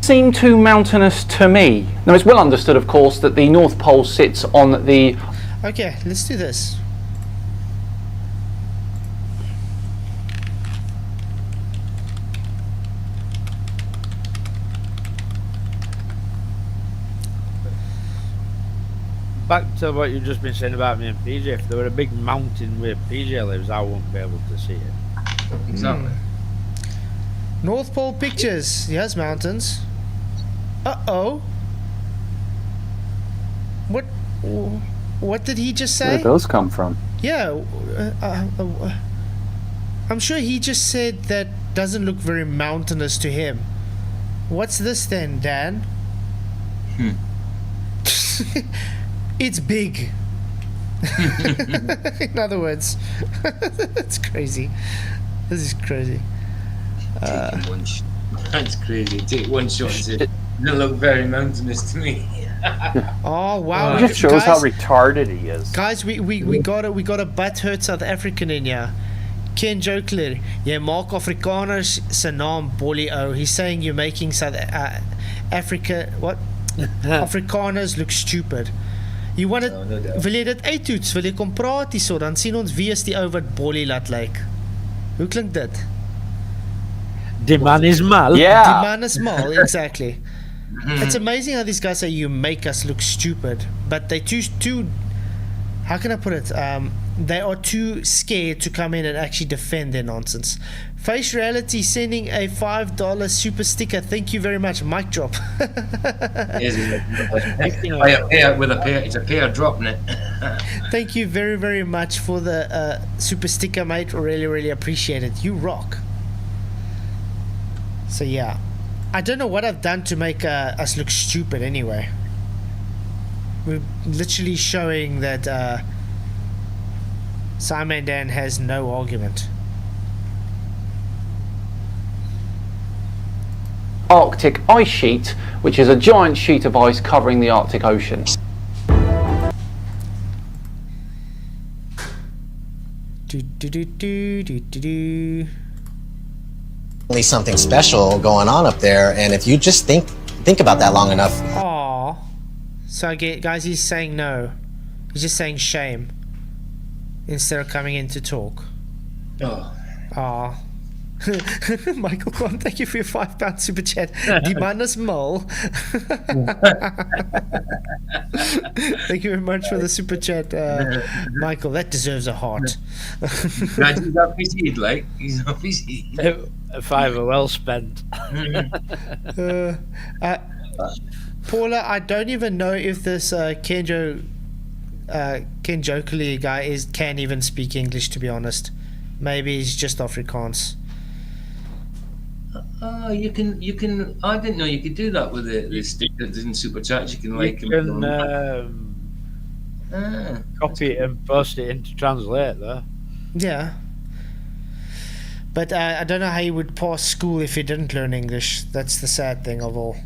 Seem too mountainous to me. Now, it's well understood, of course, that the North Pole sits on the... Okay, let's do this. Back to what you've just been saying about me and PJ. If there were a big mountain where PJ lives, I wouldn't be able to see it. Exactly. North Pole pictures. Yes, mountains. Uh-oh. What did he just say? Where did those come from? Yeah. I'm sure he just said that doesn't look very mountainous to him. What's this then, Dan? It's big. In other words. That's crazy. This is crazy. That's crazy. Take one shot and say, it doesn't look very mountainous to me. Oh wow! It just shows how retarded he is. Guys, we got a butthurt South African in here. Ken Jokler, jy maak Afrikaners se naam Bolly ou. He's saying you're making South Africa what? Afrikaners look stupid. You want it? Wil jy dit uittoets? Wil jy kom praat hierso? Dan sien ons wie is die ou wat Bolly laat lyk. Hoe klink dit? Die man is mal. Yeah. Die man is mal, exactly. It's amazing how these guys say you make us look stupid, but they too how can I put it? they are too scared to come in and actually defend their nonsense. Face Reality sending a $5 super sticker. Thank you very much. Mic drop. It's a pair drop, isn't it? Thank you very, very much for the super sticker, mate. Really, really appreciate it. You rock. So yeah, I don't know what I've done to make us look stupid anyway. We're literally showing that Scimandan has no argument. Arctic ice sheet, which is a giant sheet of ice covering the Arctic Ocean. Something special going on up there, and if you just think about that long enough. Aww. So guys, he's saying no. He's just saying shame instead of coming in to talk. Oh. Aww. Michael Kwan, thank you for your £5 super chat. Die man is mal. Thank you very much for the super chat, Michael. That deserves a heart. He's off his head, like. He's off his head. A $5 well spent. Paula, I don't even know if this Ken Jokerly guy can even speak English, to be honest. Maybe he's just Afrikaans. Oh, you can. I didn't know you could do that with the stickers in super chat. You can copy it and post it into Translate there. Yeah. But I don't know how you would pass school if you didn't learn English. That's the sad thing of all.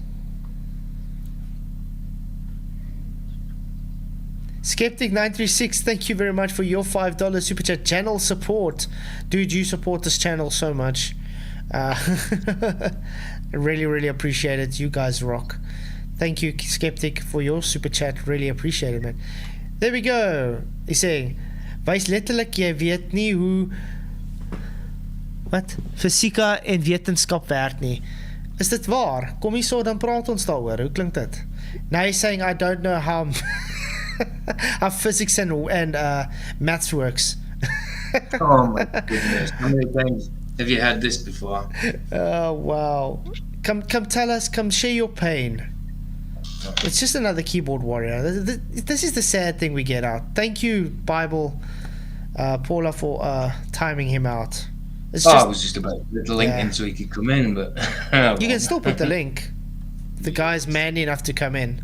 Skeptic936, thank you very much for your $5 super chat. Channel support. Dude, you support this channel so much. Really, really appreciate it. You guys rock. Thank you, Skeptic, for your super chat. Really appreciate it, man. There we go. He's saying, wys letterlik jy weet nie hoe wat fisika en wetenskap werk nie. Is dit waar? Kom hier so, dan praat ons daaroor. Hoe klink dit? Now he's saying I don't know how how physics and maths works. Oh my goodness. How many times have you had this before? Oh wow. Come tell us, come share your pain. It's just another keyboard warrior. This is the sad thing we get out. Thank you, Bible, Paula, for timing him out. It's I was just about to put the link in so he could come in, but you can still put the link. The guy's man enough to come in.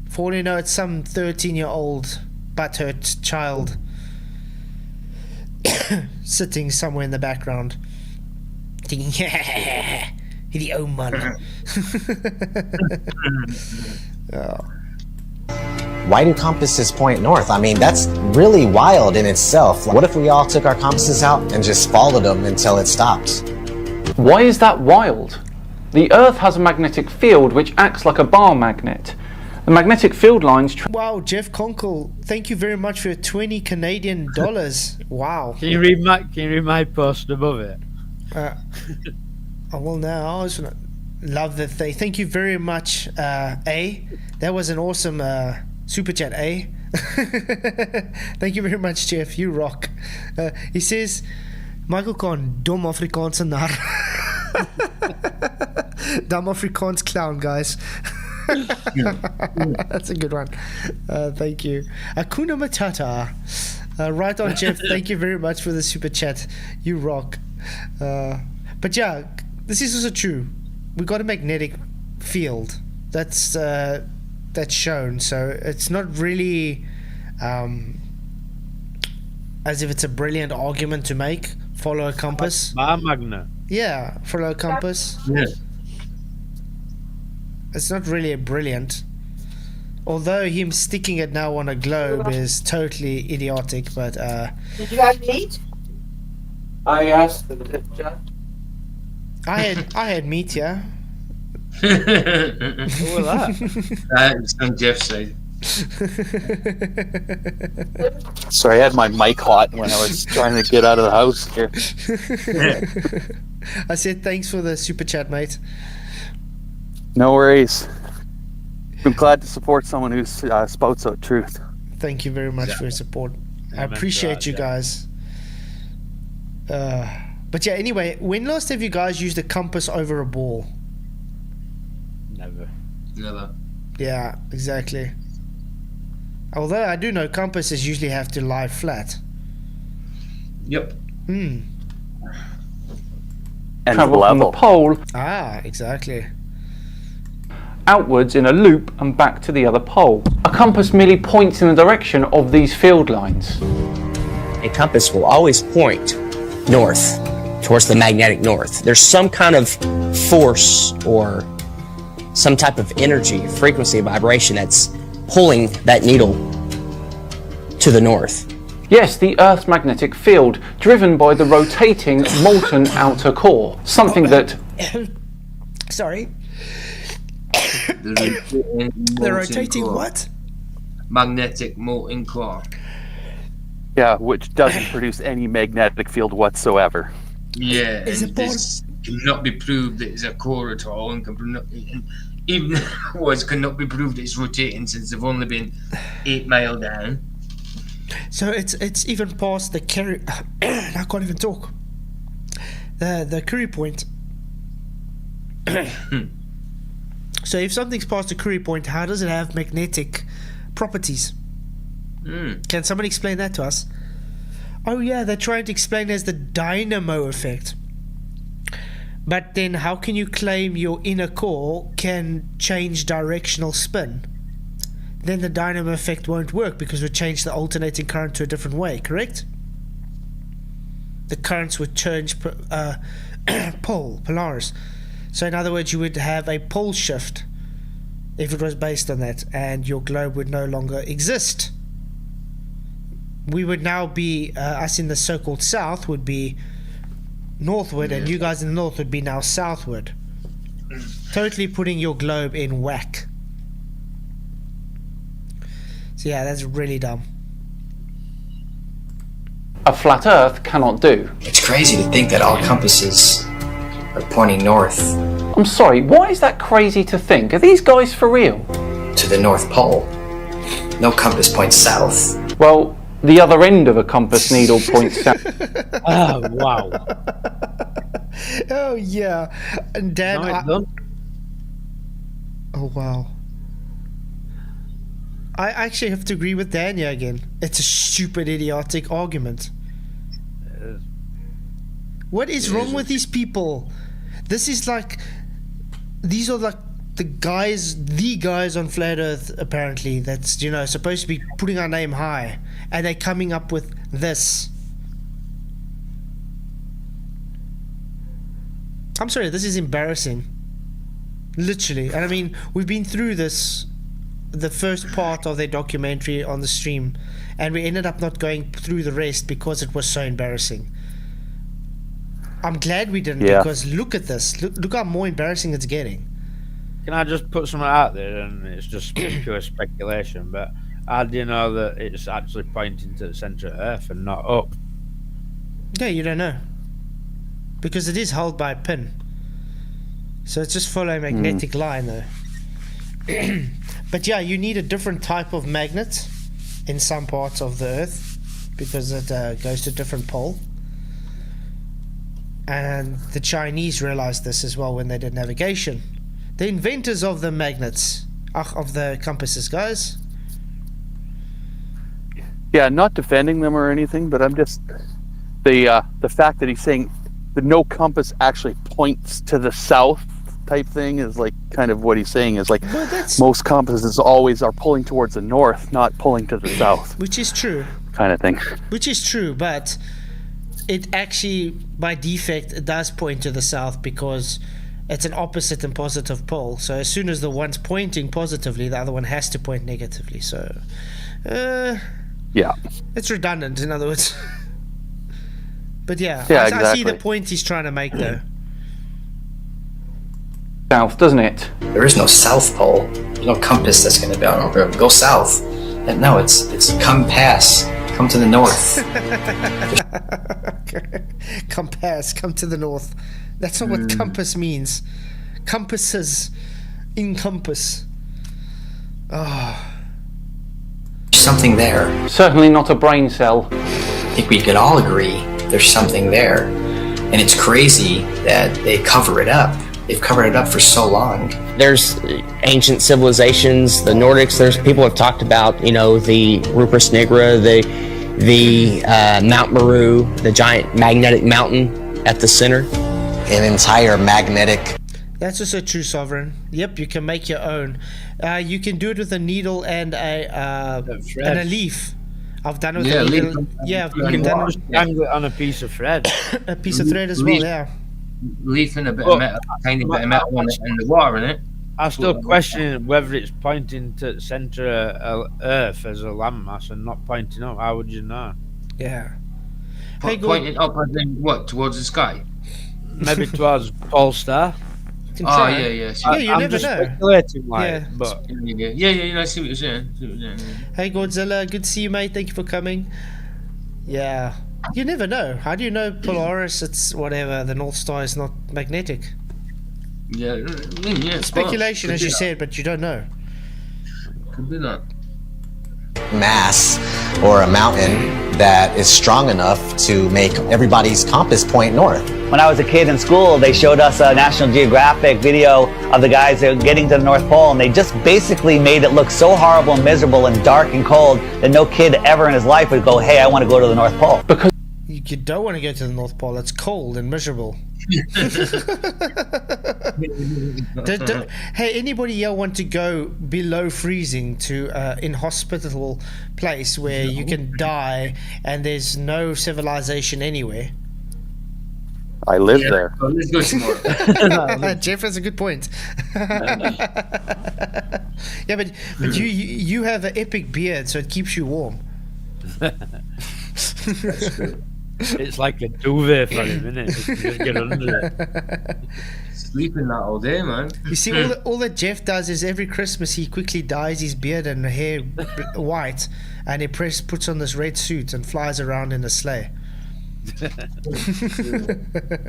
For all you know, it's some 13-year-old butthurt child sitting somewhere in the background thinking, yeah, the old man. Why do compasses point north? I mean, that's really wild in itself. What if we all took our compasses out and just followed them until it stopped? Why is that wild? The Earth has a magnetic field which acts like a bar magnet. The magnetic field lines... Wow, Jeff Conkle, thank you very much for your 20 Canadian dollars. Wow. Can you read my post above it? I will now. I was gonna love that thing. Thank you very much, A. That was an awesome super chat, A. Thank you very much, Jeff. You rock. He says, Michael Kahn, dom Afrikaanse nar. Dumb Afrikaans clown, guys. That's a good one. Thank you. Akuna Matata. Right on, Jeff. Thank you very much for the super chat. You rock. But yeah, this is also true. We got a magnetic field. That's shown. So it's not really as if it's a brilliant argument to make. Follow a compass. Bar magnet. Yeah, follow a compass. Yeah. It's not really brilliant. Although him sticking it now on a globe is totally idiotic, but Did you have meat? I asked the chat. I had meat, yeah. What was that? That was on Jeff's side. Sorry, I had my mic hot when I was trying to get out of the house here. I said thanks for the super chat, mate. No worries. I'm glad to support someone who spouts out truth. Thank you very much for your support. I appreciate you guys. But yeah, anyway, when last have you guys used a compass over a ball? Never. Yeah, exactly. Although I do know compasses usually have to lie flat. Yep. And travel from the pole exactly. outwards in a loop and back to the other pole. A compass merely points in the direction of these field lines. A compass will always point north, towards the magnetic north. There's some kind of force or some type of energy, frequency, vibration that's pulling that needle to the north. Yes, the Earth's magnetic field, driven by the rotating molten outer core. Something that... Sorry. The rotating core. what? Magnetic molten core. Yeah, which doesn't produce any magnetic field whatsoever. Yeah, and this cannot be proved that it's a core at all, and even was cannot be proved it's rotating since they've only been 8 miles down. So it's even past the Curie. I can't even talk. The Curie point. So if something's past the Curie point, how does it have magnetic properties? Can somebody explain that to us? Oh yeah, they're trying to explain it as the dynamo effect. But then how can you claim your inner core can change directional spin? Then the dynamo effect won't work because we change the alternating current to a different way, correct? The currents would change polaris. So in other words, you would have a pole shift if it was based on that, and your globe would no longer exist. We would now be, us in the so-called south would be northward, and you guys in the north would be now southward. Totally putting your globe in whack. So yeah, that's really dumb. A flat Earth cannot do. It's crazy to think that all compasses are pointing north. I'm sorry, why is that crazy to think? Are these guys for real? To the North Pole. No compass points south. Well, the other end of a compass needle points south. Oh, wow. Oh yeah. And Dan, oh wow. I actually have to agree with Dania again. It's a stupid, idiotic argument. What is wrong with these people? This is like, these are like the guys on Flat Earth, apparently, that's, you know, supposed to be putting our name high, and they're coming up with this. I'm sorry, this is embarrassing. Literally. And I mean, we've been through this, the first part of their documentary on the stream, and we ended up not going through the rest because it was so embarrassing. I'm glad we didn't, because look at this. Look how more embarrassing it's getting. Can I just put something out there, and it's just pure speculation, but how do you know that it's actually pointing to the centre of Earth and not up? Yeah, you don't know. Because it is held by a pin. So it's just following a magnetic line though. But yeah, you need a different type of magnet in some parts of the Earth because it goes to a different pole. And the Chinese realized this as well when they did navigation. The inventors of the magnets, of the compasses, guys. Yeah, not defending them or anything, but I'm just the fact that he's saying that no compass actually points to the south type thing is like kind of what he's saying is like most compasses always are pulling towards the north, not pulling to the south. Which is true. Kind of thing. Which is true, but it actually, by defect, it does point to the south because it's an opposite and positive pole. So as soon as the one's pointing positively, the other one has to point negatively. So, yeah, it's redundant, in other words. But yeah, exactly. I see the point he's trying to make, though. South, doesn't it? There is no South Pole. There's no compass that's going to be on over. Go south. And no, it's come pass. Come to the north. Come pass. Come to the north. That's not what compass means. Compasses encompass. Oh. something there. Certainly not a brain cell. I think we could all agree there's something there. And it's crazy that they cover it up. They've covered it up for so long. There's ancient civilizations, the Nordics. There's people have talked about, you know, the Rupert Nigra, the Mount Meru, the giant magnetic mountain at the center. An entire magnetic. That's also true, Sovereign. Yep, you can make your own. You can do it with a needle and a leaf. I've done it with a needle. Yeah, I've done it. Dangle it on a piece of thread. A piece of thread as well, yeah. Leaf and a bit of metal, a tiny bit of metal in the water, innit? I'm still questioning whether it's pointing to the centre of Earth as a landmass and not pointing up. How would you know? Yeah. Pointing up, as in what? Towards the sky? Maybe towards Pole Star. Oh, yeah. You I'm never just know. speculating, like, Yeah. but Yeah, I see what you're saying. Hey, Godzilla, good to see you, mate. Thank you for coming. Yeah. You never know. How do you know Polaris, it's whatever, the North Star is not magnetic? Yeah. Speculation, as you said, but you don't know. Could be that. Mass or a mountain that is strong enough to make everybody's compass point north. When I was a kid in school, they showed us a National Geographic video of the guys that were getting to the North Pole, and they just basically made it look so horrible and miserable and dark and cold that no kid ever in his life would go, hey, I want to go to the North Pole. Because you don't want to go to the North Pole. It's cold and miserable. Hey, anybody here want to go below freezing to inhospitable place where you can die and there's no civilization anywhere? I live there. Oh, let's go tomorrow. Jeff has a good point. Yeah, but you have an epic beard, so it keeps you warm. it's like a duvet for him, isn't it? Just get under it. Sleeping that all day, man. You see, all that Jeff does is every Christmas he quickly dyes his beard and hair white, and he puts on this red suit and flies around in a sleigh.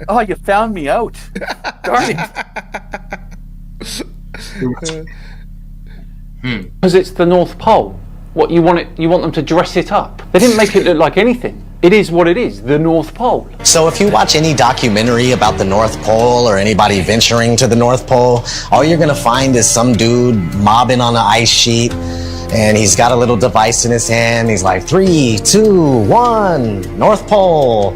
Oh, you found me out. Darn it. Because it's the North Pole. What you want them to dress it up. They didn't make it look like anything. It is what it is, the North Pole. So if you watch any documentary about the North Pole or anybody venturing to the North Pole, all you're gonna find is some dude mobbing on an ice sheet, and he's got a little device in his hand. He's like, 3, 2, 1, North Pole.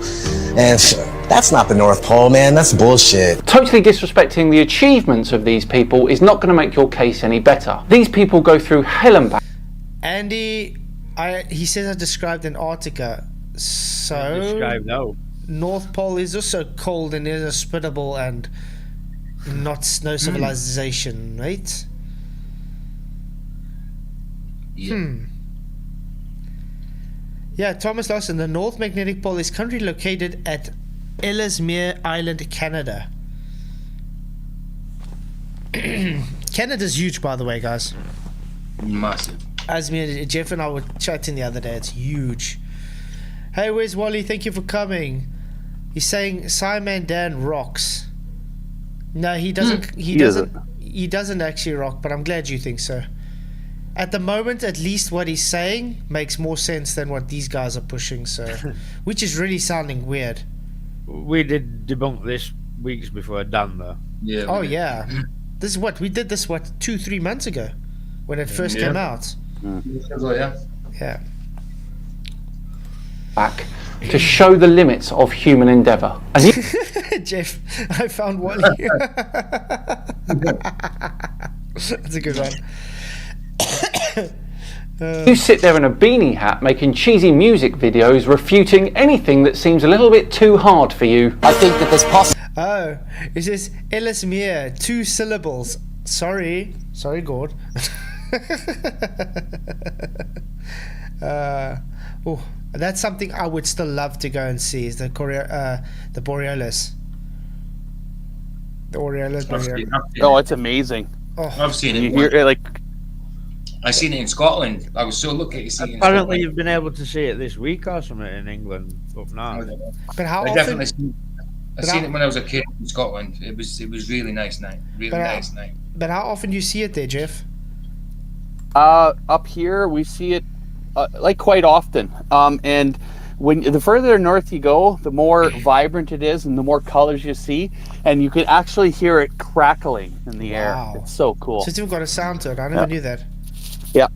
And that's not the North Pole, man. That's bullshit. Totally disrespecting the achievements of these people is not going to make your case any better. These people go through hell and back. Andy, he says I described Antarctica. So described no. North Pole is also cold and inhospitable and no civilization, right? Yeah. Yeah, Thomas Lawson, the North Magnetic Pole is currently located at Ellesmere Island, Canada. Canada's huge, by the way, guys. Massive. As me and Jeff and I were chatting the other day, it's huge. Hey, where's Wally? Thank you for coming. He's saying Scimandan rocks. No, he doesn't. He doesn't actually rock, but I'm glad you think so. At the moment, at least what he's saying makes more sense than what these guys are pushing, so which is really sounding weird. We did debunk this weeks before done though. Yeah. Oh yeah. This is what we did 2-3 months ago when it first came out. Yeah. Back to show the limits of human endeavour. Jeff, I found Wally. That's a good one. You sit there in a beanie hat making cheesy music videos refuting anything that seems a little bit too hard for you. I think that there's Oh, it says Ellesmere, 2 syllables. Sorry, Gord. Oh, that's something I would still love to go and see. Is the Borealis. The Borealis. Oh, it's amazing. Oh. I've seen it. I seen it in Scotland. I was so lucky to see it in Apparently Scotland. you've been able to see it this week or something in England up now. But how I often? I seen it when I was a kid in Scotland. It was really nice night. Really nice night. But how often do you see it there, Jeff? Up here we see it like quite often. And when the further north you go, the more vibrant it is and the more colors you see, and you can actually hear it crackling in the air. It's so cool. So it's even got a sound to it. I never knew that. Yeah.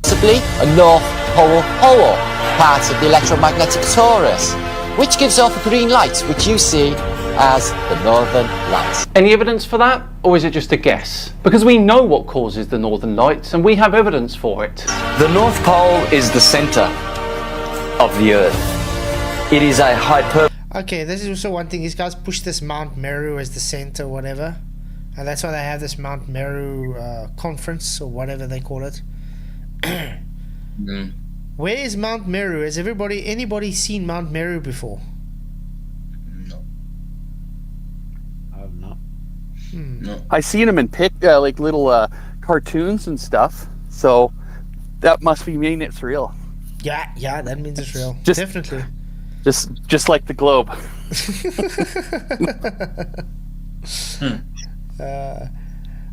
Possibly a North Pole hole, part of the electromagnetic torus, which gives off a green light, which you see as the Northern Lights. Any evidence for that, or is it just a guess? Because we know what causes the Northern Lights, and we have evidence for it. The North Pole is the center of the Earth. It is a hyper... Okay, this is also one thing. These guys push this Mount Meru as the center, whatever. And that's why they have this Mount Meru conference, or whatever they call it. Where is Mount Meru? Has anybody seen Mount Meru before? No. I seen them in like little cartoons and stuff. So that must be mean it's real. Yeah, that means it's real. Definitely. Just like the globe.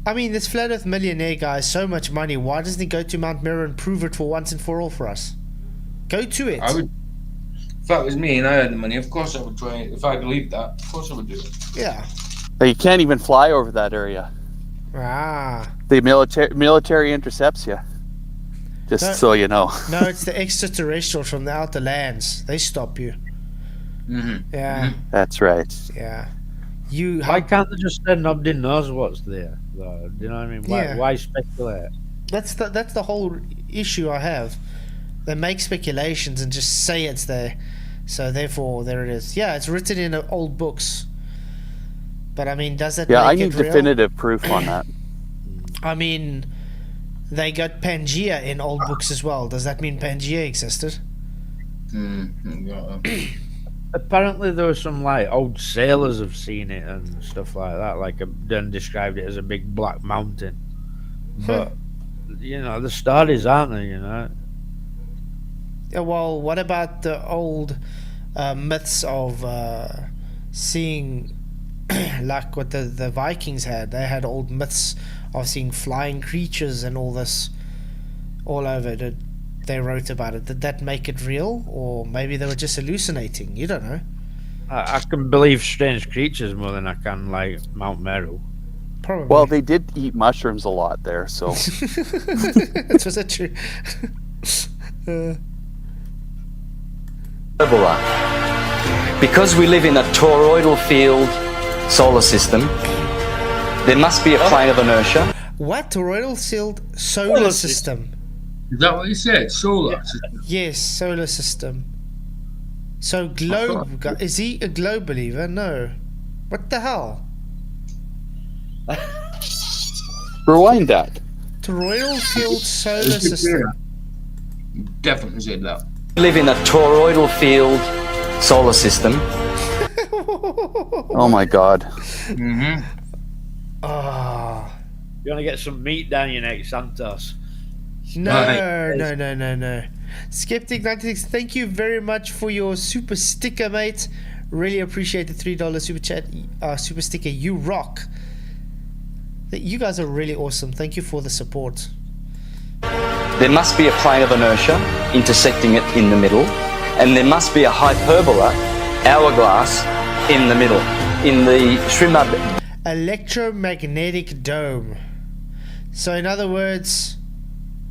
I mean, this flat earth millionaire guy has so much money. Why doesn't he go to Mount Meru and prove it for once and for all for us? Go to it. I would. If that was me and I had the money, of course I would try. If I believed that, of course I would do it. Yeah. But you can't even fly over that area. The military intercepts you. Just so you know. No, it's the extraterrestrials from the outer lands. They stop you. Yeah. That's right. Yeah. Why can't they just say nobody knows what's there? Though? Do you know what I mean? Why speculate? That's the whole issue I have. They make speculations and just say it's there. So therefore, there it is. Yeah, it's written in old books. But I mean, does that make it real? Yeah, I need definitive proof on that. I mean, they got Pangea in old books as well. Does that mean Pangea existed? Apparently there were some like old sailors have seen it and stuff like that, like then described it as a big black mountain. But you know, the stories aren't there, you know. Yeah, well, what about the old myths of seeing like what the Vikings had? They had old myths of seeing flying creatures and all this all over. They wrote about it. Did that make it real, or maybe they were just hallucinating? You don't know. I can believe strange creatures more than I can like Mount Meru. Probably. Well, they did eat mushrooms a lot there, so. Was that true? Because we live in a toroidal field solar system, there must be a plane of inertia. What? Toroidal field solar system? Is that what you said? Solar system? Yes, solar system. So globe... Is he a globe believer? No. What the hell? Rewind that. Toroidal field solar system. Definitely said that. We live in a toroidal field solar system. Oh my god. You want to get some meat down your neck, Santos? No. Skeptic96, thank you very much for your super sticker, mate. Really appreciate the $3 super chat, super sticker. You rock. You guys are really awesome. Thank you for the support. There must be a plane of inertia intersecting it in the middle, and there must be a hyperbola, hourglass, in the middle, in the Scimandan. Electromagnetic dome. So in other words,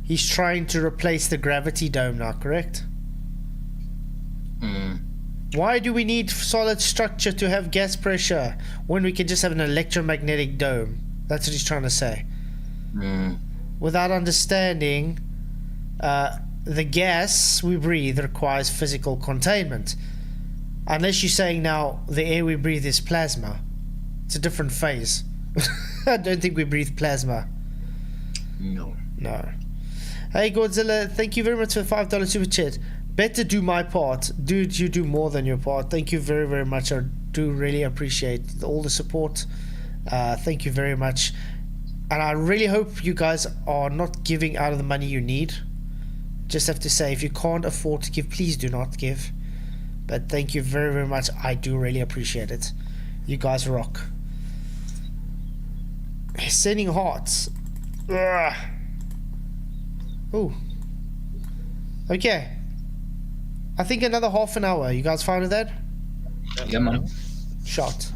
he's trying to replace the gravity dome now, correct? Why do we need solid structure to have gas pressure when we can just have an electromagnetic dome? That's what he's trying to say. Without understanding the gas we breathe requires physical containment. Unless you're saying now the air we breathe is plasma. It's a different phase. I don't think we breathe plasma. No. Hey Godzilla, thank you very much for the $5 super chat. Better do my part. Dude, you do more than your part. Thank you very, very much. I do really appreciate all the support. Thank you very much. And I really hope you guys are not giving out of the money you need. Just have to say, if you can't afford to give, please do not give. But thank you very, very much. I do really appreciate it. You guys rock. Sending hearts. Ugh. Ooh. Okay. I think another half an hour. You guys fine with that? Yeah, man. Shot.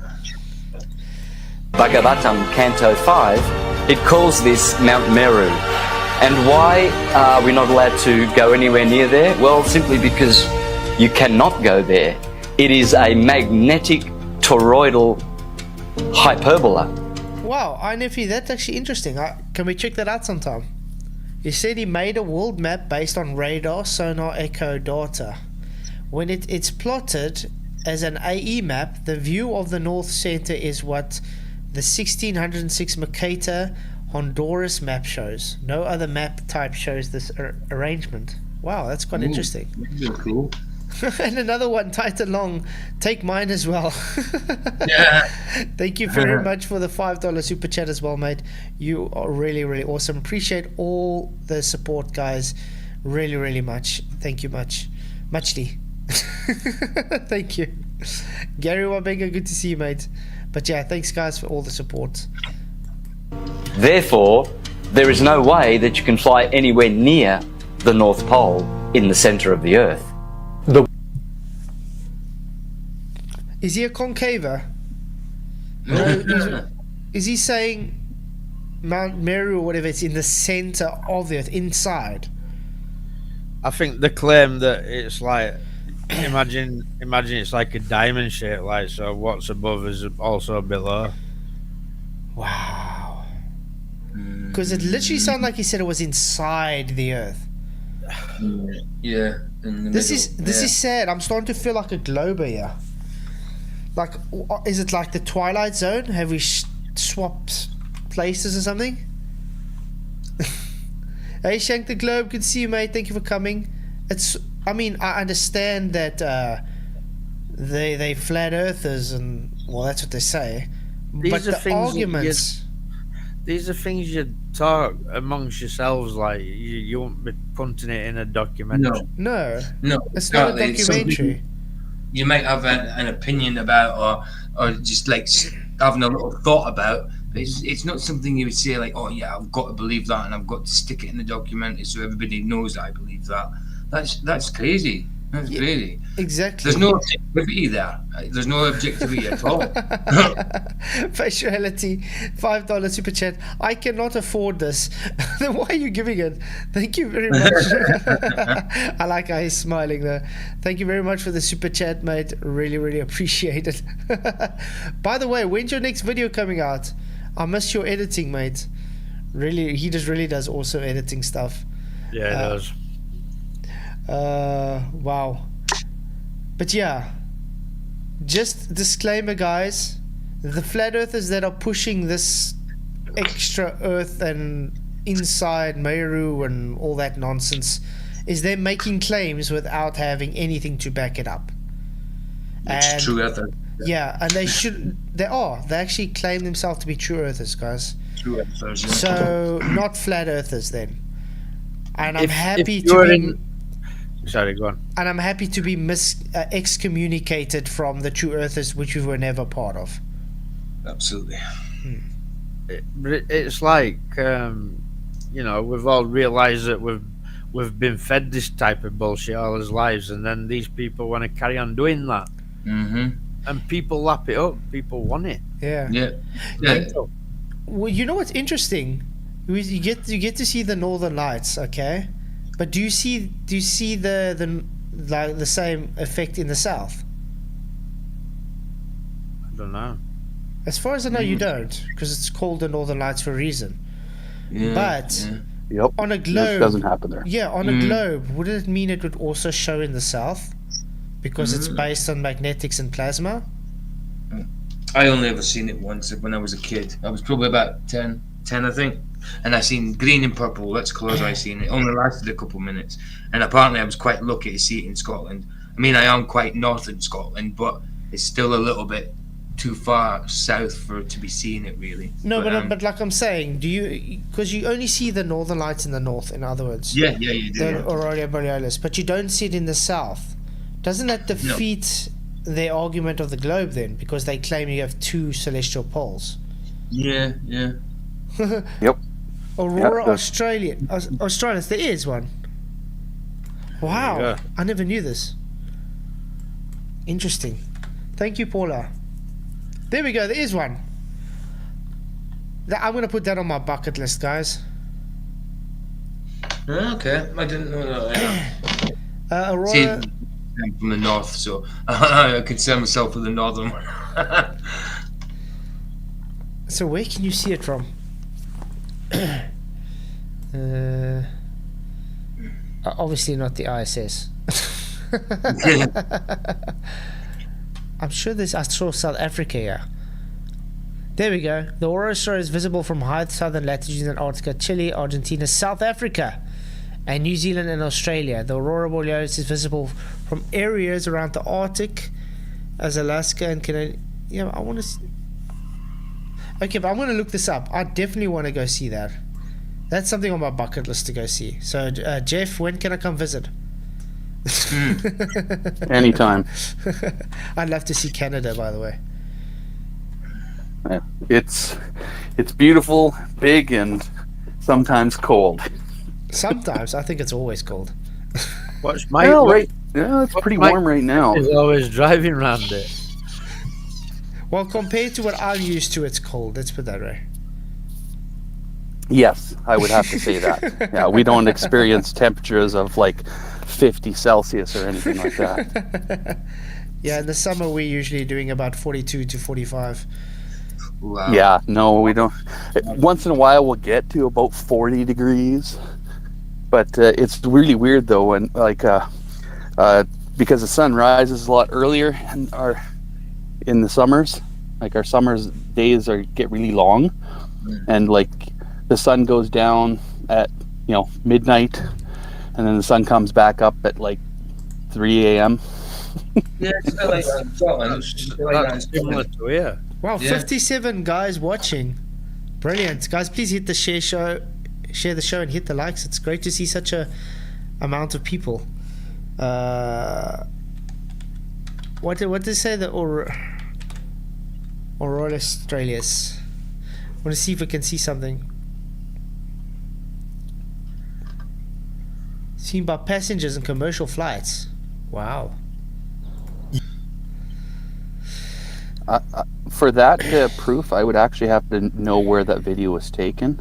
Bhagavatam, Canto 5, it calls this Mount Meru. And why are we not allowed to go anywhere near there? Well, simply because you cannot go there. It is a magnetic toroidal hyperbola. Wow, Nephi, that's actually interesting. Can we check that out sometime? He said he made a world map based on radar, sonar, echo data. When it's plotted as an AE map, the view of the North Center is what the 1606 Mercator Honduras map shows. No other map type shows this arrangement. Wow, that's quite interesting. That's cool. And another one, titled long, take mine as well. Yeah. Thank you very much for the $5 super chat as well, mate. You are really, really awesome. Appreciate all the support, guys. Really, really much. Thank you muchly. Thank you. Gary Wabega, good to see you, mate. But yeah, thanks guys for all the support. Therefore, there is no way that you can fly anywhere near the North Pole in the center of the Earth. Is he a concaver? Is he saying Mount Meru or whatever, it's in the center of the Earth, inside? I think the claim that it's like, imagine it's like a diamond shape, like, so what's above is also below. Wow. Because it literally sounded like he said it was inside the Earth. Yeah. This is sad. I'm starting to feel like a globe here. Like, is it like the Twilight Zone? Have we swapped places or something? Hey, Shank the Globe, good to see you, mate. Thank you for coming. I mean, I understand that they flat earthers, and well, that's what they say. But the arguments. These are things you talk amongst yourselves, like you won't be punting it in a documentary. No, it's not a documentary. You might have an opinion about, or just like having a little thought about, but it's not something you would say like, oh yeah, I've got to believe that, and I've got to stick it in the documentary so everybody knows that I believe that. That's crazy. That's crazy. Exactly. There's no objectivity there. There's no objectivity at all. Faciality, $5 super chat. I cannot afford this. Then why are you giving it? Thank you very much. I like how he's smiling there. Thank you very much for the super chat, mate. Really, really appreciate it. By the way, when's your next video coming out? I missed your editing, mate. Really, he just really does awesome editing stuff. Yeah, he does. Wow. But yeah, just disclaimer, guys, the flat earthers that are pushing this extra earth and inside Meru and all that nonsense is they're making claims without having anything to back it up. It's true earthers. Yeah, and they actually claim themselves to be true earthers, guys. True earthers, yeah. So not flat earthers then. And I'm happy to be Sorry, go on. And I'm happy to be excommunicated from the true earthers, which we were never part of. Absolutely. It's like, you know, we've all realised that we've been fed this type of bullshit all our lives, and then these people want to carry on doing that. Mm-hmm. And people lap it up. People want it. Yeah. Well, you know what's interesting? You get to see the Northern Lights, okay? But do you see the same effect in the south? I don't know. As far as I know, you don't, because it's called the Northern Lights for a reason. Yeah, but Yep. on a globe, it doesn't happen there. Yeah, on a globe, would it mean it would also show in the south because it's based on magnetics and plasma? I only ever seen it once when I was a kid. I was probably about 10 I think. And I seen green and purple. That's colours I seen. It only lasted a couple minutes. And apparently I was quite lucky to see it in Scotland. I mean, I am quite northern Scotland, but it's still a little bit too far south for it to be seeing it, really. No, but like I'm saying, because you only see the Northern Lights in the north, in other words. Yeah, you do. The Aurora Borealis, but you don't see it in the south. Doesn't that defeat their argument of the globe then? Because they claim you have two celestial poles. Yeah. Yep. Aurora Yeah, Australis. There is one. Wow, Yeah. I never knew this. Interesting. Thank you, Paula. There we go. There is one. I'm gonna put that on my bucket list, guys. Okay, I didn't know that. Yeah. Aurora. See, I'm from the north, so I consider myself with the northern one. So where can you see it from? Obviously not the ISS. I'm sure I saw South Africa here. There we go. The aurora australis is visible from high southern latitudes in Antarctica, Chile, Argentina, South Africa, and New Zealand and Australia. The aurora borealis is visible from areas around the Arctic, as Alaska and Canada. Yeah, I want to. Okay, but I'm going to look this up. I definitely want to go see that. That's something on my bucket list to go see. So, Jeff, when can I come visit? Anytime. I'd love to see Canada, by the way. It's beautiful, big, and sometimes cold. Sometimes. I think it's always cold. What's my Yeah, it's pretty warm right now. He's always driving around it. Well, compared to what I'm used to, it's cold. Let's put that right. Yes, I would have to say that. Yeah, we don't experience temperatures of like 50 Celsius or anything like that. Yeah, in the summer we're usually doing about 42 to 45. Wow. Yeah, no, we don't. Once in a while we'll get to about 40 degrees. But it's really weird though when because the sun rises a lot earlier in the summers. Like our summers days get really long, and like the sun goes down at midnight, and then the sun comes back up at like 3 a.m. Yeah, it's a bit like Scotland. It's a bit like that in Similar Scotland. to here. Wow, Yeah. 57 guys watching. Brilliant. Guys, please hit the share the show and hit the likes. It's great to see such a amount of people. What did it say? The Aurora Australis. I want to see if we can see something. Seen by passengers and commercial flights. Wow. For that proof, I would actually have to know where that video was taken.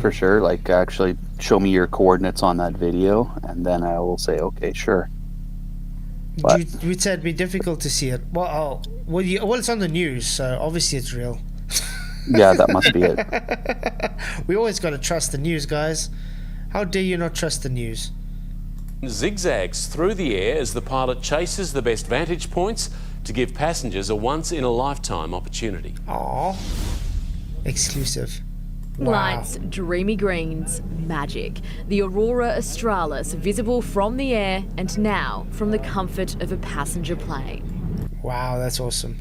For sure. Like, actually show me your coordinates on that video, and then I will say, okay, sure. But You'd say it'd be difficult to see it. Well, it's on the news, so obviously it's real. yeah, that must be it. We always got to trust the news, guys. How dare you not trust the news? Zigzags through the air as the pilot chases the best vantage points to give passengers a once-in-a-lifetime opportunity. Aww. Exclusive. Wow. Lights, dreamy greens, magic. The Aurora Australis visible from the air and now from the comfort of a passenger plane. Wow, that's awesome.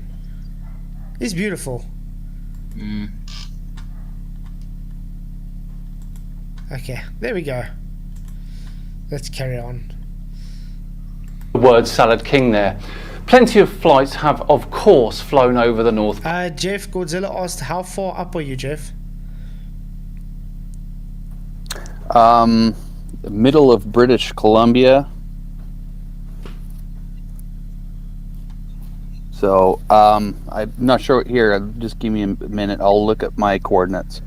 It's beautiful. Okay, there we go. Let's carry on. The word Salad King there. Plenty of flights have, of course, flown over the North. Jeff Godzilla asked, how far up are you, Jeff? Middle of British Columbia. So, I'm not sure here. Just give me a minute. I'll look at my coordinates.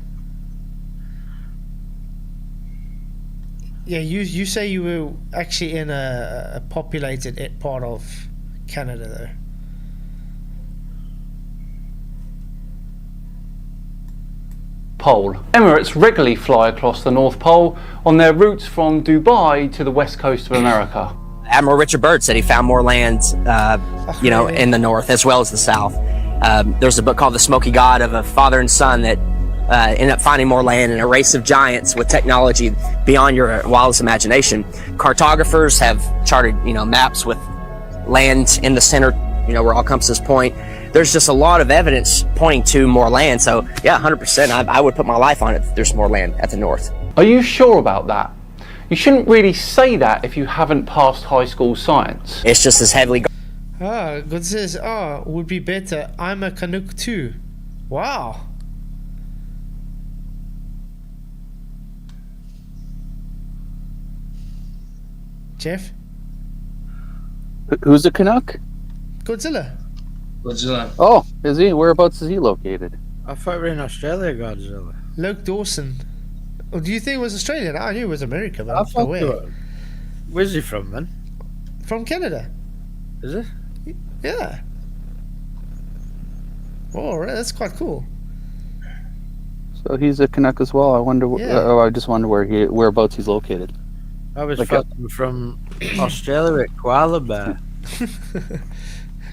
Yeah, you say you were actually in a populated part of Canada, though. Pole. Emirates regularly fly across the North Pole on their routes from Dubai to the west coast of America. Admiral Richard Byrd said he found more land, in the north as well as the south. There's a book called The Smoky God of a father and son that ended up finding more land in a race of giants with technology beyond your wildest imagination. Cartographers have charted, maps with land in the center, where all compasses point. There's just a lot of evidence pointing to more land. So yeah, 100%. I would put my life on it. There's more land at the north. Are you sure about that? You shouldn't really say that if you haven't passed high school science. It's just as heavily. God says, would be better. I'm a Canuck too. Wow. Jeff? Who's a Canuck? Godzilla. Godzilla. Oh, is he? Whereabouts is he located? I thought we were in Australia, Godzilla. Luke Dawson. Oh, do you think it was Australian? I knew it was America, but I I'm thought aware. Where's he from, then? From Canada. Is it? Yeah. Oh, right, that's quite cool. So he's a Canuck as well. I wonder. Yeah. I just wonder whereabouts he's located. I was Like from Australia at koala bear.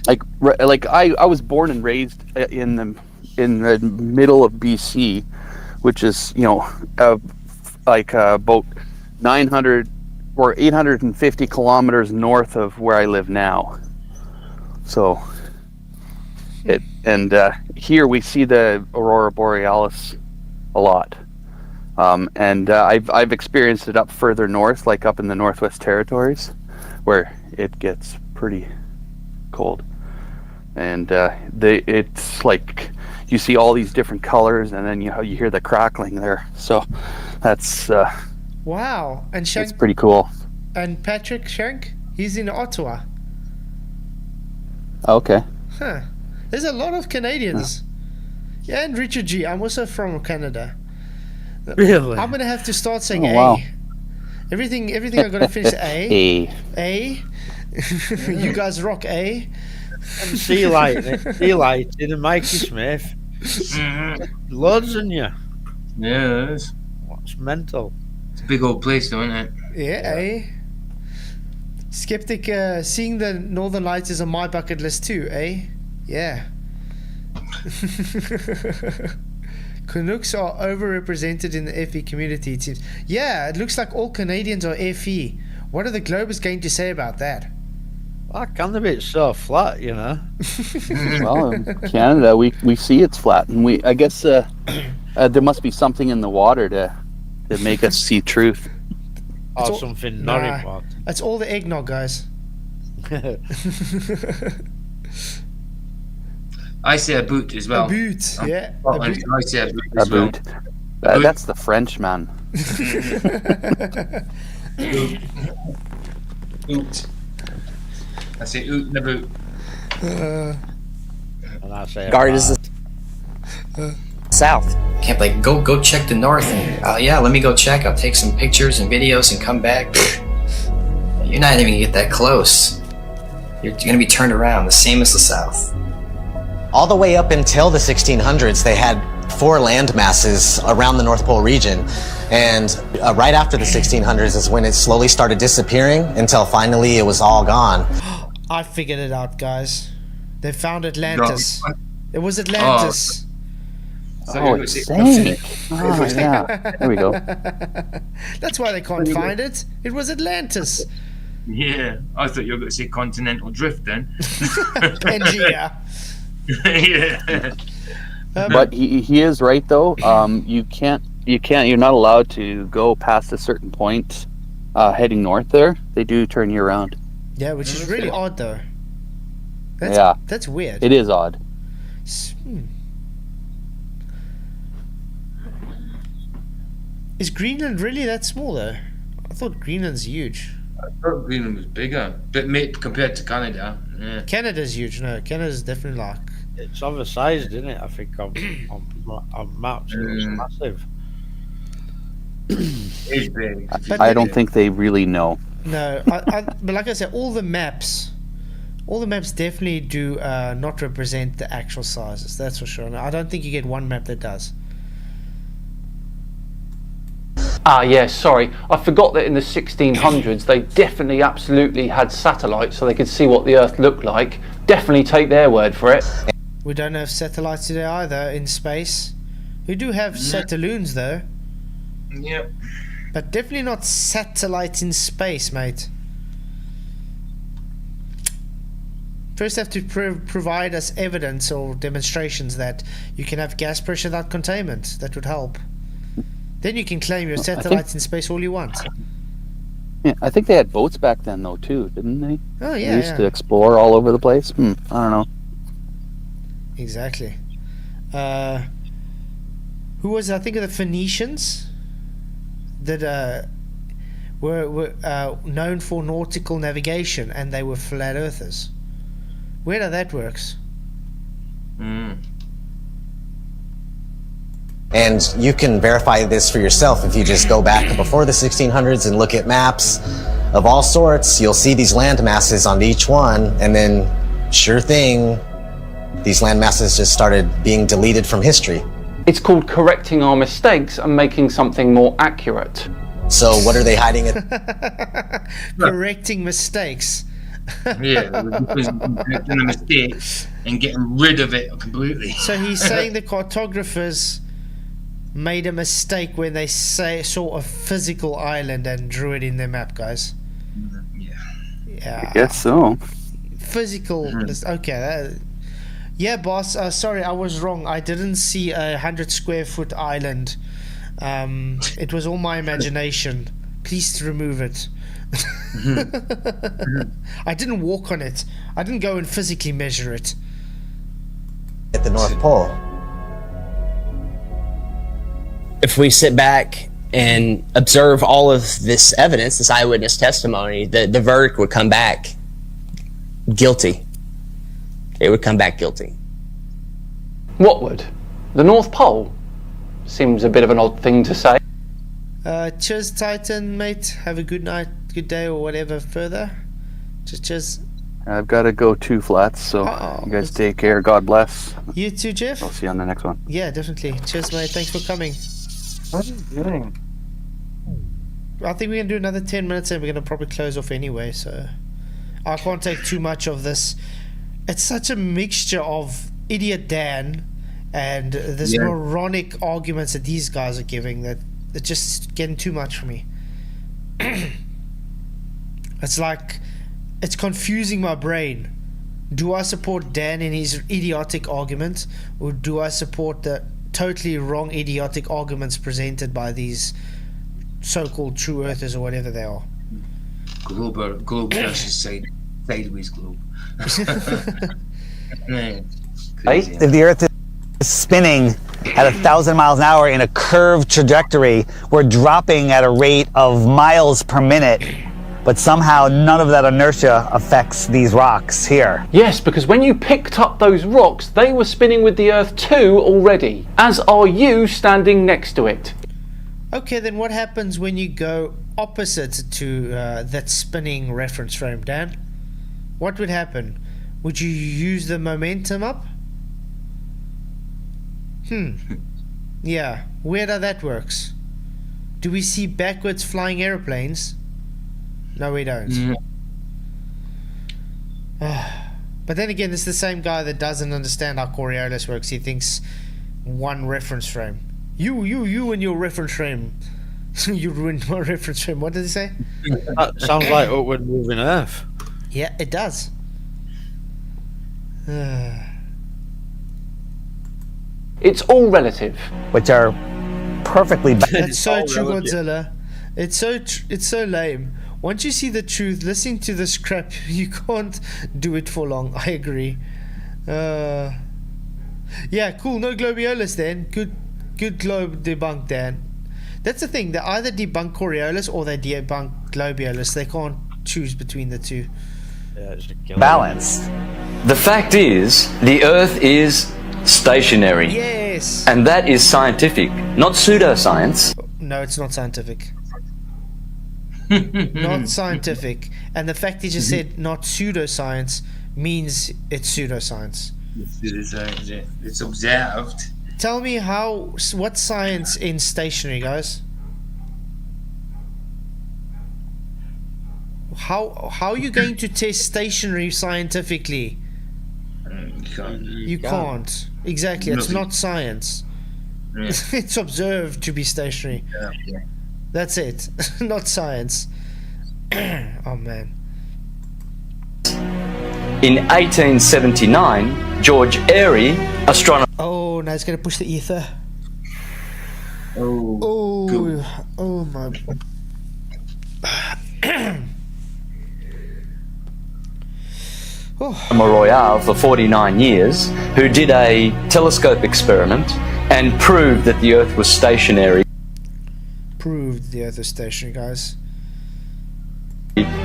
I was born and raised in the middle of BC, which is about 900 or 850 kilometers north of where I live now. So here we see the aurora borealis a lot, and I've experienced it up further north, like up in the Northwest Territories, where it gets pretty cold, and it's like you see all these different colors, and then you hear the crackling there. So that's wow. And Shank, it's pretty cool. And Patrick Shank, he's in Ottawa. Okay. Huh. There's a lot of Canadians. Yeah, and Richard G. I'm also from Canada. Really? I'm gonna have to start saying A. Wow. Everything I gotta finish A. A. You guys rock A. And sea light in a Mikey Smith. Loads in you. Yeah, it is. What's mental? It's a big old place, though, isn't it? Yeah, A. Skeptic, seeing the Northern Lights is on my bucket list too, eh? Yeah. Canucks are overrepresented in the FE community, it seems. Yeah, it looks like all Canadians are FE. What are the Globers going to say about that? Well, Canada it's so flat, you know. Well, in Canada, we see it's flat, and I guess there must be something in the water to make us see truth. Or something not important. That's all the eggnog, guys. I say a boot as well. A boot, yeah. A boot. I say a boot as a boot. Well. That's the French, man. Boot. I say oot and a boot. And I say Guard is the south. Can't like go check the north and yeah, let me go check. I'll take some pictures and videos and come back. You're not even gonna get that close. You're gonna be turned around, the same as the south. All the way up until the 1600s, they had 4 land masses around the North Pole region. And right after the 1600s is when it slowly started disappearing until finally it was all gone. I figured it out, guys. They found Atlantis. It was Atlantis. Oh, it's Saint. Oh, yeah. There we go. That's why they can't find it. It was Atlantis. Yeah, I thought you were going to say continental drift then. Pangea. Yeah. But he is right though. You're not allowed to go past a certain point heading north there. They do turn you around. Yeah, which is really odd though. That's weird. It is odd. Is Greenland really that small though? I thought Greenland's huge. I thought Greenland was bigger, but compared to Canada, yeah. Canada's huge. No, Canada's definitely like. It's oversized, isn't it? I think on maps it looks massive. It's big. I don't think they really know. No, but like I said, all the maps definitely do not represent the actual sizes. That's for sure. I don't think you get one map that does. Yeah, sorry. I forgot that in the 1600s they definitely absolutely had satellites so they could see what the Earth looked like. Definitely take their word for it. We don't have satellites today either in space. We do have satelloons though. Yep. But definitely not satellites in space, mate. First have to provide us evidence or demonstrations that you can have gas pressure without containment. That would help. Then you can claim your satellites in space all you want. Yeah, I think they had boats back then though too, didn't they? Oh yeah. They used to explore all over the place. I don't know. Exactly. Who was I think of the Phoenicians? That were known for nautical navigation, and they were flat earthers. Where that works? And you can verify this for yourself if you just go back before the 1600s and look at maps of all sorts. You'll see these land masses on each one, and then sure thing, these land masses just started being deleted from history. It's called correcting our mistakes and making something more accurate. So what are they hiding it? Correcting mistakes. Yeah, correcting a mistake and getting rid of it completely. So he's saying the cartographers made a mistake when they saw a physical island and drew it in their map, guys. Yeah. I guess so. Physical. Okay. Yeah, boss. Sorry, I was wrong. I didn't see a 100 square foot island. It was all my imagination. Please remove it. I didn't walk on it. I didn't go and physically measure it. At the North Pole. If we sit back and observe all of this evidence, this eyewitness testimony, the verdict would come back guilty. It would come back guilty. What would? The North Pole? Seems a bit of an odd thing to say. Cheers, Titan, mate. Have a good night, good day, or whatever further. Just cheers. I've got to go too, Flats, so you guys take care. God bless. You too, Jeff. I'll see you on the next one. Yeah, definitely. Cheers, mate. Thanks for coming. What are you doing? I think we're going to do another 10 minutes and we're going to probably close off anyway, so I can't take too much of this. It's such a mixture of Idiot Dan and this moronic arguments that these guys are giving that it's just getting too much for me. It's like, it's confusing my brain. Do I support Dan in his idiotic argument, or do I support the totally wrong idiotic arguments presented by these so-called true earthers or whatever they are? Globe versus sideways globe. If the Earth is spinning at 1,000 miles an hour in a curved trajectory, we're dropping at a rate of miles per minute, but somehow none of that inertia affects these rocks here. Yes, because when you picked up those rocks, they were spinning with the Earth too already, as are you standing next to it. Okay, then what happens when you go opposite to that spinning reference frame, Dan? What would happen? Would you use the momentum up? Yeah, weird how that works. Do we see backwards flying aeroplanes? No, we don't. But then again, it's the same guy that doesn't understand how Coriolis works. He thinks one reference frame. You and your reference frame. You ruined my reference frame. What did he say? That sounds like upward moving Earth. Yeah, it does. It's all relative. Which are perfectly... That's so true, Godzilla. It's so lame. Once you see the truth, listening to this crap, you can't do it for long. I agree. Yeah, cool. No Globiolis then. Good globe debunk, Dan. That's the thing. They either debunk Coriolis or they debunk Globiolis. They can't choose between the two. Balanced. The fact is, the Earth is stationary. Yes. And that is scientific, not pseudoscience. No, it's not scientific. Not scientific. And the fact he just said not pseudoscience means it's pseudoscience. It's observed. Tell me what science in stationary, guys? How are you going to test stationary scientifically? You can't. Exactly. It's not science. Yeah. It's observed to be stationary. Yeah. That's it. Not science. Oh man. In 1879, George Airy, astronomer. Oh, now it's going to push the ether. Oh my. Royale for 49 years, who did a telescope experiment and proved that the Earth was stationary. Proved the Earth is stationary, guys.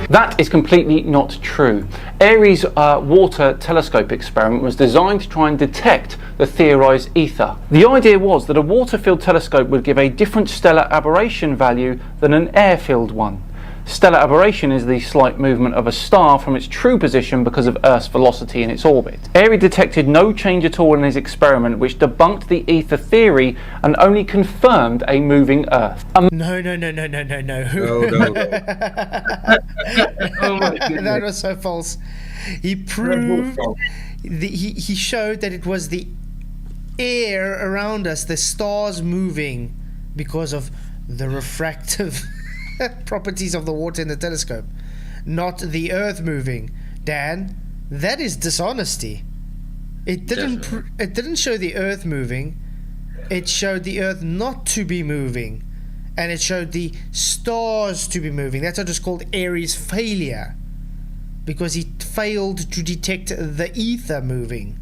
That is completely not true. Airy's water telescope experiment was designed to try and detect the theorized ether. The idea was that a water-filled telescope would give a different stellar aberration value than an air-filled one. Stellar aberration is the slight movement of a star from its true position because of Earth's velocity in its orbit. Airy detected no change at all in his experiment, which debunked the ether theory and only confirmed a moving Earth. No. No. Oh my goodness. That was so false. He proved, he showed that it was the air around us, the stars moving because of the refractive properties of the water in the telescope, not the Earth moving. Dan, that is dishonesty. It didn't show the Earth moving. It showed the Earth not to be moving, and it showed the stars to be moving. That's what is called Airy's failure, because he failed to detect the ether moving.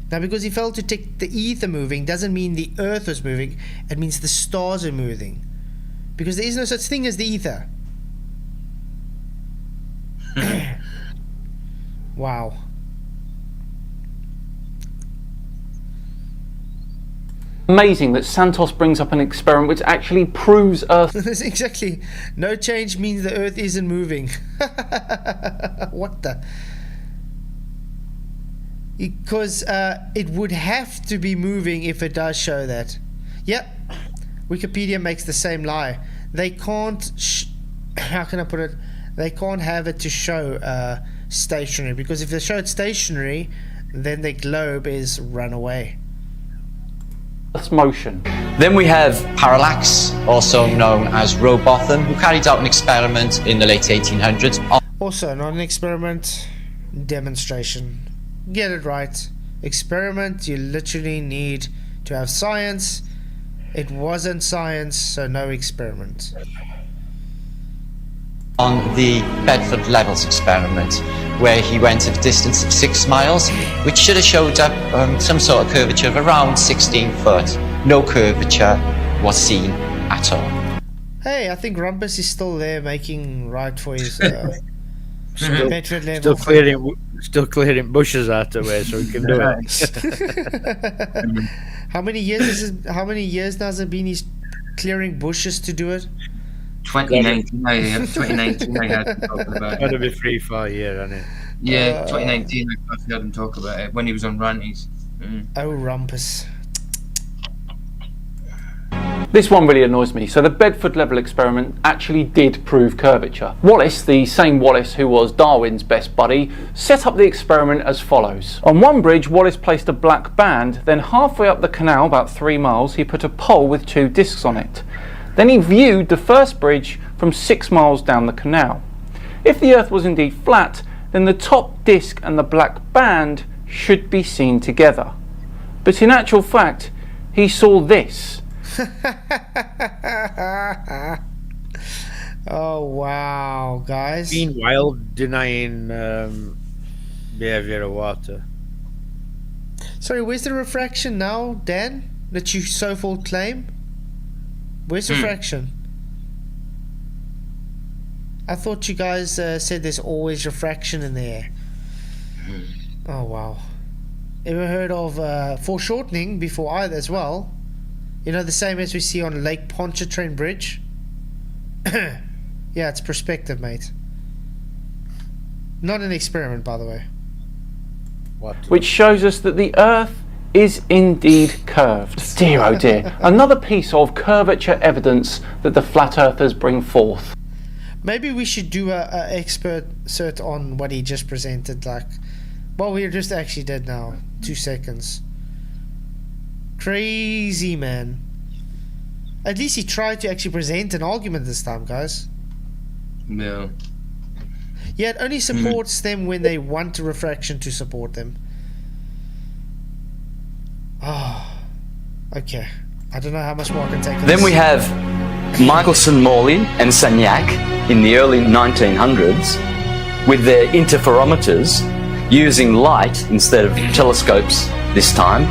Now, because he failed to detect the ether moving doesn't mean the Earth was moving. It means the stars are moving. Because there is no such thing as the ether. Wow. Amazing that Santos brings up an experiment which actually proves Earth. Exactly. No change means the Earth isn't moving. What the? Because it would have to be moving if it does show that. Yep. Wikipedia makes the same lie. They can't how can I put it? They can't have it to show stationary, because if they show it stationary, then the globe is run away. Earth's motion. Then we have Parallax, also known as Robotham, who carried out an experiment in the late 1800s. Also not an experiment, demonstration. Get it right. Experiment, you literally need to have science. It wasn't science, so no experiment. On the Bedford Levels experiment, where he went at a distance of 6 miles, which should have showed up some sort of curvature of around 16 foot. No curvature was seen at all. Hey, I think Rumpus is still there making right for his Bedford level. Still clearing bushes out of the way so we can do it. How many years now has it been he's clearing bushes to do it? 2019 I had to talk about it. Gotta be 3-4 years, hasn't it? Yeah, 2019 I heard him talk about it when he was on Ranties. Oh, Rumpus. This one really annoys me. So the Bedford level experiment actually did prove curvature. Wallace, the same Wallace who was Darwin's best buddy, set up the experiment as follows. On one bridge, Wallace placed a black band, then halfway up the canal, about 3 miles, he put a pole with 2 discs on it. Then he viewed the first bridge from 6 miles down the canal. If the Earth was indeed flat, then the top disc and the black band should be seen together. But in actual fact, he saw this. Oh wow, guys. Meanwhile, denying behavior of water. Sorry, where's the refraction now, Dan? That you so full claim? Where's refraction? I thought you guys said there's always refraction in the air. Oh wow. Ever heard of foreshortening before either as well? You know, the same as we see on Lake Pontchartrain Bridge? Yeah, it's perspective, mate. Not an experiment, by the way. What? Which shows us that the Earth is indeed curved. Dear oh dear. Another piece of curvature evidence that the flat earthers bring forth. Maybe we should do a expert cert on what he just presented, like, well, we just actually did now. 2 seconds. Crazy, man. At least he tried to actually present an argument this time, guys. No. Yeah, it only supports them when they want a refraction to support them. Oh, okay. I don't know how much more I can take on Then this. we have Michelson-Morley and Sagnac in the early 1900s with their interferometers using light instead of telescopes this time.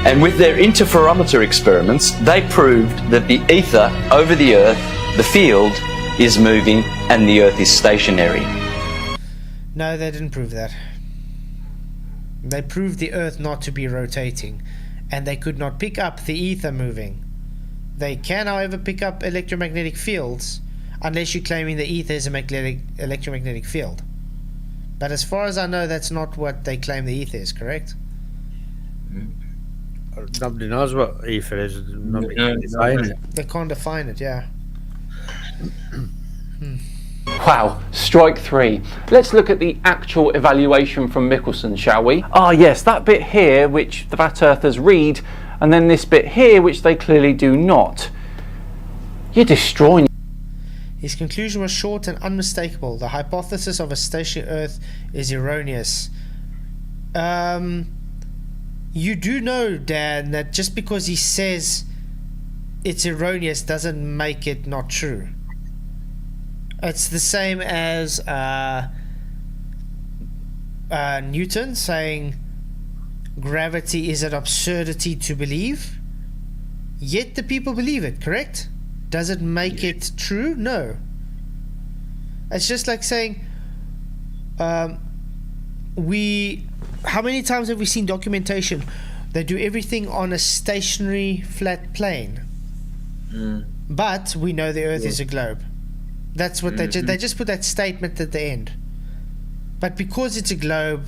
And with their interferometer experiments, they proved that the ether over the Earth, the field, is moving and the Earth is stationary. No, they didn't prove that. They proved the Earth not to be rotating, and they could not pick up the ether moving. They can, however, pick up electromagnetic fields, unless you're claiming the ether is a electromagnetic field. But as far as I know, that's not what they claim the ether is, correct? Nobody knows what ether is. Nobody can define it. They can't define it, yeah. Wow, strike 3. Let's look at the actual evaluation from Michelson, shall we? Ah yes, that bit here which the flat earthers read, and then this bit here which they clearly do not. You're destroying. His conclusion was short and unmistakable. The hypothesis of a stationary Earth is erroneous. You do know, Dan, that just because he says it's erroneous doesn't make it not true. It's the same as Newton saying gravity is an absurdity to believe, yet the people believe it, correct? Does it make it true? No. It's just like saying how many times have we seen documentation they do everything on a stationary flat plane, but we know the Earth is a globe. That's what they just put that statement at the end. But because it's a globe,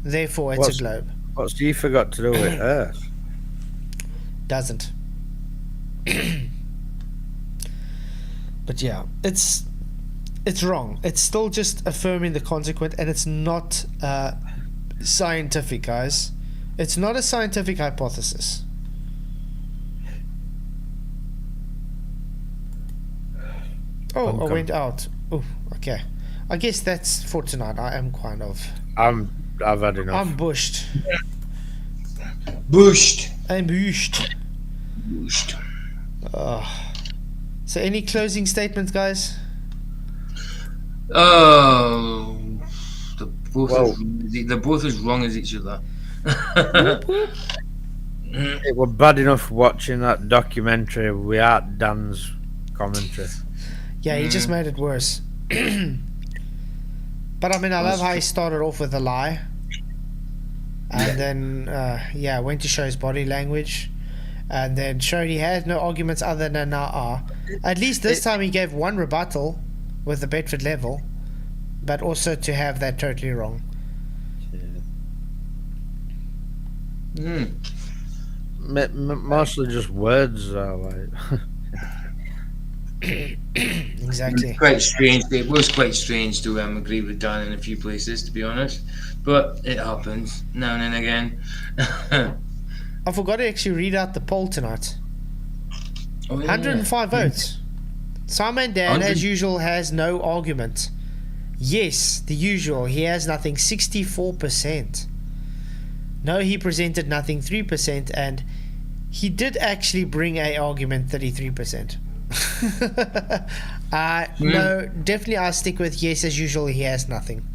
therefore it's a globe. What's he forgot to do with Earth? Doesn't. But yeah, it's wrong. It's still just affirming the consequent, and it's not scientific, guys. It's not a scientific hypothesis. Oh, I went out. Oh, okay. I guess that's for tonight. I am kind of. I've had enough. I'm bushed. Bushed. I'm bushed. Bushed. So, any closing statements, guys? They're both as wrong as each other. It was bad enough watching that documentary without Dan's commentary. Yeah, he just made it worse. But I mean, I love how he started off with a lie, and then went to show his body language, and then showed he had no arguments other than at least this time he gave one rebuttal with the Bedford level, but also to have that totally wrong. Mostly just words, like. Exactly. Quite strange. It was quite strange to agree with Dan in a few places, to be honest. But it happens now and then again. I forgot to actually read out the poll tonight. 105 votes. Scimandan, as usual, has no argument. Yes, the usual. He has nothing. 64%. No, he presented nothing. 3%, and he did actually bring a argument. 33%. No, definitely I stick with yes, as usual, he has nothing.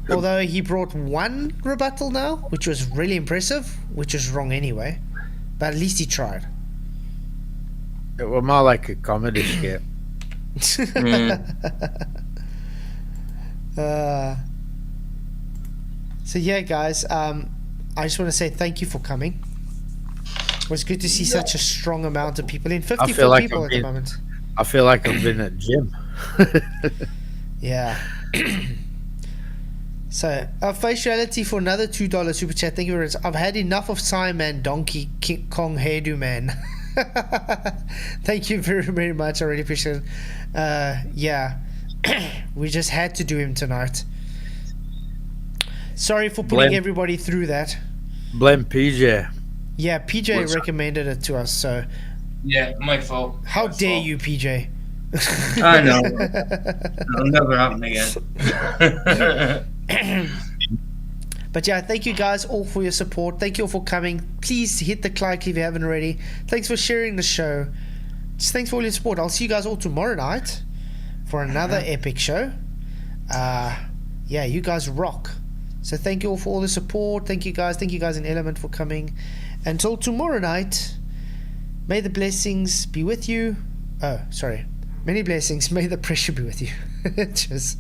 Although he brought one rebuttal now, which was really impressive, which is wrong anyway, but at least he tried. It was more like a comedy skit. So yeah, guys, I just want to say thank you for coming. It was good to see such a strong amount of people in. 54 people at the moment. I feel like I've been at gym. Yeah. So, faciality for another $2 super chat. Thank you very much. I've had enough of Scimandan, Donkey Kong hairdo man. Thank you very, very much. I really appreciate it. Yeah. We just had to do him tonight. Sorry for putting everybody through that. Blame PJ. Yeah, PJ recommended it to us, so... Yeah, my fault. How dare you, PJ? I know. It'll never happen again. But yeah, thank you guys all for your support. Thank you all for coming. Please hit the like if you haven't already. Thanks for sharing the show. Just thanks for all your support. I'll see you guys all tomorrow night for another epic show. Yeah, you guys rock. So thank you all for all the support. Thank you guys. Thank you guys in Ellemnet for coming. Until tomorrow night, may the blessings be with you. Oh, sorry. Many blessings. May the pressure be with you. Cheers.